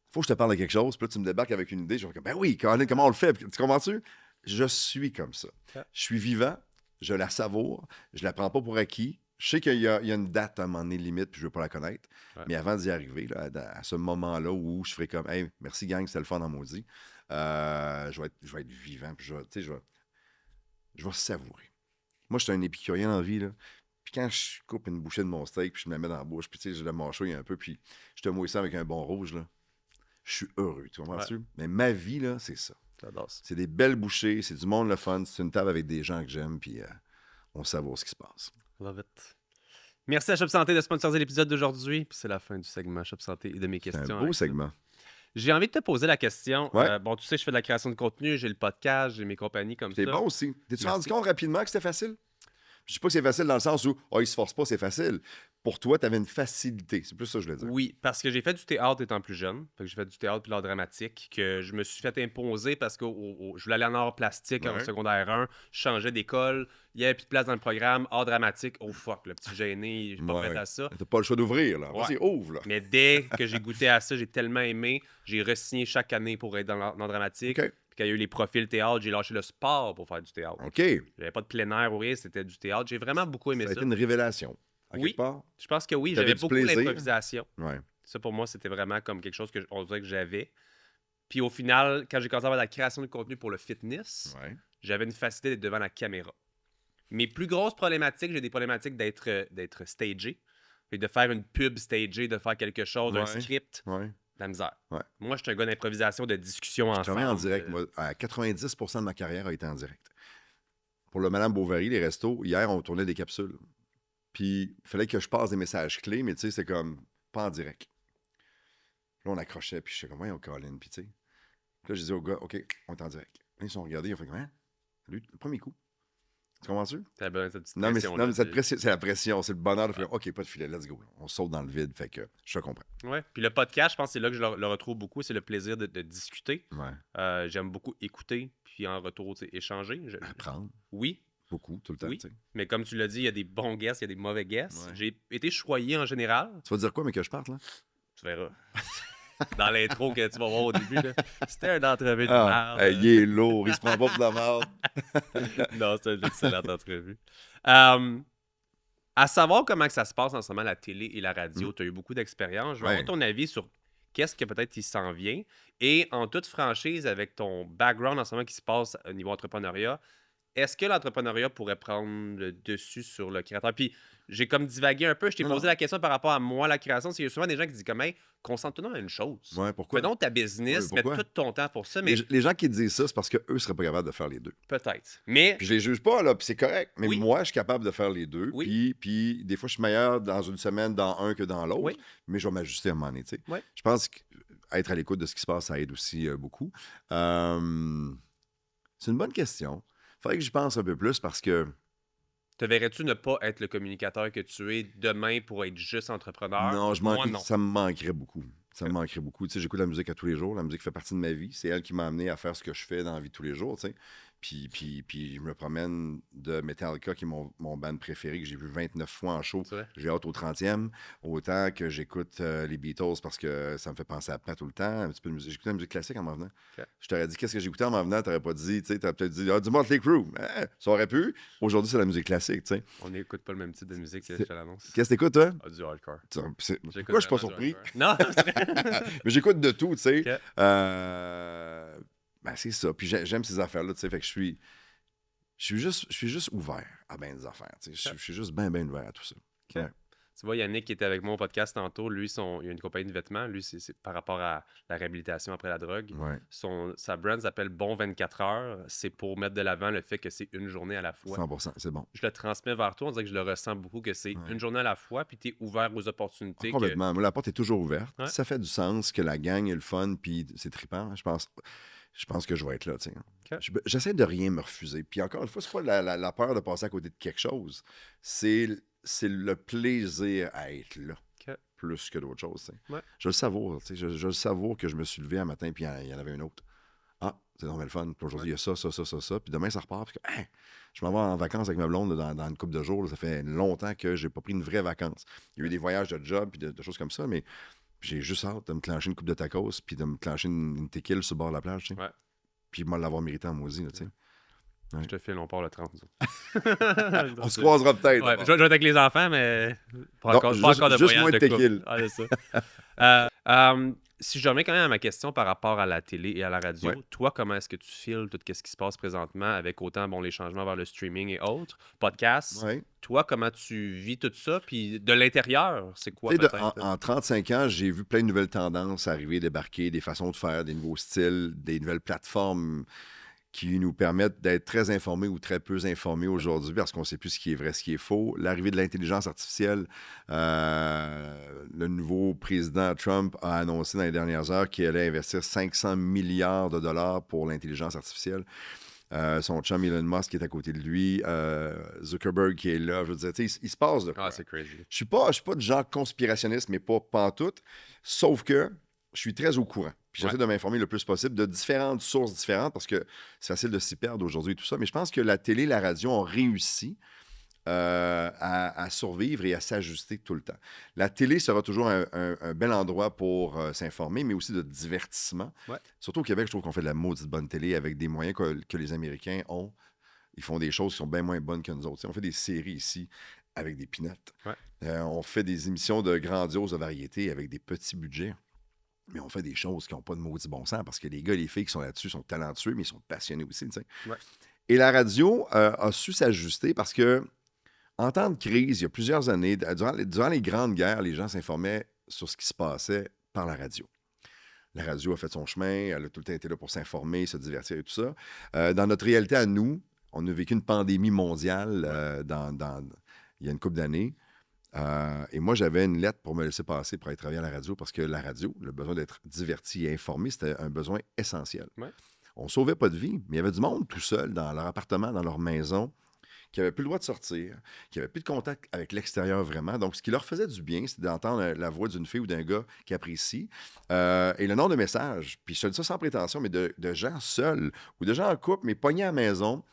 faut que je te parle de quelque chose, puis là tu me débarques avec une idée, je vais comme, ben oui, Colin, comment on le fait? Tu comprends-tu? Je suis comme ça. Je suis vivant, je la savoure, je la prends pas pour acquis. Je sais qu'il y a une date à un moment donné limite, puis je veux pas la connaître. Ouais. Mais avant d'y arriver, là, à ce moment-là où je ferai comme, hey, merci gang, c'était le fun en maudit, je vais être vivant, puis je vais savourer. Moi, je suis un épicurien dans la vie, là. Puis quand je coupe une bouchée de mon steak, puis je me la mets dans la bouche, puis tu sais, je la mâchouille un peu, puis je te mouille ça avec un bon rouge, là, je suis heureux, tu comprends-tu? Mais ma vie, là, c'est ça. J'adore ça. C'est des belles bouchées, c'est du monde le fun, c'est une table avec des gens que j'aime, puis on savoure ce qui se passe. Love it. Merci à Shop Santé de sponsoriser l'épisode d'aujourd'hui. Puis c'est la fin du segment Shop Santé et de mes C'est questions. un beau segment. J'ai envie de te poser la question. Ouais. Bon, tu sais, je fais de la création de contenu, j'ai le podcast, j'ai mes compagnies comme ça. C'est bon aussi. T'es-tu Merci. rendu compte rapidement que c'était facile? Je dis pas que c'est facile dans le sens où il se force pas, c'est facile. Pour toi, tu avais une facilité. C'est plus ça que je voulais dire. Oui, parce que j'ai fait du théâtre étant plus jeune. Fait que j'ai fait du théâtre puis l'art dramatique que je me suis fait imposer parce que je voulais aller en art plastique en Ouais. secondaire 1. Je changeais d'école. Il n'y avait plus de place dans le programme. Art dramatique, oh fuck, le petit gêné, je suis pas Ouais. prêt à ça. T'as pas le choix d'ouvrir, là. Ouais. Vas-y, ouvre, là. Mais dès que j'ai goûté à ça, j'ai tellement aimé. J'ai re-signé chaque année pour être dans l'art dramatique. OK. Puis quand il y a eu les profils théâtre, j'ai lâché le sport pour faire du théâtre. OK. J'avais pas de plein air ou rien, c'était du théâtre. J'ai vraiment beaucoup aimé Ça a ça. été une révélation. À Oui. quelque part. Je pense que oui, T'avais j'avais du beaucoup plaisir. d'improvisation. Ouais. Ça, pour moi, c'était vraiment comme quelque chose on dirait que j'avais. Puis au final, quand j'ai commencé à faire de la création de contenu pour le fitness, Ouais. j'avais une facilité d'être devant la caméra. Mes plus grosses problématiques, j'ai des problématiques d'être stagé. Et de faire une pub stagée, de faire quelque chose, un Ouais. script, Ouais. de la misère. Ouais. Moi, je suis un gars d'improvisation, de discussion Je ensemble. travaille en direct. Moi, à 90% de ma carrière a été en direct. Pour le Madame Bovary, les restos, hier, on tournait des capsules. Puis, il fallait que je passe des messages clés, mais tu sais, c'est comme pas en direct. Là, on accrochait, puis je suis comme, ouais, on Colin, puis tu sais. Puis là, j'ai dit au gars, OK, on est en direct. Là, ils sont regardés, ils ont fait comme, hein? Lui, le premier coup. Tu comprends-tu? T'as besoin de cette petite Non, mais pression-là, cette tu- pression, c'est la pression, c'est le bonheur de faire, OK, pas de filet, let's go. On saute dans le vide, fait que je comprends. Ouais. Puis le podcast, je pense que c'est là que je le retrouve beaucoup, c'est le plaisir de discuter. Ouais. J'aime beaucoup écouter, puis en retour, tu sais, échanger. Apprendre, Oui, beaucoup, tout le temps, Oui. tu sais. mais comme tu l'as dit, il y a des bons guests, il y a des mauvais guests. Ouais. J'ai été choyé en général. Tu vas dire quoi, mais que je parte, là? Tu verras. Dans l'intro que tu vas voir au début, là. C'était une entrevue de Ah, merde. hey, il est lourd, il se prend pas pour de la merde. Non, c'était une excellente entrevue. À savoir comment que ça se passe en ce moment, la télé et la radio, tu as eu beaucoup d'expérience. Je veux Ouais. avoir ton avis sur qu'est-ce que peut-être il s'en vient. Et en toute franchise, avec ton background en ce moment qui se passe au niveau entrepreneuriat, est-ce que l'entrepreneuriat pourrait prendre le dessus sur le créateur? Puis j'ai comme divagué un peu. Je t'ai Non, posé non. la question par rapport à moi, la création. C'est qu'il y a souvent des gens qui disent comme, hey, concentre-toi à une chose. Ouais, pourquoi? Fais donc ta business, Ouais, mets pourquoi? tout ton temps pour ça, mais Les gens qui disent ça, c'est parce qu'eux seraient pas capables de faire les deux. peut-être. Mais Puis je les juge pas, là, puis c'est correct. Mais Oui. moi, je suis capable de faire les deux. Oui. Puis des fois, je suis meilleur dans une semaine dans un que dans l'autre. Oui. Mais je vais m'ajuster à un moment donné, tu sais. Oui. Je pense qu'être à l'écoute de ce qui se passe, ça aide aussi beaucoup. C'est une bonne question. Faudrait que j'y pense un peu plus parce que te verrais-tu ne pas être le communicateur que tu es demain pour être juste entrepreneur? non, Moi, non. ça me manquerait beaucoup. Ça me manquerait beaucoup. Tu sais, j'écoute la musique à tous les jours. La musique fait partie de ma vie. C'est elle qui m'a amené à faire ce que je fais dans la vie de tous les jours, tu sais. Puis je me promène de Metallica, qui est mon band préféré, que j'ai vu 29 fois en show. C'est vrai? J'ai hâte au 30e. Autant que j'écoute les Beatles parce que ça me fait penser à Pat tout le temps. Un petit peu de musique. J'écoutais la musique classique en m'en venant. Ok. Je t'aurais dit qu'est-ce que j'écoutais en m'en venant. T'aurais pas dit, tu sais, t'aurais peut-être dit, du Motley Crue. Ça aurait pu. Aujourd'hui, c'est la musique classique, tu sais. On n'écoute pas le même type de musique que C'est- je te l'annonce. Qu'est-ce que t'écoutes, toi? Ah, du hardcore. Pourquoi J'écoute je suis pas vraiment du surpris? hardcore. Non, c'est vrai. Mais j'écoute de tout, tu sais. Ok. Ben, c'est ça. Puis j'aime ces affaires-là, tu sais. Fait que je suis juste ouvert à bien des affaires, tu sais. Je suis juste bien ouvert à tout ça. Ok. Tu vois, Yannick qui était avec moi au podcast tantôt, lui, il a une compagnie de vêtements. Lui, c'est par rapport à la réhabilitation après la drogue. Ouais, Sa brand s'appelle Bon 24 heures. C'est pour mettre de l'avant le fait que c'est une journée à la fois. 100%, c'est bon. Je le transmets vers toi. On dirait que je le ressens beaucoup, que c'est Ouais. une journée à la fois, puis tu es ouvert aux opportunités. Complètement. Moi, la porte est toujours ouverte. Ouais. Ça fait du sens que la gang est le fun, puis c'est trippant. Je pense que je vais être là, tu sais. Ok. J'essaie de rien me refuser. Puis encore une fois, c'est pas la peur de passer à côté de quelque chose. C'est le plaisir à être là. Ok. Plus que d'autres choses, tu sais. Ouais. Je le savoure, tu sais. Je le savoure que je me suis levé un matin, puis il y en avait un autre. Ah, c'est normal le fun. Puis aujourd'hui, il y a ça. Puis demain, ça repart. Puis hein, je m'en vais en vacances avec ma blonde là, dans une couple de jours. Là. Ça fait longtemps que j'ai pas pris une vraie vacance. Il y a eu des voyages de job puis de choses comme ça, mais j'ai juste hâte de me clencher une coupe de tacos puis de me clencher une tequila sur le bord de la plage, tu sais. Ouais. Puis moi, l'avoir mérité en maudit, là, tu sais. Je te file, on part le 30. On se croisera peut-être. Ouais, je vais être avec les enfants, mais pas Non, encore, pas juste- encore de juste voyage moins de de couple. tequila. Ah, c'est ça. Si je reviens quand même à ma question par rapport à la télé et à la radio, Ouais. toi, comment est-ce que tu files tout ce qui se passe présentement avec autant les changements vers le streaming et autres, podcasts? Ouais. Toi, comment tu vis tout ça? Puis de l'intérieur, c'est quoi Tu sais, peut-être? en 35 ans, j'ai vu plein de nouvelles tendances arriver, débarquer, des façons de faire, des nouveaux styles, des nouvelles plateformes qui nous permettent d'être très informés ou très peu informés aujourd'hui parce qu'on ne sait plus ce qui est vrai, ce qui est faux. L'arrivée de l'intelligence artificielle, le nouveau président Trump a annoncé dans les dernières heures qu'il allait investir 500 milliards de dollars pour l'intelligence artificielle. Son chum Elon Musk qui est à côté de lui, Zuckerberg qui est là. Je veux dire, tu sais, il se passe de quoi. Ah, c'est crazy. Je suis pas du genre conspirationniste, mais pas pantoute. Sauf que je suis très au courant. Puis j'essaie de m'informer le plus possible de différentes sources différentes parce que c'est facile de s'y perdre aujourd'hui et tout ça. Mais je pense que la télé, la radio ont réussi à survivre et à s'ajuster tout le temps. La télé sera toujours un bel endroit pour s'informer, mais aussi de divertissement. Ouais. Surtout au Québec, je trouve qu'on fait de la maudite bonne télé avec des moyens que les Américains ont. Ils font des choses qui sont bien moins bonnes que nous autres. T'sais, on fait des séries ici avec des peanuts. Ouais. On fait des émissions de grandiose de variété avec des petits budgets. Mais on fait des choses qui n'ont pas de maudit bon sens parce que les gars et les filles qui sont là-dessus sont talentueux, mais ils sont passionnés aussi. Ouais. Et la radio a su s'ajuster parce que en temps de crise, il y a plusieurs années, durant les grandes guerres, les gens s'informaient sur ce qui se passait par la radio. La radio a fait son chemin, elle a tout le temps été là pour s'informer, se divertir et tout ça. Dans notre réalité à nous, on a vécu une pandémie mondiale il y a une couple d'années. Et moi, j'avais une lettre pour me laisser passer pour aller travailler à la radio parce que la radio, le besoin d'être diverti et informé, c'était un besoin essentiel. Ouais. On ne sauvait pas de vie, mais il y avait du monde tout seul dans leur appartement, dans leur maison, qui n'avaient plus le droit de sortir, qui n'avaient plus de contact avec l'extérieur vraiment. Donc, ce qui leur faisait du bien, c'était d'entendre la voix d'une fille ou d'un gars qui apprécie. Et le nombre de messages, puis je te dis ça sans prétention, mais de gens seuls ou de gens en couple, mais pognés à la maison,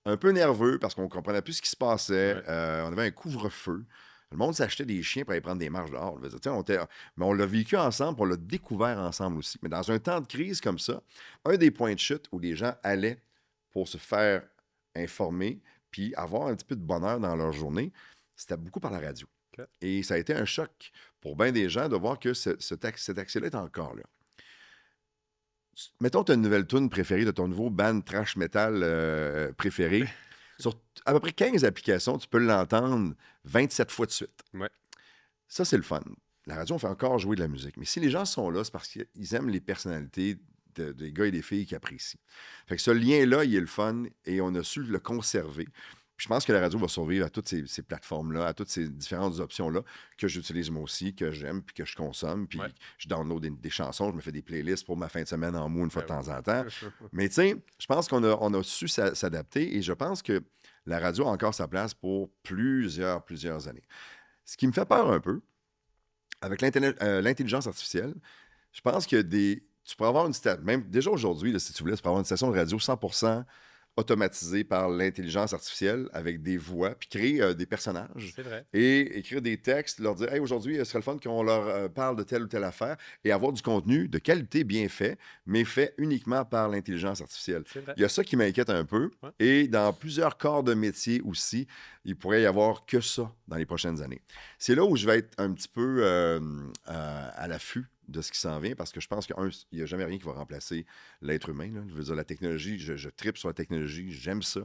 un peu nerveux parce qu'on ne comprenait plus ce qui se passait. Ouais. On avait un couvre-feu. Le monde s'achetait des chiens pour aller prendre des marches dehors. Mais on l'a vécu ensemble, on l'a découvert ensemble aussi. Mais dans un temps de crise comme ça, un des points de chute où les gens allaient pour se faire informer puis avoir un petit peu de bonheur dans leur journée, c'était beaucoup par la radio. Okay. Et ça a été un choc pour bien des gens de voir que cet accès-là est encore là. Mettons, tu as une nouvelle tune préférée de ton nouveau band trash metal préféré. Sur à peu près 15 applications, tu peux l'entendre 27 fois de suite. Ouais. Ça, c'est le fun. La radio, on fait encore jouer de la musique. Mais si les gens sont là, c'est parce qu'ils aiment les personnalités des gars et des filles qui apprécient. Fait que ce lien-là, il est le fun et on a su le conserver. Puis je pense que la radio va survivre à toutes ces plateformes-là, à toutes ces différentes options-là que j'utilise moi aussi, que j'aime, puis que je consomme. Puis je download des chansons, je me fais des playlists pour ma fin de semaine en mou une fois de temps en temps. Mais tu sais, je pense qu'on a su s'adapter et je pense que la radio a encore sa place pour plusieurs années. Ce qui me fait peur un peu, avec l'intelligence artificielle, je pense que tu pourrais avoir une station, même déjà aujourd'hui, là, si tu voulais, tu pourrais avoir une station de radio 100% automatisée par l'intelligence artificielle avec des voix, puis créer des personnages. C'est vrai. Et écrire des textes, leur dire « Hey, aujourd'hui, ce serait le fun qu'on leur parle de telle ou telle affaire » et avoir du contenu de qualité bien fait, mais fait uniquement par l'intelligence artificielle. C'est vrai. Il y a ça qui m'inquiète un peu. Ouais. Et dans plusieurs corps de métier aussi, il pourrait y avoir que ça dans les prochaines années. C'est là où je vais être un petit peu à l'affût de ce qui s'en vient, parce que je pense qu'il n'y a jamais rien qui va remplacer l'être humain. Là. Je veux dire, la technologie, je tripe sur la technologie, j'aime ça,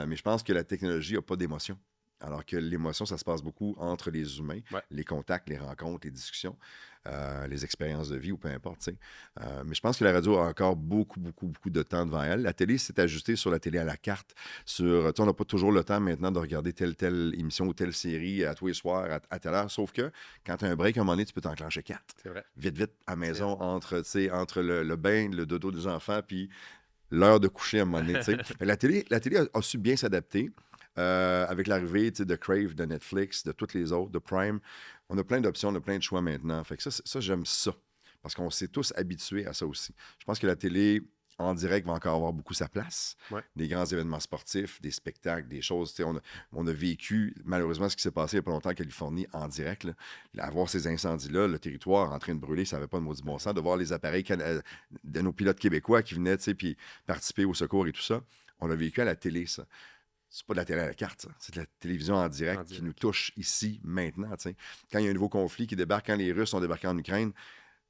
mais je pense que la technologie n'a pas d'émotion. Alors que l'émotion, ça se passe beaucoup entre les humains, les contacts, les rencontres, les discussions, les expériences de vie ou peu importe. Mais je pense que la radio a encore beaucoup de temps devant elle. La télé s'est ajustée sur la télé à la carte. On n'a pas toujours le temps maintenant de regarder telle émission ou telle série à tous les soirs, à telle heure. Sauf que quand tu as un break, à un moment donné, tu peux t'enclencher 4. C'est vrai. Vite, à la maison, entre le bain, le dodo des enfants, puis l'heure de coucher à un moment donné. La télé a su bien s'adapter. Avec l'arrivée de Crave, de Netflix, de toutes les autres, de Prime, on a plein d'options, on a plein de choix maintenant. Fait que ça j'aime ça. Parce qu'on s'est tous habitués à ça aussi. Je pense que la télé en direct va encore avoir beaucoup sa place. Ouais. Des grands événements sportifs, des spectacles, des choses. On a vécu, malheureusement, ce qui s'est passé il n'y a pas longtemps en Californie en direct. Là. Avoir ces incendies-là, le territoire en train de brûler, ça n'avait pas de maudit bon sens. De voir les appareils de nos pilotes québécois qui venaient puis participer au secours et tout ça. On l'a vécu à la télé, ça. C'est pas de la télé à la carte, ça. C'est de la télévision en direct qui nous touche ici, maintenant. T'sais. Quand il y a un nouveau conflit qui débarque, quand les Russes ont débarqué en Ukraine,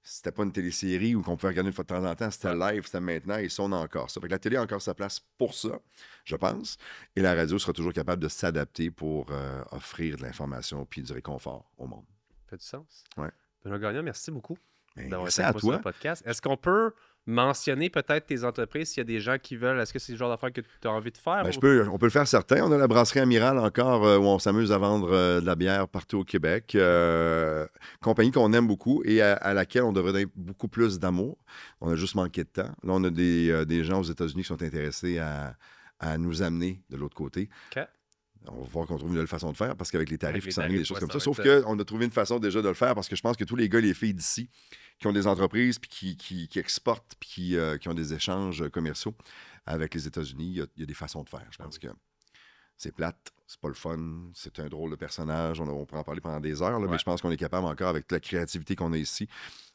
c'était pas une télésérie où qu'on pouvait regarder une fois de temps en temps, c'était live, c'était maintenant, et ça, on a encore ça. Fait que la télé a encore sa place pour ça, je pense, et la radio sera toujours capable de s'adapter pour offrir de l'information puis du réconfort au monde. Ça fait du sens. Ouais. Benoît Gagnon, merci beaucoup d'avoir Merci été à avec moi sur toi. le podcast. Est-ce qu'on peut mentionner peut-être tes entreprises s'il y a des gens qui veulent? Est-ce que c'est le genre d'affaires que tu as envie de faire? On peut le faire certain. On a la brasserie Amiral encore où on s'amuse à vendre de la bière partout au Québec. Compagnie qu'on aime beaucoup et à laquelle on devrait donner beaucoup plus d'amour. On a juste manqué de temps. Là, on a des gens aux États-Unis qui sont intéressés à nous amener de l'autre côté. OK. On va voir qu'on trouve une nouvelle façon de faire parce qu'avec les tarifs qui s'en viennent, des choses comme ça. Sauf que qu'on a trouvé une façon déjà de le faire parce que je pense que tous les gars et les filles d'ici qui ont des entreprises puis qui exportent puis qui ont des échanges commerciaux avec les États-Unis, il y a des façons de faire. Je pense que c'est plate, c'est pas le fun, c'est un drôle de personnage. On pourrait en parler pendant des heures, là, mais je pense qu'on est capable encore avec toute la créativité qu'on a ici,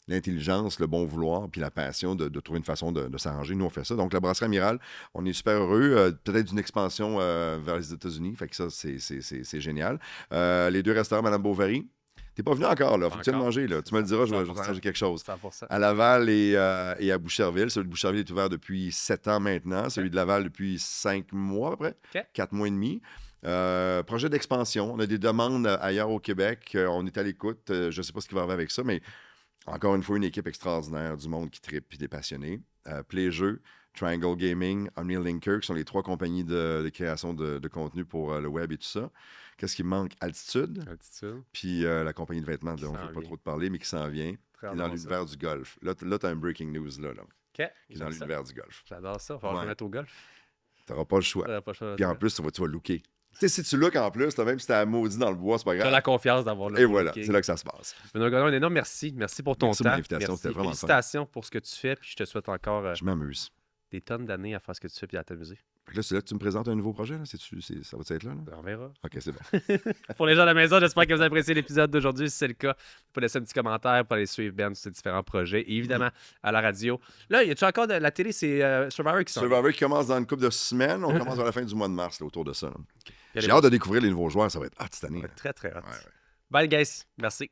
l'intelligence, le bon vouloir, puis la passion de trouver une façon de s'arranger. Nous, on fait ça. Donc, la brasserie Amiral, on est super heureux. Peut-être d'une expansion vers les États-Unis. Fait que ça, c'est génial. Les 2 restaurants, Mme Bovary. T'es pas venu encore, là. Faut-tu le manger, là? Tu me le diras, je vais t'arranger quelque chose. 100%. À Laval et à Boucherville. Celui de Boucherville est ouvert depuis 7 ans maintenant. Celui de Laval depuis 5 mois, à peu près. 4 mois et demi. Projet d'expansion. On a des demandes ailleurs au Québec. On est à l'écoute. Je ne sais pas ce qui va arriver avec ça, mais encore une fois, une équipe extraordinaire, du monde qui tripe et des passionnés. Playjeux, Triangle Gaming, Omni Linker, qui sont les 3 compagnies de création de contenu pour le web et tout ça. Qu'est-ce qui me manque? Altitude. Puis la compagnie de vêtements, dont je ne vais pas trop te parler, mais qui s'en vient. Très dans l'univers du golf. Là tu as un breaking news, là. OK. Qui est dans l'univers du golf. J'adore ça. Il va falloir le mettre au golf. Tu n'auras pas le choix. Puis en plus, tu vas looker. Tu sais, si tu look en plus, même si t'es maudit dans le bois, c'est pas grave. Tu as la confiance d'avoir le Et voilà, c'est là que ça se passe. Benoît Gagnon, un énorme merci. Merci pour ton temps. L'invitation, c'était vraiment Félicitations pour ce que tu fais. Puis je te souhaite encore je m'amuse. Des tonnes d'années à faire ce que tu fais et à t'amuser. Là, c'est là que tu me présentes un nouveau projet? Là? Ça va être là? On verra. OK, c'est bon. Pour les gens à la maison, j'espère que vous avez apprécié l'épisode d'aujourd'hui. Si c'est le cas, vous pouvez laisser un petit commentaire pour aller suivre Ben sur ses différents projets. Et évidemment, à la radio. Là, y a-tu encore de la télé? C'est Survivor qui sort. Survivor qui commence dans une couple de semaines. On commence à la fin du mois de mars, là, autour de ça. J'ai hâte de découvrir les nouveaux joueurs. Ça va être hot cette année. Très, très hot. Bye, guys. Merci.